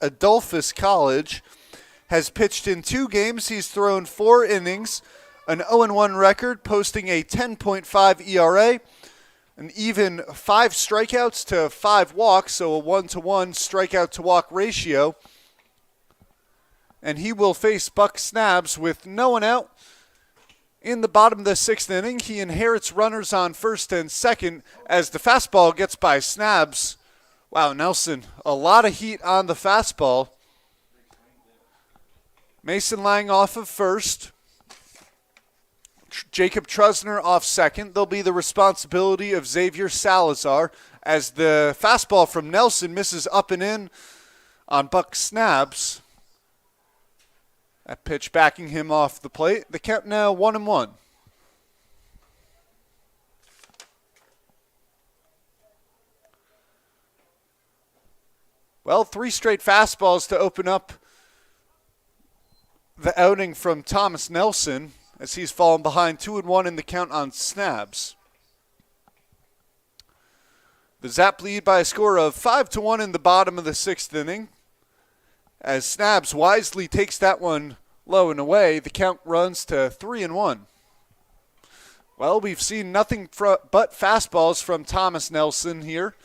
Adolphus College, has pitched in 2 games. He's thrown 4 innings, an 0-1 record, posting a 10.5 ERA, an even 5 strikeouts to 5 walks, so a 1-to-1 strikeout to walk ratio. And he will face Buck Snabs with no one out. In the bottom of the 6th inning, he inherits runners on first and second as the fastball gets by Snabs. Wow, Nelson, a lot of heat on the fastball. Mason Lang off of first. Jacob Trusner off second. They'll be the responsibility of Xavier Salazar as the fastball from Nelson misses up and in on Buck Snabs. That pitch backing him off the plate. The count now 1-1. Well, 3 straight fastballs to open up the outing from Thomas Nelson as he's fallen behind 2-1 in the count on Snabs. The Zap lead by a score of 5-1 in the bottom of the 6th inning. As Snabs wisely takes that one low and away, the count runs to 3-1. Well, we've seen nothing but fastballs from Thomas Nelson here.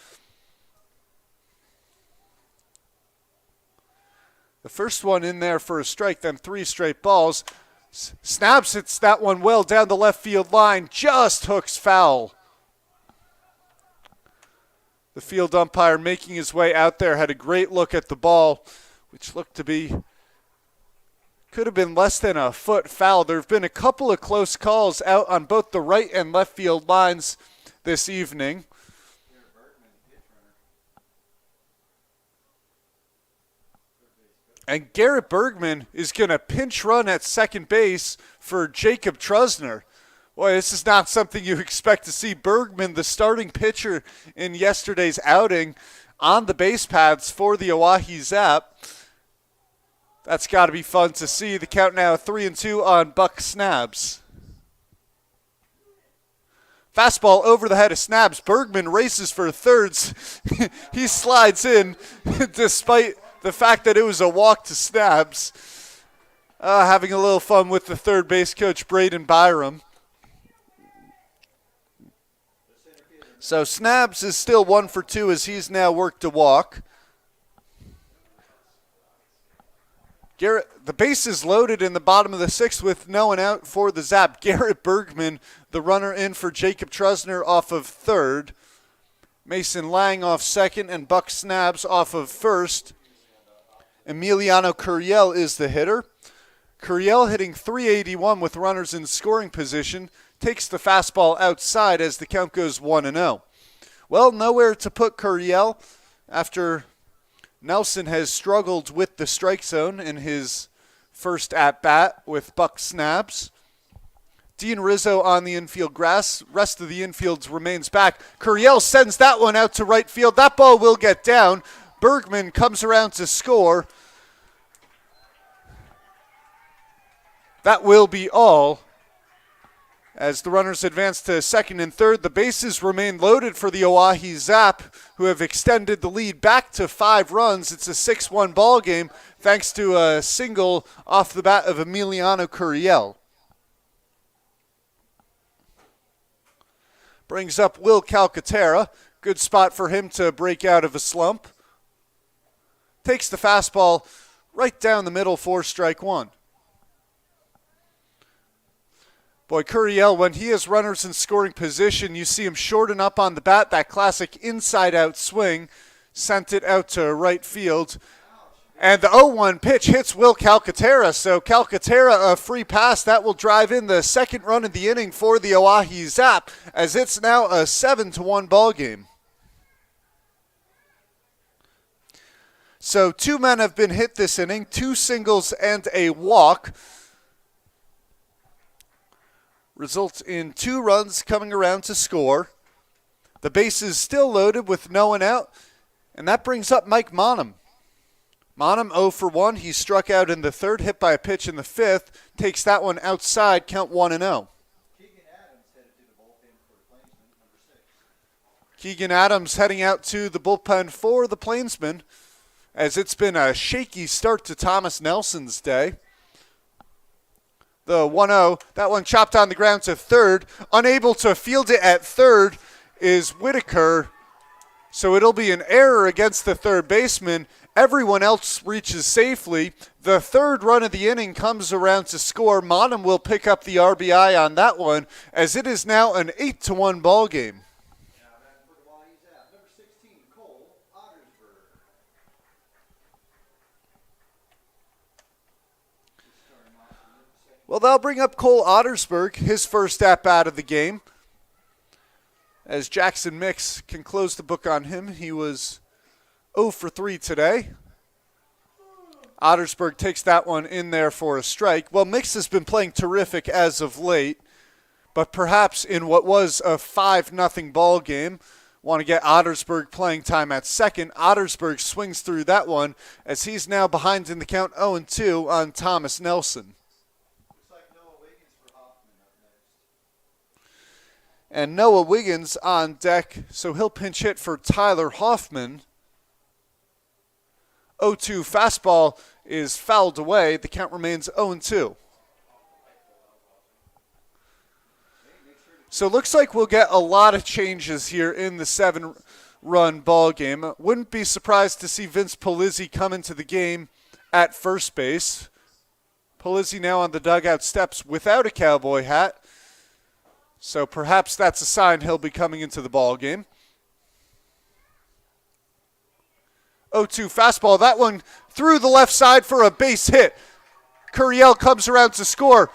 The first one in there for a strike, then 3 straight balls. Snabs hits that one well down the left field line, just hooks foul. The field umpire making his way out there had a great look at the ball, which looked to be, could have been less than a foot foul. There have been a couple of close calls out on both the right and left field lines this evening. And Garrett Bergman is going to pinch run at second base for Jacob Trusner. Boy, this is not something you expect to see. Bergman, the starting pitcher in yesterday's outing, on the base paths for the Oahe Zap. That's got to be fun to see. The count now 3-2 on Buck Snabs. Fastball over the head of Snabs. Bergman races for thirds. He slides in despite the fact that it was a walk to Snabs. Having a little fun with the third base coach, Braden Byram. So Snabs is still 1 for 2 as he's now worked a walk. Garrett, the base is loaded in the bottom of the 6th with no one out for the Zap. Garrett Bergman, the runner in for Jacob Trusner off of third. Mason Lang off second and Buck Snabs off of first. Emiliano Curiel is the hitter. Curiel hitting .381 with runners in scoring position. Takes the fastball outside as the count goes 1-0. Well, nowhere to put Curiel after Nelson has struggled with the strike zone in his first at-bat with Buck Snabs. Dean Rizzo on the infield grass. Rest of the infield remains back. Curiel sends that one out to right field. That ball will get down. Bergman comes around to score. That will be all. As the runners advance to second and third, the bases remain loaded for the Oahe Zap, who have extended the lead back to 5 runs. It's a 6-1 ball game thanks to a single off the bat of Emiliano Curiel. Brings up Will Calcaterra. Good spot for him to break out of a slump. Takes the fastball right down the middle for strike 1. Boy, Curiel, when he has runners in scoring position, you see him shorten up on the bat, that classic inside-out swing, sent it out to right field. And the 0-1 pitch hits Will Calcaterra, so Calcaterra a free pass. That will drive in the second run of the inning for the Oahe Zap, as it's now a 7-1 ball game. So 2 men have been hit this inning, 2 singles and a walk. Results in 2 runs coming around to score. The base is still loaded with no one out, and that brings up Mike Monum. Monum 0 for 1. He struck out in the third, hit by a pitch in the fifth. Takes that one outside, count 1-0. Keegan Adams heading out to the bullpen for the Plainsmen, as it's been a shaky start to Thomas Nelson's day. The 1-0, that one chopped on the ground to third. Unable to field it at third is Whitaker, so it'll be an error against the third baseman. Everyone else reaches safely. The third run of the inning comes around to score. Monum will pick up the RBI on that one, as it is now an 8-1 ball game. Well, they'll bring up Cole Ottersberg, his first at-bat of the game, as Jackson Mix can close the book on him. He was 0 for 3 today. Ottersberg takes that one in there for a strike. Well, Mix has been playing terrific as of late, but perhaps in what was a 5-0 ball game, want to get Ottersberg playing time at second. Ottersberg swings through that one, as he's now behind in the count 0-2 on Thomas Nelson. And Noah Wiggins on deck, so he'll pinch hit for Tyler Hoffman. 0-2 fastball is fouled away. The count remains 0-2. So it looks like we'll get a lot of changes here in the 7-run ball game. Wouldn't be surprised to see Vince Polizzi come into the game at first base. Polizzi now on the dugout steps without a cowboy hat, so perhaps that's a sign he'll be coming into the ball game. 0-2 fastball. That one through the left side for a base hit. Curiel comes around to score.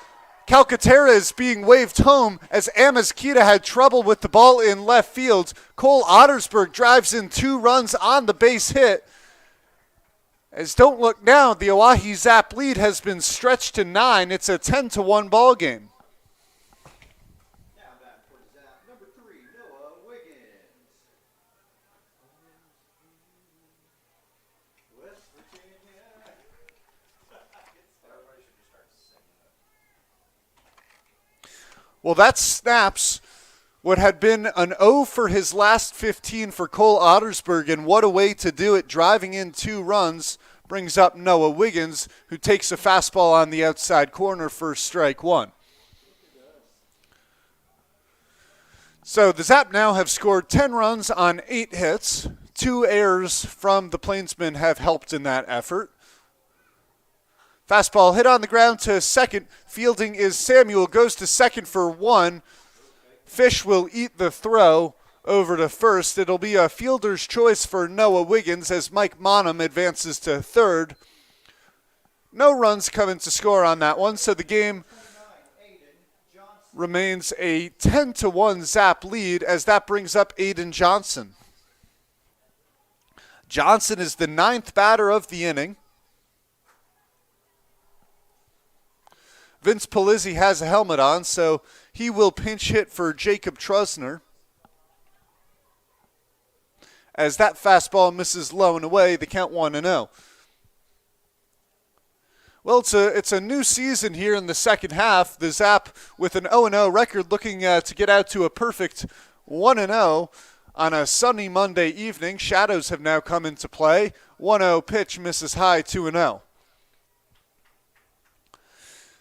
Calcaterra is being waved home as Amezquita had trouble with the ball in left field. Cole Ottersberg drives in 2 runs on the base hit. As don't look now, the Oahe Zap lead has been stretched to 9. It's a 10-1 ball game. Well, that snaps what had been an 0 for his last 15 for Cole Ottersberg, and what a way to do it. Driving in 2 runs brings up Noah Wiggins, who takes a fastball on the outside corner for strike 1. So the Zap now have scored 10 runs on 8 hits. 2 errors from the Plainsmen have helped in that effort. Fastball hit on the ground to second. Fielding is Samuel. Goes to second for 1. Fish will eat the throw over to first. It'll be a fielder's choice for Noah Wiggins as Mike Monum advances to third. No runs come in to score on that one, so the game remains a 10-1 Zap lead, as that brings up Aiden Johnson. Johnson is the 9th batter of the inning. Vince Polizzi has a helmet on, so he will pinch hit for Jacob Trusner. As that fastball misses low and away, the count 1-0. Well, it's a new season here in the second half. The Zap with an 0-0 record looking to get out to a perfect 1-0 on a sunny Monday evening. Shadows have now come into play. 1-0 pitch misses high, 2-0.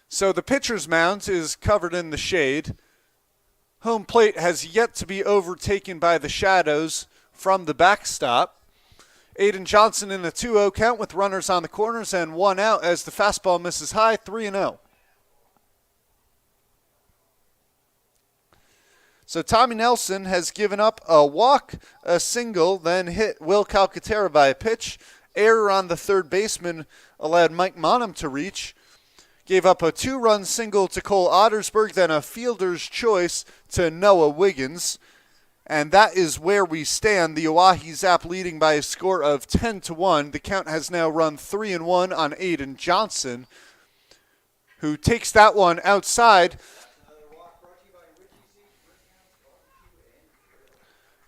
So the pitcher's mound is covered in the shade. Home plate has yet to be overtaken by the Shadows from the backstop. Aiden Johnson in a 2-0 count with runners on the corners and 1 out as the fastball misses high, 3-0. So Tommy Nelson has given up a walk, a single, then hit Will Calcaterra by a pitch. Error on the third baseman allowed Mike Monham to reach. Gave up a 2-run single to Cole Ottersberg, then a fielder's choice to Noah Wiggins. And that is where we stand. The Oahe Zap leading by a score of 10-1. The count has now run 3-1 on Aiden Johnson, who takes that one outside.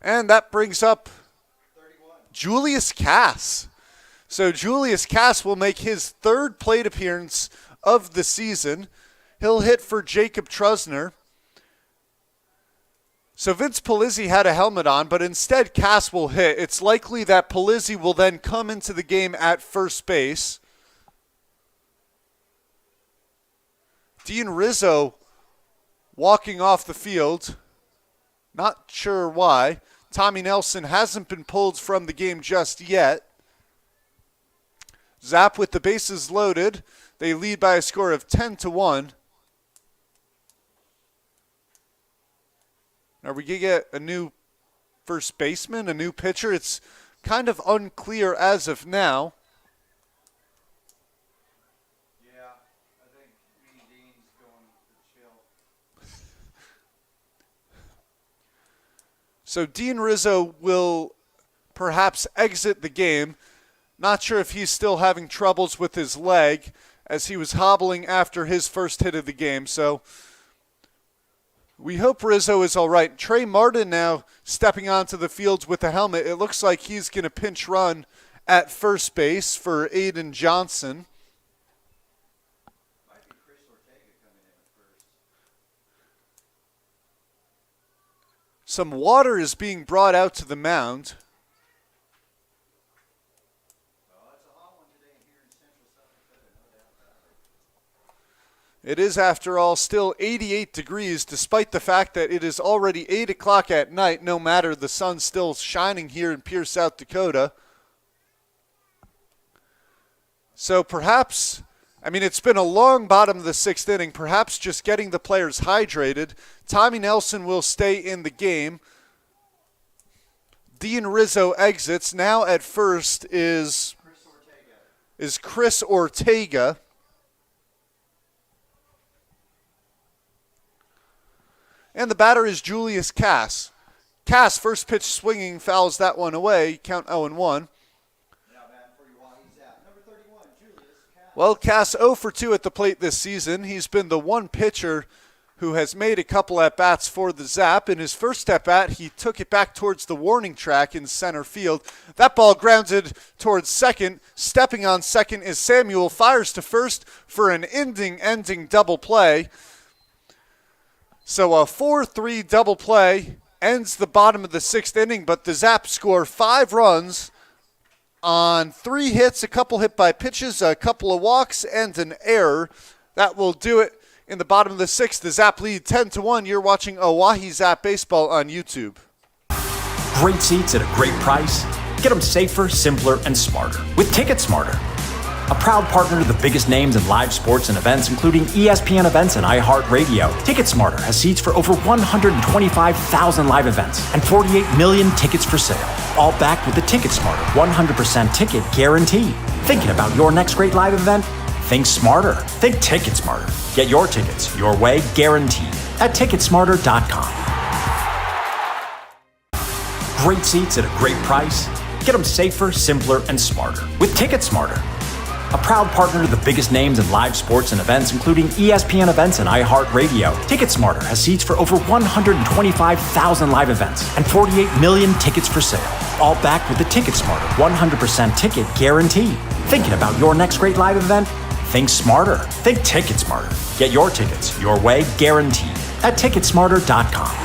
And that brings up Julius Cass. So Julius Cass will make his third plate appearance of the season. He'll hit for Jacob Trusner. So Vince Polizzi had a helmet on, but instead Cass will hit. It's likely that Polizzi will then come into the game at first base. Dean Rizzo walking off the field. Not sure why. Tommy Nelson hasn't been pulled from the game just yet. Zap with the bases loaded. They lead by a score of 10-1. Are we going to get a new first baseman, a new pitcher? It's kind of unclear as of now. Yeah, I think me and Dean's going to chill. So Dean Rizzo will perhaps exit the game. Not sure if he's still having troubles with his leg as he was hobbling after his first hit of the game. So we hope Rizzo is all right. Trey Martin now stepping onto the field with the helmet. It looks like he's going to pinch run at first base for Aiden Johnson. Might be Chris Ortega coming in at first. Some water is being brought out to the mound. It is, after all, still 88 degrees, despite the fact that it is already 8 o'clock at night, no matter the sun's still shining here in Pierce, South Dakota. So perhaps, it's been a long bottom of the sixth inning, perhaps just getting the players hydrated. Tommy Nelson will stay in the game. Dean Rizzo exits. Now at first is Chris Ortega. And the batter is Julius Cass. Cass, first pitch swinging, fouls that one away. Count 0-1. Now batting for Oahe Zap, number 31, Julius Cass. Well, Cass 0 for 2 at the plate this season. He's been the one pitcher who has made a couple at-bats for the Zap. In his first at-bat, he took it back towards the warning track in center field. That ball grounded towards second. Stepping on second is Samuel. Fires to first for an ending double play. So a 4-3 double play ends the bottom of the sixth inning, but the Zap score 5 runs on 3 hits, a couple hit by pitches, a couple of walks, and an error. That will do it in the bottom of the sixth. The Zap lead 10-1. You're watching Oahe Zap Baseball on YouTube. Great seats at a great price. Get them safer, simpler, and smarter with Ticket Smarter. A proud partner to the biggest names in live sports and events, including ESPN events and iHeartRadio. TicketSmarter has seats for over 125,000 live events and 48 million tickets for sale. All backed with the TicketSmarter 100% ticket guarantee. Thinking about your next great live event? Think smarter. Think TicketSmarter. Get your tickets your way, guaranteed, at TicketSmarter.com. Great seats at a great price. Get them safer, simpler, and smarter with TicketSmarter. A proud partner to the biggest names in live sports and events, including ESPN events and iHeartRadio. TicketSmarter has seats for over 125,000 live events and 48 million tickets for sale. All backed with the TicketSmarter 100% ticket guarantee. Thinking about your next great live event? Think smarter. Think TicketSmarter. Get your tickets your way, guaranteed, at TicketSmarter.com.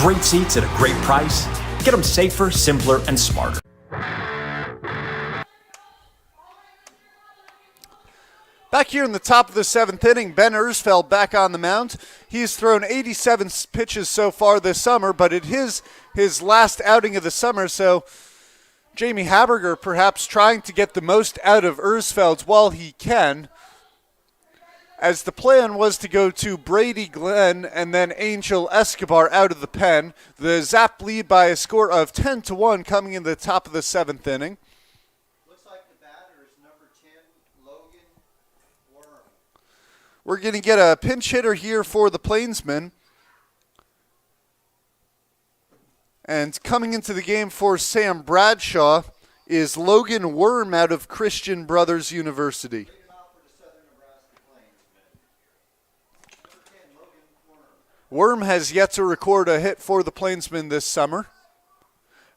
Great seats at a great price. Get them safer, simpler, and smarter. Back here in the top of the seventh inning, Ben Ersfeld back on the mound. He's thrown 87 pitches so far this summer, but it is his last outing of the summer, so Jamie Haberger perhaps trying to get the most out of Ersfeld while he can. as the plan was to go to Brady Glenn and then Angel Escobar out of the pen. The Zap lead by a score of 10-1 coming in the top of the 7th inning. Looks like the batter is number 10, Logan Worm. We're going to get a pinch hitter here for the Plainsmen. And coming into the game for Sam Bradshaw is Logan Worm out of Christian Brothers University. Worm has yet to record a hit for the Plainsmen this summer.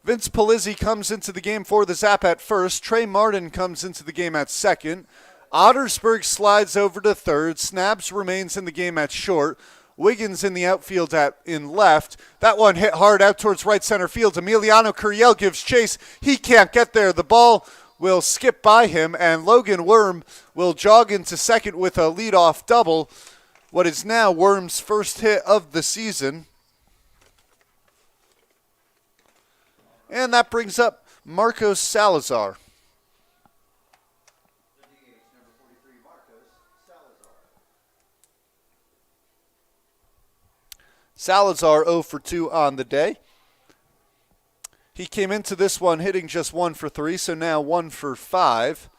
Vince Palizzi comes into the game for the Zap at first. Trey Martin comes into the game at second. Ottersberg slides over to third. Snabs remains in the game at short. Wiggins in the outfield in left. That one hit hard out towards right center field. Emiliano Curiel gives chase. He can't get there. The ball will skip by him, and Logan Worm will jog into second with a leadoff double. What is now Worm's first hit of the season. And that brings up Marcos Salazar. Salazar 0 for 2 on the day. He came into this one hitting just 1 for 3, so now 1 for 5.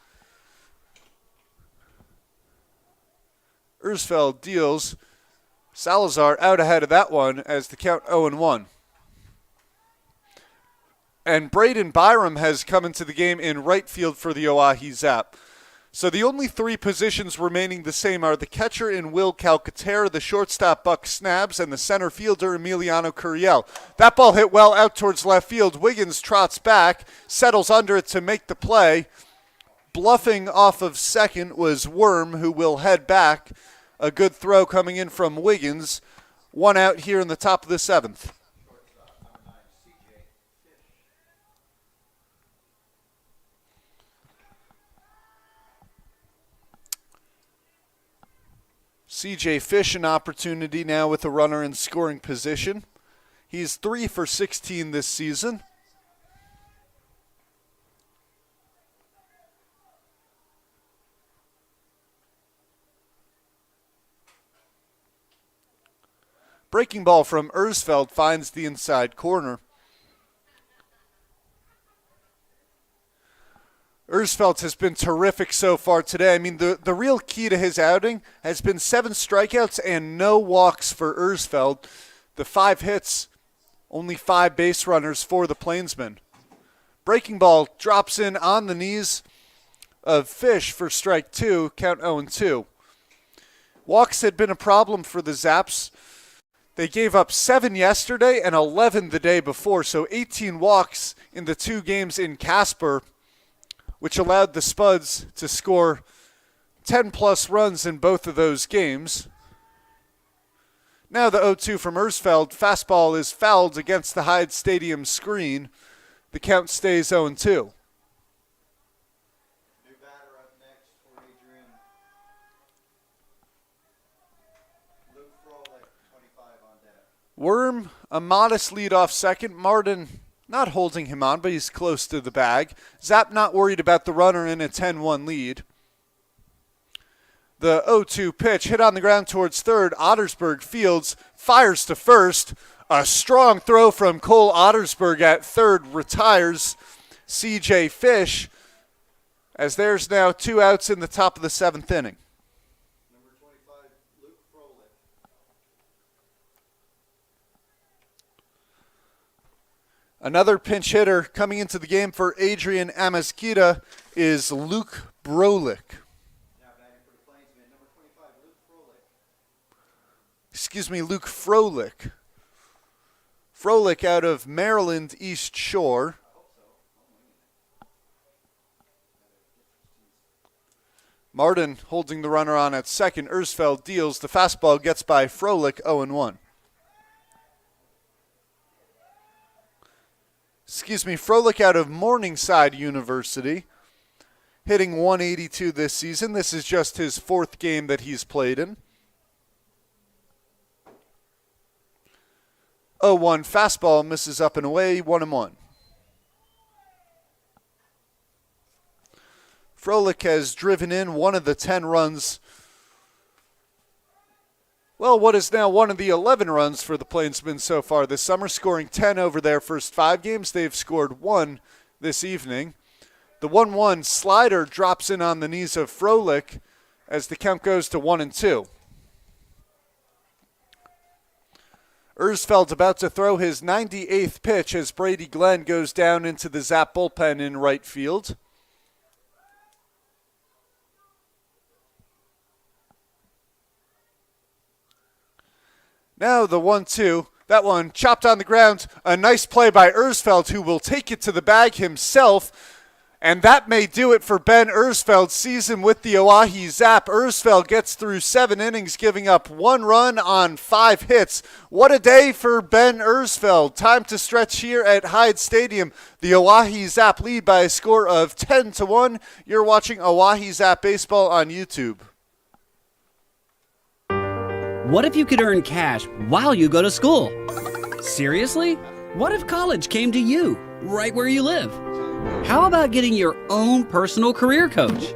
Ersfeld deals. Salazar out ahead of that one as the count 0-1. And Braden Byram has come into the game in right field for the Oahe Zap. So the only 3 positions remaining the same are the catcher in Will Calcaterra, the shortstop Buck Snabs, and the center fielder Emiliano Curiel. That ball hit well out towards left field. Wiggins trots back, settles under it to make the play. Bluffing off of second was Worm, who will head back. A good throw coming in from Wiggins. 1 out here in the top of the 7th. CJ Fish an opportunity now with a runner in scoring position. He's 3 for 16 this season. Breaking ball from Ersfeld finds the inside corner. Ersfeld has been terrific so far today. I mean, the real key to his outing has been 7 strikeouts and no walks for Ersfeld. The 5 hits, only 5 base runners for the Plainsmen. Breaking ball drops in on the knees of Fish for strike 2, count 0-2. Walks had been a problem for the Zaps. They gave up 7 yesterday and 11 the day before, so 18 walks in the 2 games in Casper, which allowed the Spuds to score 10-plus runs in both of those games. Now the 0-2 from Ersfeld. Fastball is fouled against the Hyde Stadium screen. The count stays 0-2. Worm, a modest lead off second. Martin not holding him on, but he's close to the bag. Zap not worried about the runner in a 10-1 lead. The 0-2 pitch hit on the ground towards third. Ottersberg fields, fires to first. A strong throw from Cole Ottersberg at third retires CJ Fish, as there's now 2 outs in the top of the 7th inning. Another pinch hitter coming into the game for Adrian Amezquita is Luke Brolick. Luke Froelich. Froelich out of Maryland East Shore. Martin holding the runner on at second. Ersfeld deals. The fastball gets by Froelich 0-1. Froelich out of Morningside University, hitting 182 this season. This is just his 4th game that he's played in. 0-1 fastball misses up and away, 1-1. Froelich has driven in one of the 10 runs Well, what is now one of the 11 runs for the Plainsmen so far this summer, scoring 10 over their first 5 games. They've scored 1 this evening. The 1-1 slider drops in on the knees of Froelich as the count goes to 1-2. Ersfeld about to throw his 98th pitch as Brady Glenn goes down into the Zap bullpen in right field. Now the 1-2. That one chopped on the ground. A nice play by Ersfeld, who will take it to the bag himself. And that may do it for Ben Ersfeld's season with the Oahe Zap. Ersfeld gets through 7 innings, giving up 1 run on 5 hits. What a day for Ben Ersfeld. Time to stretch here at Hyde Stadium. The Oahe Zap lead by a score of 10-1. You're watching Oahe Zap Baseball on YouTube. What if you could earn cash while you go to school? Seriously? What if college came to you, right where you live? How about getting your own personal career coach?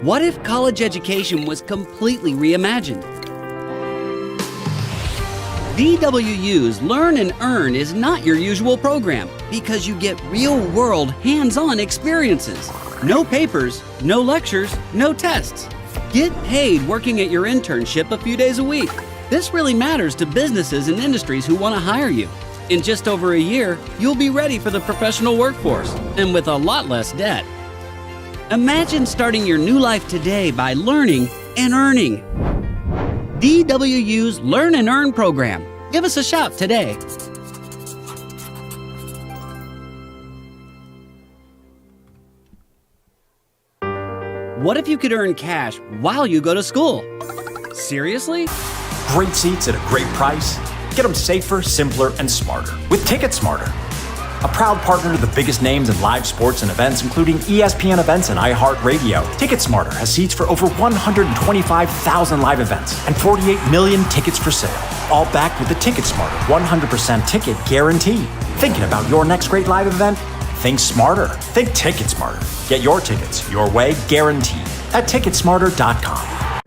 What if college education was completely reimagined? DWU's Learn and Earn is not your usual program because you get real-world, hands-on experiences. No papers, no lectures, no tests. Get paid working at your internship a few days a week. This really matters to businesses and industries who want to hire you. In just over a year, you'll be ready for the professional workforce and with a lot less debt. Imagine starting your new life today by learning and earning. DWU's Learn and Earn program. Give us a shout today. What if you could earn cash while you go to school? Seriously? Great seats at a great price. Get them safer, simpler, and smarter with Ticket Smarter. A proud partner to the biggest names in live sports and events, including ESPN events and iHeart Radio. Ticket Smarter has seats for over 125,000 live events and 48 million tickets for sale. All backed with the Ticket Smarter 100% ticket guarantee. Thinking about your next great live event? Think smarter. Think Ticket Smarter. Get your tickets your way, guaranteed, at Ticketsmarter.com.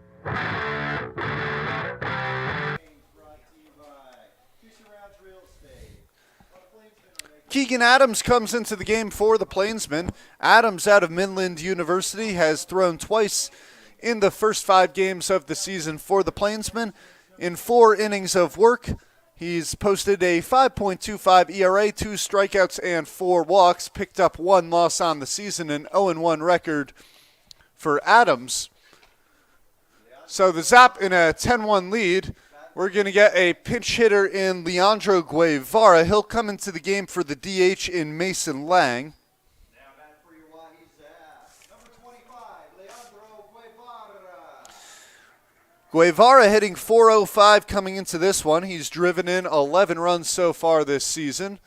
Keegan Adams comes into the game for the Plainsmen. Adams, out of Midland University, has thrown twice in the first 5 games of the season for the Plainsmen. In 4 innings of work, he's posted a 5.25 ERA, 2 strikeouts, and 4 walks, picked up 1 loss on the season, an 0-1 record for Adams. So the Zap in a 10-1 lead. We're going to get a pinch hitter in Leandro Guevara. He'll come into the game for the DH in Mason Lang. Now back for your Oahe Zap. Number 25, Leandro Guevara. Guevara hitting .405 coming into this one. He's driven in 11 runs so far this season.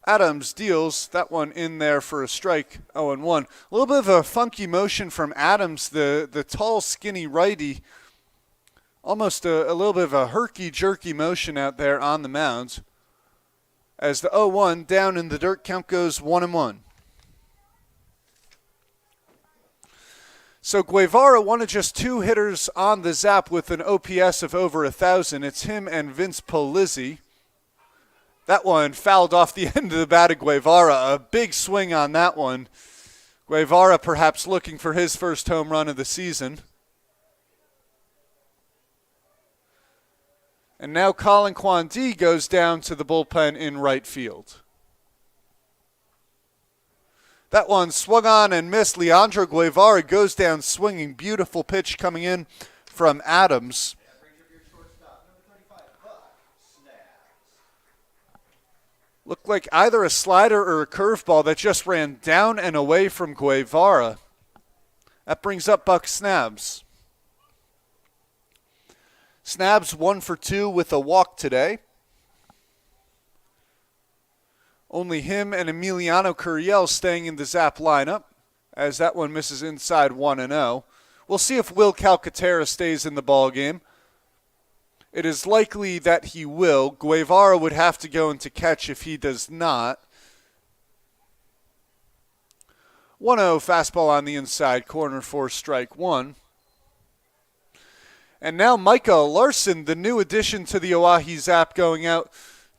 Adams deals that one in there for a strike, 0-1. A little bit of a funky motion from Adams, the tall, skinny righty. Almost a little bit of a herky-jerky motion out there on the mound. As the 0-1 down in the dirt, count goes 1-1. So Guevara, one of just 2 hitters on the Zap with an OPS of over 1,000. It's him and Vince Polizzi. That one fouled off the end of the bat of Guevara. A big swing on that one. Guevara perhaps looking for his first home run of the season. And now Colin Kwandi goes down to the bullpen in right field. That one swung on and missed. Leandro Guevara goes down swinging. Beautiful pitch coming in from Adams. Looked like either a slider or a curveball that just ran down and away from Guevara. That brings up Buck Snabs. Snabs 1 for 2 with a walk today. Only him and Emiliano Curiel staying in the Zap lineup, as that one misses inside 1-0. We'll see if Will Calcaterra stays in the ballgame. It is likely that he will. Guevara would have to go into catch if he does not. 1-0 fastball on the inside corner for strike one. And now Micah Larson, the new addition to the Oahe Zap, going out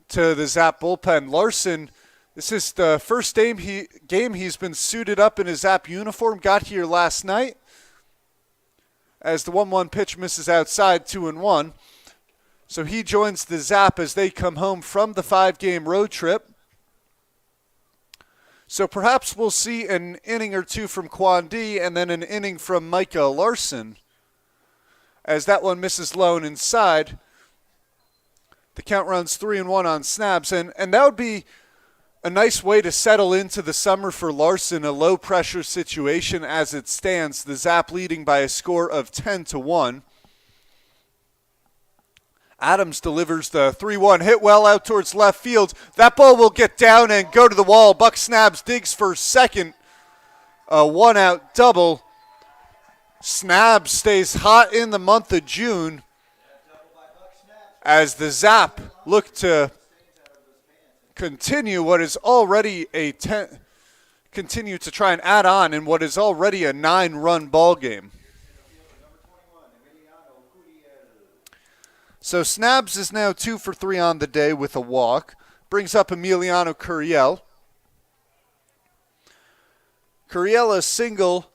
to the Zap bullpen. Larson, this is the first game he's been suited up in his Zap uniform. Got here last night as the 1-1 pitch misses outside, 2-1. So he joins the Zap as they come home from the 5-game road trip. So perhaps we'll see an inning or two from Quan D and then an inning from Micah Larson as that one misses low and inside. The count runs 3-1 on snaps, and that would be a nice way to settle into the summer for Larson, a low-pressure situation as it stands. The Zap leading by a score of 10-1. Adams delivers the 3-1 hit well out towards left field. That ball will get down and go to the wall. Buck Snabs digs for second. A one-out double. Snabs stays hot in the month of June as the Zap look to continue what is already continue to try and add on in what is already a 9-run ball game. So Snabs is now 2 for 3 on the day with a walk. Brings up Emiliano Curiel. Curiel a single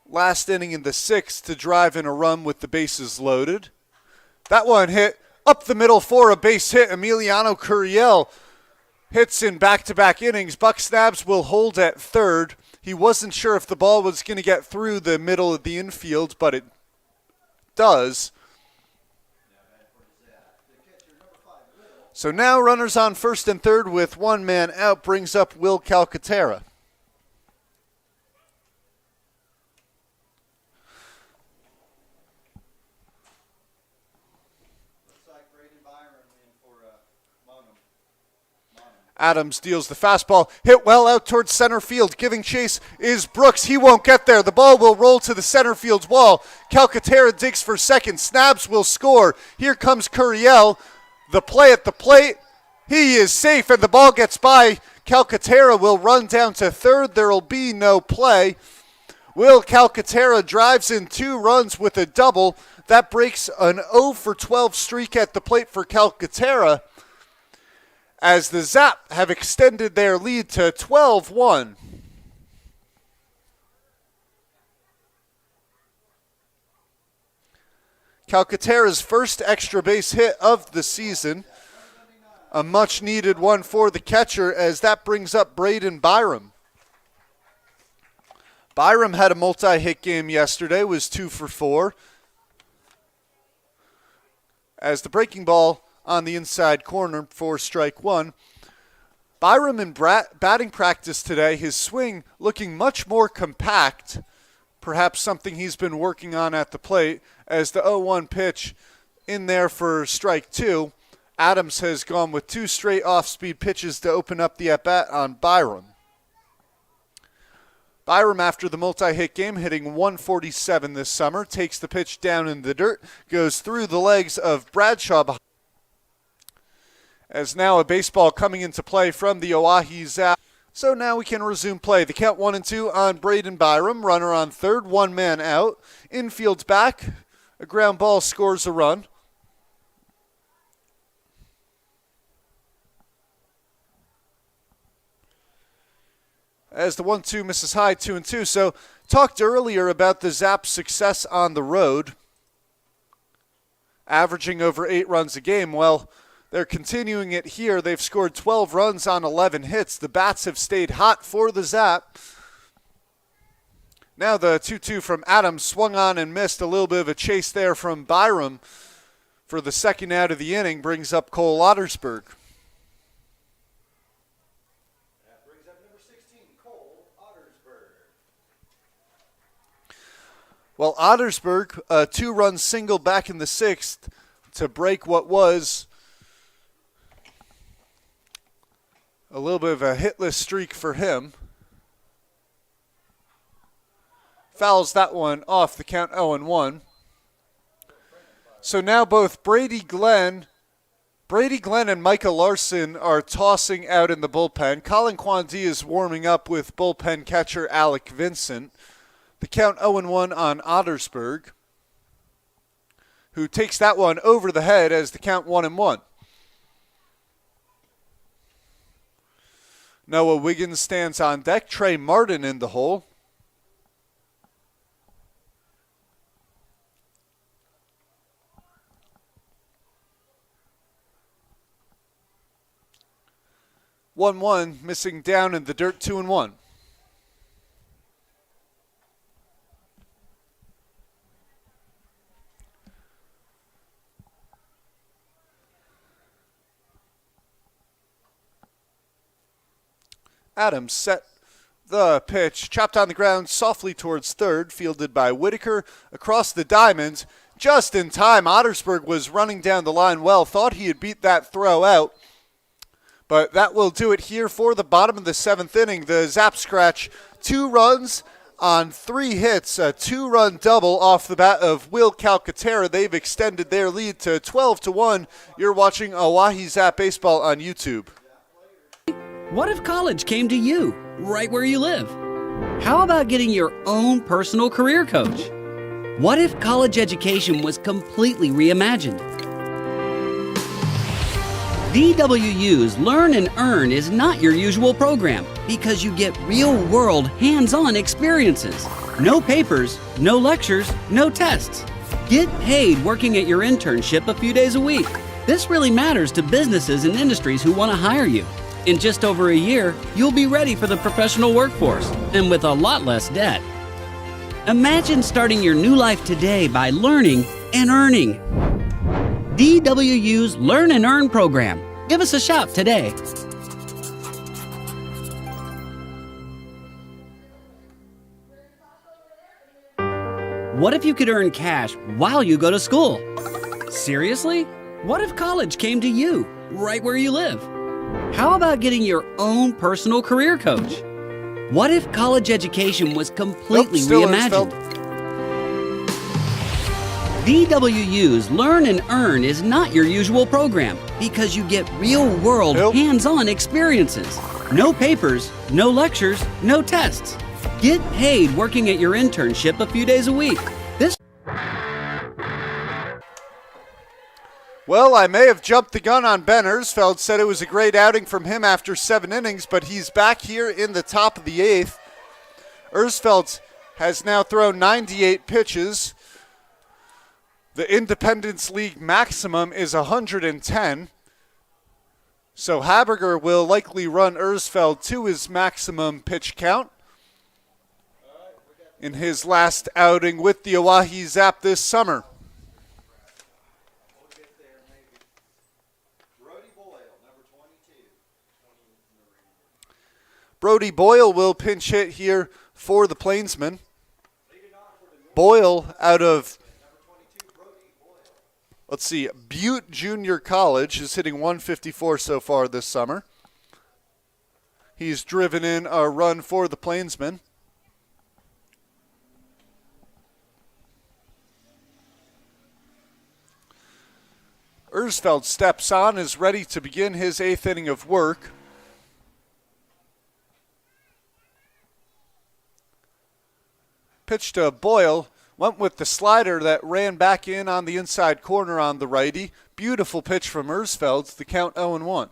last inning in the 6th to drive in a run with the bases loaded. That one hit up the middle for a base hit. Emiliano Curiel hits in back-to-back innings. Buck Snabs will hold at third. He wasn't sure if the ball was going to get through the middle of the infield, but it does. So now runners on first and third with one man out brings up Will Calcaterra. Adams deals the fastball, hit well out towards center field. Giving chase is Brooks. He won't get there. The ball will roll to the center field wall. Calcaterra digs for second. Snabs will score. Here comes Curiel. The play at the plate. He is safe, and the ball gets by. Calcaterra will run down to third. There will be no play. Will Calcaterra drives in 2 runs with a double. That breaks an 0 for 12 streak at the plate for Calcaterra, as the Zap have extended their lead to 12-1. Calcaterra's first extra base hit of the season. A much-needed one for the catcher, as that brings up Braden Byram. Byram had a multi-hit game yesterday, was 2 for 4. As the breaking ball on the inside corner for strike one. Byram in batting practice today, his swing looking much more compact, perhaps something he's been working on at the plate, as the 0-1 pitch in there for strike two. Adams has gone with 2 straight off-speed pitches to open up the at-bat on Byram. Byram, after the multi-hit game, hitting 147 this summer, takes the pitch down in the dirt, goes through the legs of Bradshaw. As now a baseball coming into play from the Oahe Zap. So now we can resume play. The count 1-2 on Braden Byram. Runner on third, 1 man out. Infield's back. A ground ball scores a run. As the 1-2 misses high, 2-2. So talked earlier about the Zap's success on the road, averaging over 8 runs a game. Well, they're continuing it here. They've scored 12 runs on 11 hits. The bats have stayed hot for the Zap. Now the 2-2 from Adams, swung on and missed. A little bit of a chase there from Byram for the second out of the inning, brings up Cole Ottersberg. That brings up number 16, Cole Ottersberg. Well, Ottersberg, a 2-run single back in the 6th to break what was a little bit of a hitless streak for him. Fouls that one off, the count 0-1. So now both Brady Glenn and Micah Larson are tossing out in the bullpen. Colin Quandee is warming up with bullpen catcher Alec Vincent. The count 0-1 on Ottersburg, who takes that one over the head as the count 1-1. Noah Wiggins stands on deck. Trey Martin in the hole. One missing down in the dirt. 2-1. Adams set the pitch, chopped on the ground softly towards third, fielded by Whitaker across the diamond. Just in time, Ottersburg was running down the line well, thought he had beat that throw out. But that will do it here for the bottom of the 7th inning. The Zap scratch 2 runs on 3 hits, a 2-run double off the bat of Will Calcaterra. They've extended their lead to 12-1. You're watching Oahe Zap Baseball on YouTube. What if college came to you, right where you live? How about getting your own personal career coach? What if college education was completely reimagined? DWU's Learn and Earn is not your usual program because you get real-world, hands-on experiences. No papers, no lectures, no tests. Get paid working at your internship a few days a week. This really matters to businesses and industries who want to hire you. In just over a year, you'll be ready for the professional workforce and with a lot less debt. Imagine starting your new life today by learning and earning. DWU's Learn and Earn program. Give us a shout today. What if you could earn cash while you go to school? Seriously? What if college came to you, right where you live? How about getting your own personal career coach? What if college education was completely reimagined? DWU's Learn and Earn is not your usual program because you get real-world, hands-on experiences. No papers, no lectures, no tests. Get paid working at your internship a few days a week. Well, I may have jumped the gun on Ben Ersfeld, said it was a great outing from him after 7 innings, but he's back here in the top of the 8th. Ersfeld has now thrown 98 pitches. The Independence League maximum is 110. So Haberger will likely run Ersfeld to his maximum pitch count in his last outing with the Oahe Zap this summer. Brody Boyle will pinch hit here for the Plainsmen. Boyle out of, Butte Junior College is hitting 154 so far this summer. He's driven in a run for the Plainsmen. Ersfeld steps on, is ready to begin his 8th inning of work. Pitch to Boyle, went with the slider that ran back in on the inside corner on the righty. Beautiful pitch from Ersfeld, the count 0-1.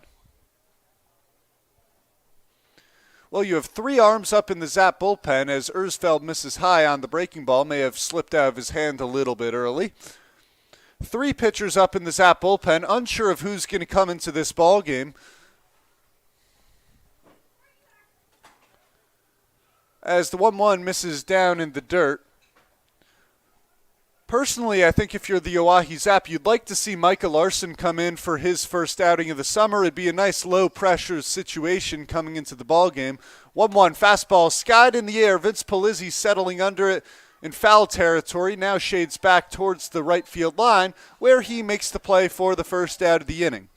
Well, you have 3 arms up in the Zap bullpen as Ersfeld misses high on the breaking ball, may have slipped out of his hand a little bit early. 3 pitchers up in the Zap bullpen, unsure of who's going to come into this ball game. As the 1-1 misses down in the dirt. Personally, I think if you're the Oahe Zap, you'd like to see Micah Larson come in for his first outing of the summer. It'd be a nice low-pressure situation coming into the ballgame. 1-1 fastball skied in the air. Vince Polizzi settling under it in foul territory. Now shades back towards the right field line, where he makes the play for the first out of the inning.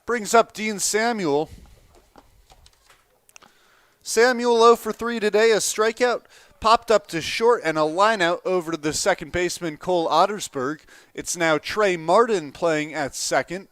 Brings up Dean Samuel. Samuel 0 for 3 today, a strikeout, popped up to short and a line out over to the second baseman, Cole Ottersberg. It's now Trey Martin playing at second.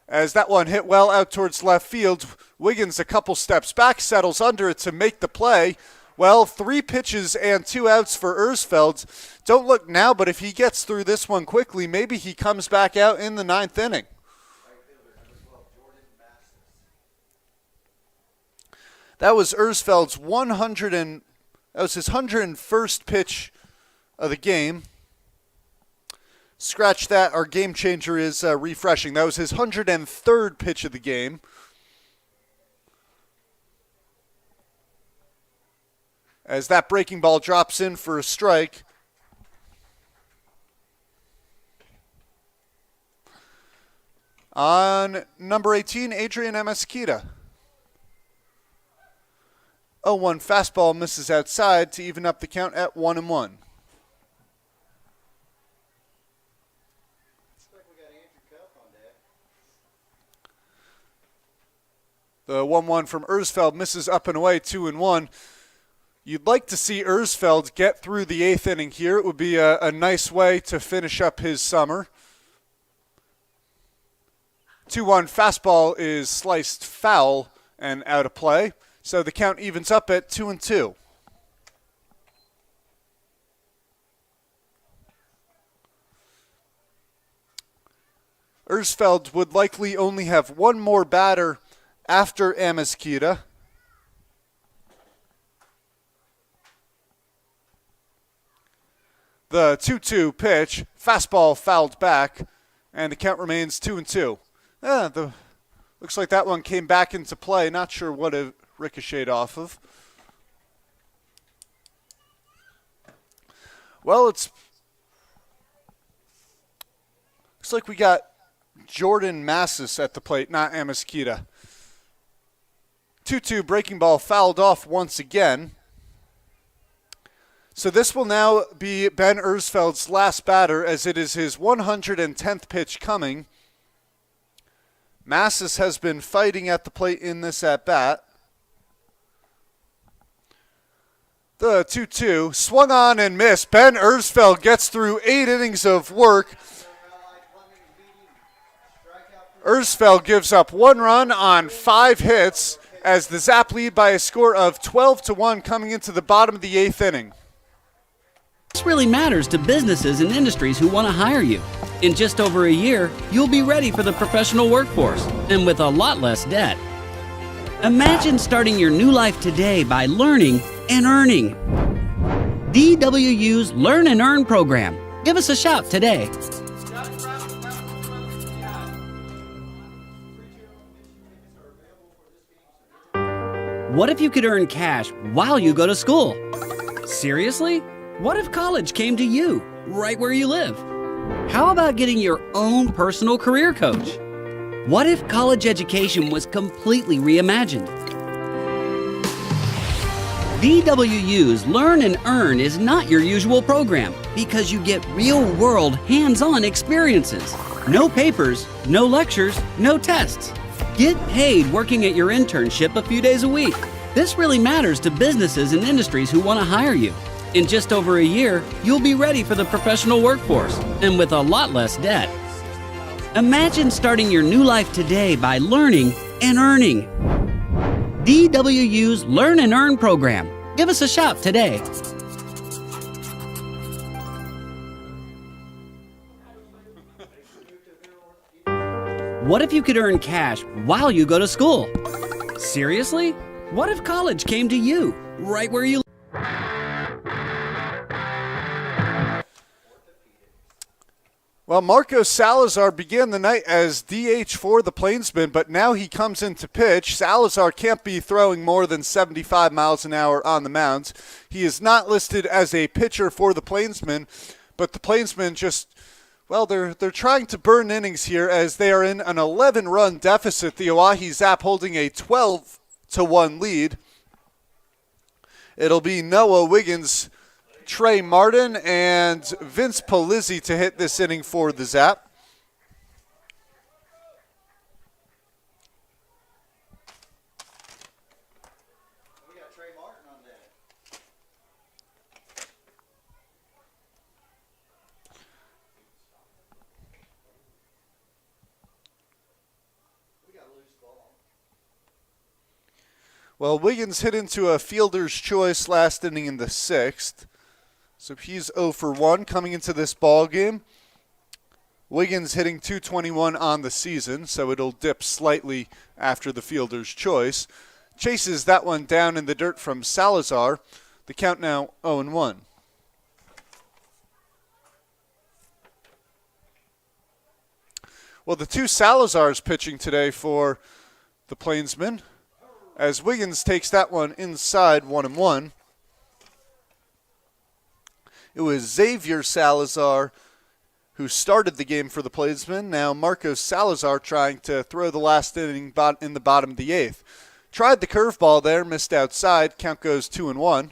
As that one hit well out towards left field, Wiggins a couple steps back, settles under it to make the play. Well, 3 pitches and 2 outs for Ersfeld. Don't look now, but if he gets through this one quickly, maybe he comes back out in the 9th inning. That was Ersfeld's that was his 101st pitch of the game. Scratch that, our game changer is refreshing. That was his 103rd pitch of the game. As that breaking ball drops in for a strike. On number 18, Adrian Amesquita. 0-1 fastball misses outside to even up the count at 1-1. The 1-1 from Ersfeld misses up and away, 2-1. You'd like to see Ersfeld get through the 8th inning here. It would be a nice way to finish up his summer. 2-1 fastball is sliced foul and out of play. So the count evens up at 2-2. Ersfeld would likely only have one more batter after Amesquita. The 2-2 pitch, fastball fouled back, and the count remains 2-2. Looks like that one came back into play. Not sure what it ricocheted off of. Well, looks like we got Jordan Massis at the plate, not Amesquita. 2-2 breaking ball fouled off once again. So this will now be Ben Ersfeld's last batter, as it is his 110th pitch coming. Massis has been fighting at the plate in this at-bat. The 2-2 swung on and missed. Ben Ersfeld gets through 8 innings of work. Ersfeld gives up 1 run on 5 hits as the Zap lead by a score of 12-1 coming into the bottom of the 8th inning. This really matters to businesses and industries who want to hire you. In just over a year, you'll be ready for the professional workforce and with a lot less debt. Imagine starting your new life today by learning and earning. DWU's Learn and Earn program. Give us a shout today. What if you could earn cash while you go to school? Seriously? What if college came to you, right where you live? How about getting your own personal career coach? What if college education was completely reimagined? DWU's Learn and Earn is not your usual program because you get real-world, hands-on experiences. No papers, no lectures, no tests. Get paid working at your internship a few days a week. This really matters to businesses and industries who want to hire you. In just over a year, you'll be ready for the professional workforce and with a lot less debt. Imagine starting your new life today by learning and earning. DWU's Learn and Earn program. Give us a shout today. What if you could earn cash while you go to school? Seriously? What if college came to you, right where you live? Well, Marco Salazar began the night as DH for the Plainsmen, but now he comes in to pitch. Salazar can't be throwing more than 75 miles an hour on the mound. He is not listed as a pitcher for the Plainsmen, but the Plainsmen they're trying to burn innings here as they are in an 11-run deficit. The Oahe Zap holding a 12-1 lead. It'll be Noah Wiggins, Trey Martin, and Vince Polizzi to hit this inning for the Zap. We got Well, Wiggins hit into a fielder's choice last inning in the 6th. So he's 0 for 1 coming into this ball game. Wiggins hitting .221 on the season, so it'll dip slightly after the fielder's choice. Chases that one down in the dirt from Salazar. The count now 0-1. Well, the two Salazars pitching today for the Plainsmen, as Wiggins takes that one inside 1-1. It was Xavier Salazar who started the game for the Plainsmen. Now Marcos Salazar trying to throw the last inning in the bottom of the 8th. Tried the curveball there, missed outside. Count goes 2-1.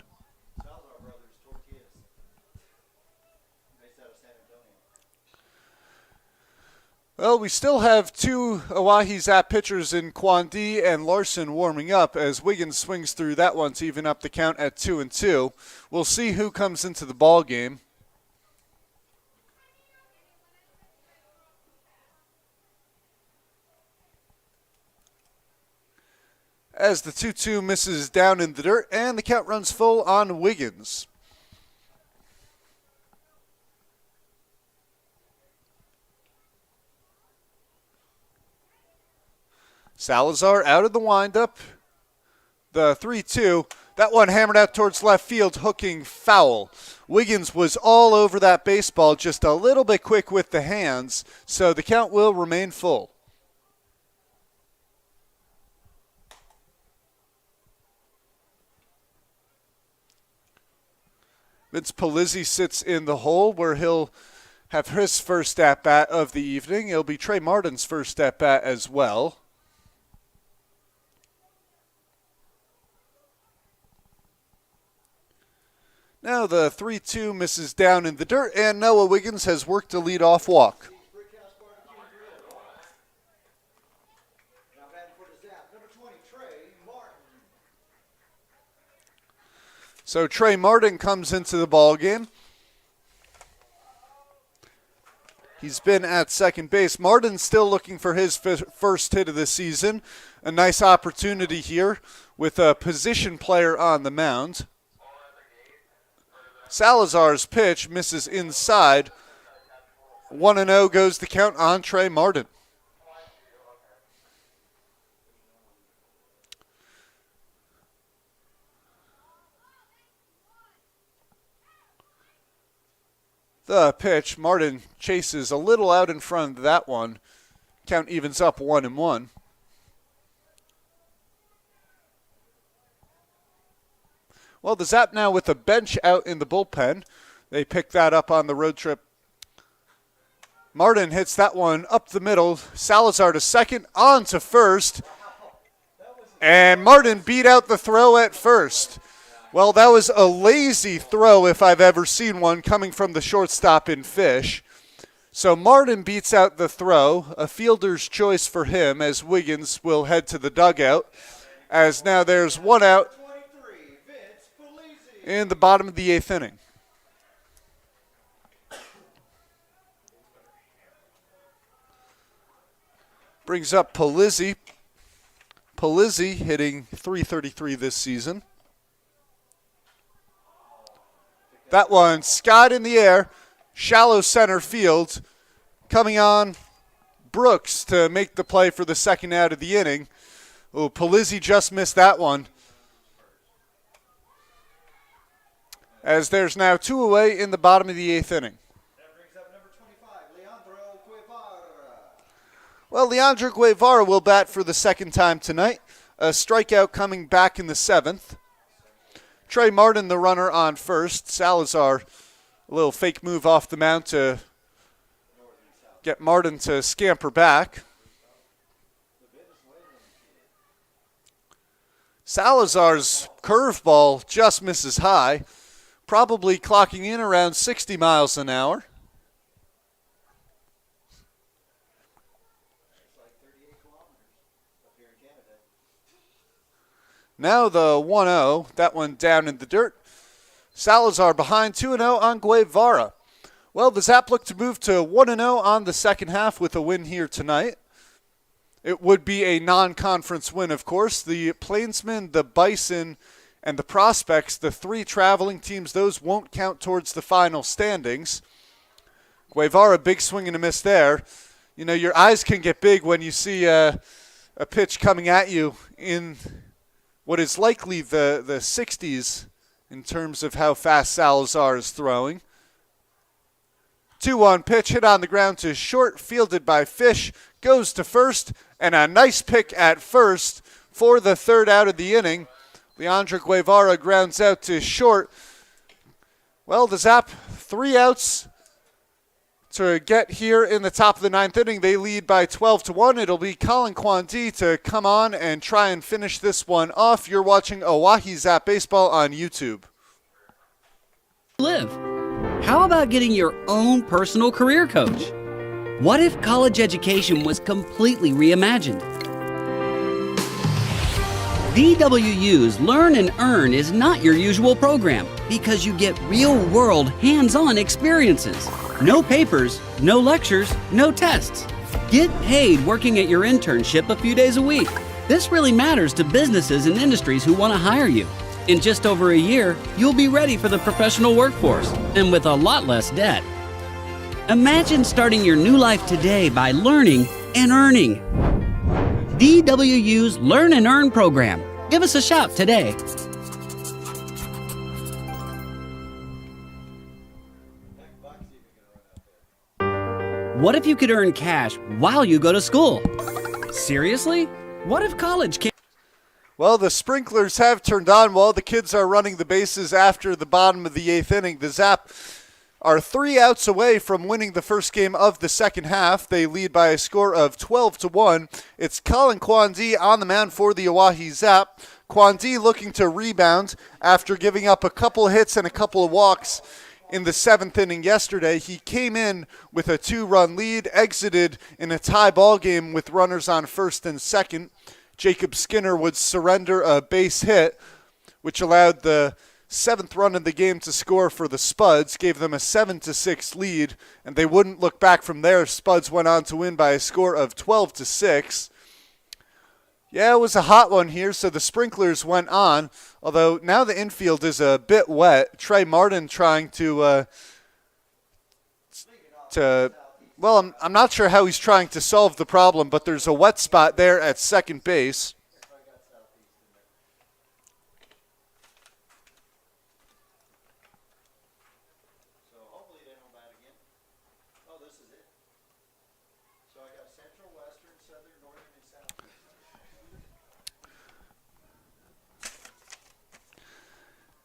Well, we still have two Oahe Zap pitchers in Kwandi and Larson warming up as Wiggins swings through that one to even up the count at 2-2. We'll see who comes into the ball game. As the 2-2 misses down in the dirt, and the count runs full on Wiggins. Salazar out of the windup. The 3-2. That one hammered out towards left field, hooking foul. Wiggins was all over that baseball, just a little bit quick with the hands, so the count will remain full. Vince Polizzi sits in the hole where he'll have his first at-bat of the evening. It'll be Trey Martin's first at-bat as well. Now the 3-2 misses down in the dirt, and Noah Wiggins has worked a leadoff walk. So Trey Martin comes into the ball game. He's been at second base. Martin's still looking for his first hit of the season. A nice opportunity here with a position player on the mound. Salazar's pitch misses inside. 1-0 goes the count on Trey Martin. The pitch, Martin chases a little out in front of that one. Count evens up 1-1. Well, the Zap now with the bench out in the bullpen. They pick that up on the road trip. Martin hits that one up the middle. Salazar to second, on to first. And Martin beat out the throw at first. Well, that was a lazy throw if I've ever seen one coming from the shortstop in Fish. So Martin beats out the throw, a fielder's choice for him as Wiggins will head to the dugout. As now there's one out in the bottom of the 8th inning. Brings up Polizzi. Polizzi hitting .333 this season. That one skied in the air, shallow center field. Coming on, Brooks to make the play for the second out of the inning. Oh, Polizzi just missed that one. As there's now 2 away in the bottom of the 8th inning. That brings up number 25, Leandro Guevara. Well, Leandro Guevara will bat for the second time tonight. A strikeout coming back in the 7th. Trey Martin, the runner on first. Salazar, a little fake move off the mound to get Martin to scamper back. Salazar's curveball just misses high, probably clocking in around 60 miles an hour. Now the 1-0, that one down in the dirt. Salazar behind 2-0 on Guevara. Well, the Zap look to move to 1-0 on the second half with a win here tonight. It would be a non-conference win, of course. The Plainsmen, the Bison, and the Prospects, the three traveling teams, those won't count towards the final standings. Guevara, big swing and a miss there. You know, your eyes can get big when you see a pitch coming at you in what is likely the 60s in terms of how fast Salazar is throwing. 2-1 pitch, hit on the ground to short, fielded by Fish, goes to first, and a nice pick at first for the third out of the inning. Leandro Guevara grounds out to short. Well, the Zap, 3 outs to get here in the top of the 9th inning. They lead by 12-1. It'll be Colin Kwandi to come on and try and finish this one off. You're watching Oahe Zap Baseball on YouTube. Live. How about getting your own personal career coach? What if college education was completely reimagined? DWU's Learn and Earn is not your usual program because you get real-world, hands-on experiences. No papers, no lectures, no tests. Get paid working at your internship a few days a week. This really matters to businesses and industries who want to hire you. In just over a year, you'll be ready for the professional workforce and with a lot less debt. Imagine starting your new life today by learning and earning. DWU's Learn and Earn program. Give us a shout today. What if you could earn cash while you go to school? Seriously? What if college came? Well, the sprinklers have turned on while the kids are running the bases after the bottom of the 8th inning. The Zap are 3 outs away from winning the first game of the second half. They lead by a score of 12-1. It's Colin Kwandi on the mound for the Oahe Zap. Kwandi looking to rebound after giving up a couple of hits and a couple of walks in the 7th inning yesterday. He came in with a 2-run lead, exited in a tie ball game with runners on first and second. Jacob Skinner would surrender a base hit, which allowed the 7th run in the game to score for the Spuds, gave them a 7-6 lead, and they wouldn't look back from there. Spuds went on to win by a score of 12-6. Yeah, it was a hot one here, so the sprinklers went on, although now the infield is a bit wet. Trey Martin trying to well, I'm not sure how he's trying to solve the problem, but there's a wet spot there at second base.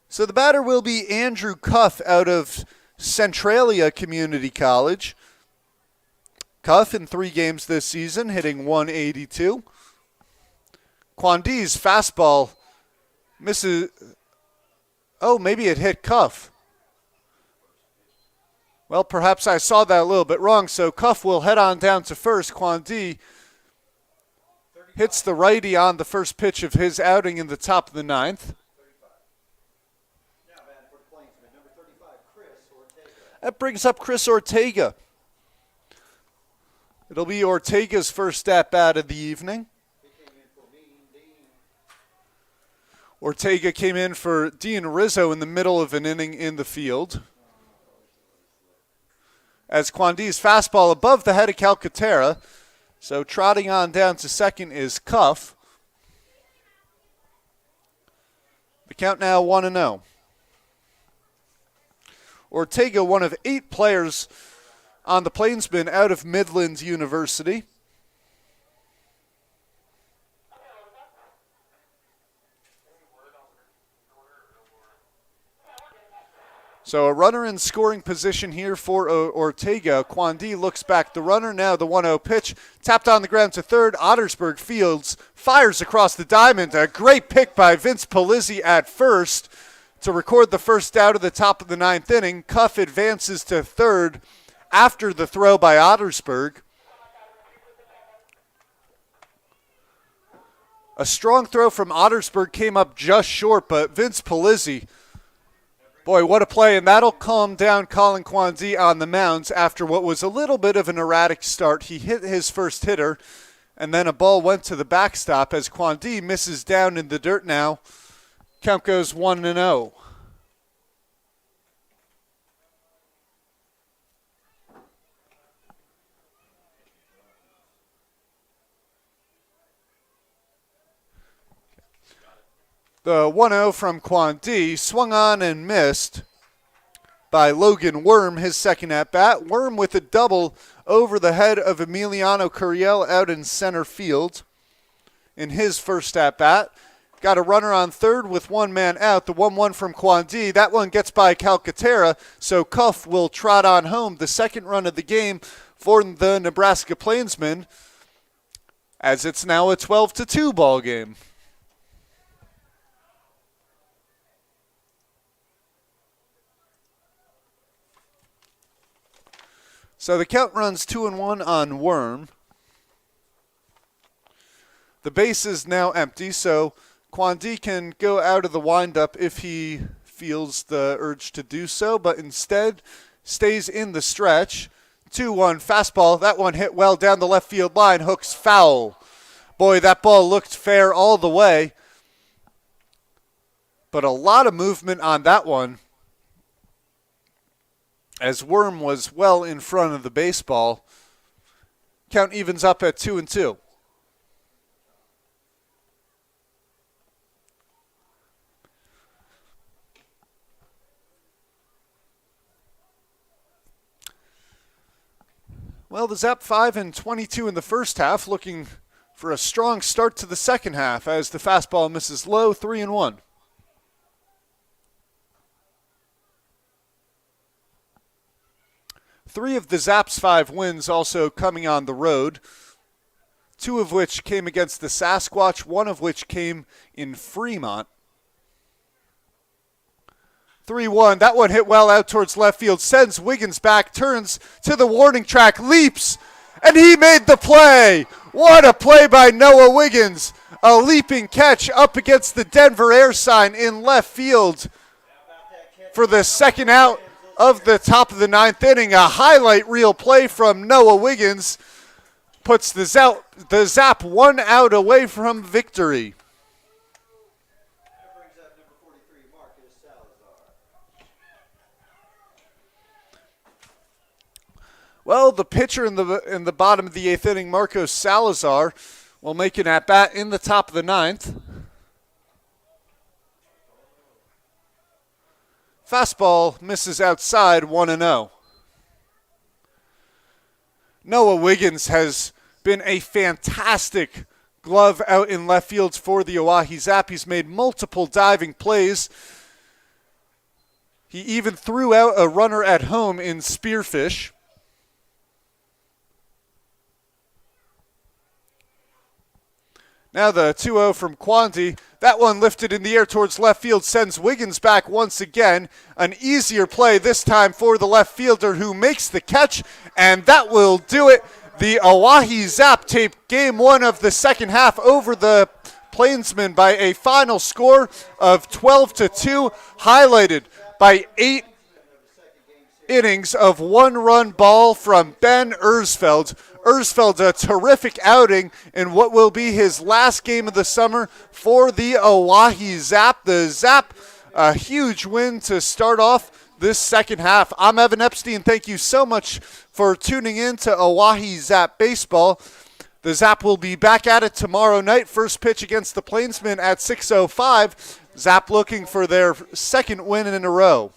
So the batter will be Andrew Cuff out of Centralia Community College. Cuff in 3 games this season, hitting .182. Kwandi's fastball misses. Oh, maybe it hit Cuff. Well, perhaps I saw that a little bit wrong. So Cuff will head on down to first. Kwandi hits the righty on the first pitch of his outing in the top of the 9th. That brings up Chris Ortega. It'll be Ortega's first at-bat of the evening. Ortega came in for Dean Rizzo in the middle of an inning in the field. As Kwandi's fastball above the head of Calcaterra. So trotting on down to second is Cuff. The count now 1-0. Ortega, one of 8 players on the Plainsmen out of Midland University. So a runner in scoring position here for Ortega. Kwandi looks back the runner. Now the 1-0 pitch. Tapped on the ground to third. Ottersburg fields. Fires across the diamond. A great pick by Vince Polizzi at first to record the first out of the top of the 9th inning. Cuff advances to third after the throw by Ottersburg. A strong throw from Ottersburg came up just short, but Vince Polizzi, boy, what a play, and that'll calm down Colin Kwandi on the mounds after what was a little bit of an erratic start. He hit his first hitter, And then a ball went to the backstop as Kwandi misses down in the dirt now. Count goes 1-0. The 1-0 from Kwandi, swung on and missed by Logan Worm, his second at-bat. Worm with a double over the head of Emiliano Curiel out in center field in his first at-bat. Got a runner on third with one man out. The 1-1 from Kwandi. That one gets by Calcaterra, so Cuff will trot on home. The second run of the game for the Nebraska Plainsmen, as it's now a 12-2 ball game. So the count runs 2-1 on Worm. The base is now empty, so Kwandi can go out of the windup if he feels the urge to do so, but instead stays in the stretch. 2-1 fastball. That one hit well down the left field line. Hooks foul. Boy, that ball looked fair all the way. But a lot of movement on that one, as Worm was well in front of the baseball. Count evens up at 2-2. Well, the Zap 5-22 in the first half, looking for a strong start to the second half as the fastball misses low, 3-1. Three of the Zap's 5 wins also coming on the road, 2 of which came against the Sasquatch, 1 of which came in Fremont. 3-1, that one hit well out towards left field, sends Wiggins back, turns to the warning track, leaps, and he made the play. What a play by Noah Wiggins. A leaping catch up against the Denver Air sign in left field for the second out of the top of the ninth inning. A highlight reel play from Noah Wiggins puts the Zap 1 out away from victory. That brings up number 43, Marcus Salazar. Well, the pitcher in the bottom of the 8th inning, Marcos Salazar, will make an at-bat in the top of the 9th. Fastball misses outside, 1-0. Noah Wiggins has been a fantastic glove out in left field for the Oahe Zap. He's made multiple diving plays. He even threw out a runner at home in Spearfish. Now the 2-0 from Kwandi. That one lifted in the air towards left field, sends Wiggins back once again. An easier play this time for the left fielder who makes the catch, and that will do it. The Oahe Zap take game 1 of the second half over the Plainsmen by a final score of 12-2, highlighted by 8 innings of 1-run ball from Ben Ersfeld. Ersfeld, a terrific outing in what will be his last game of the summer for the Oahe Zap. The Zap, a huge win to start off this second half. I'm Evan Epstein. Thank you so much for tuning in to Oahe Zap Baseball. The Zap will be back at it tomorrow night. First pitch against the Plainsmen at 6:05. Zap looking for their second win in a row.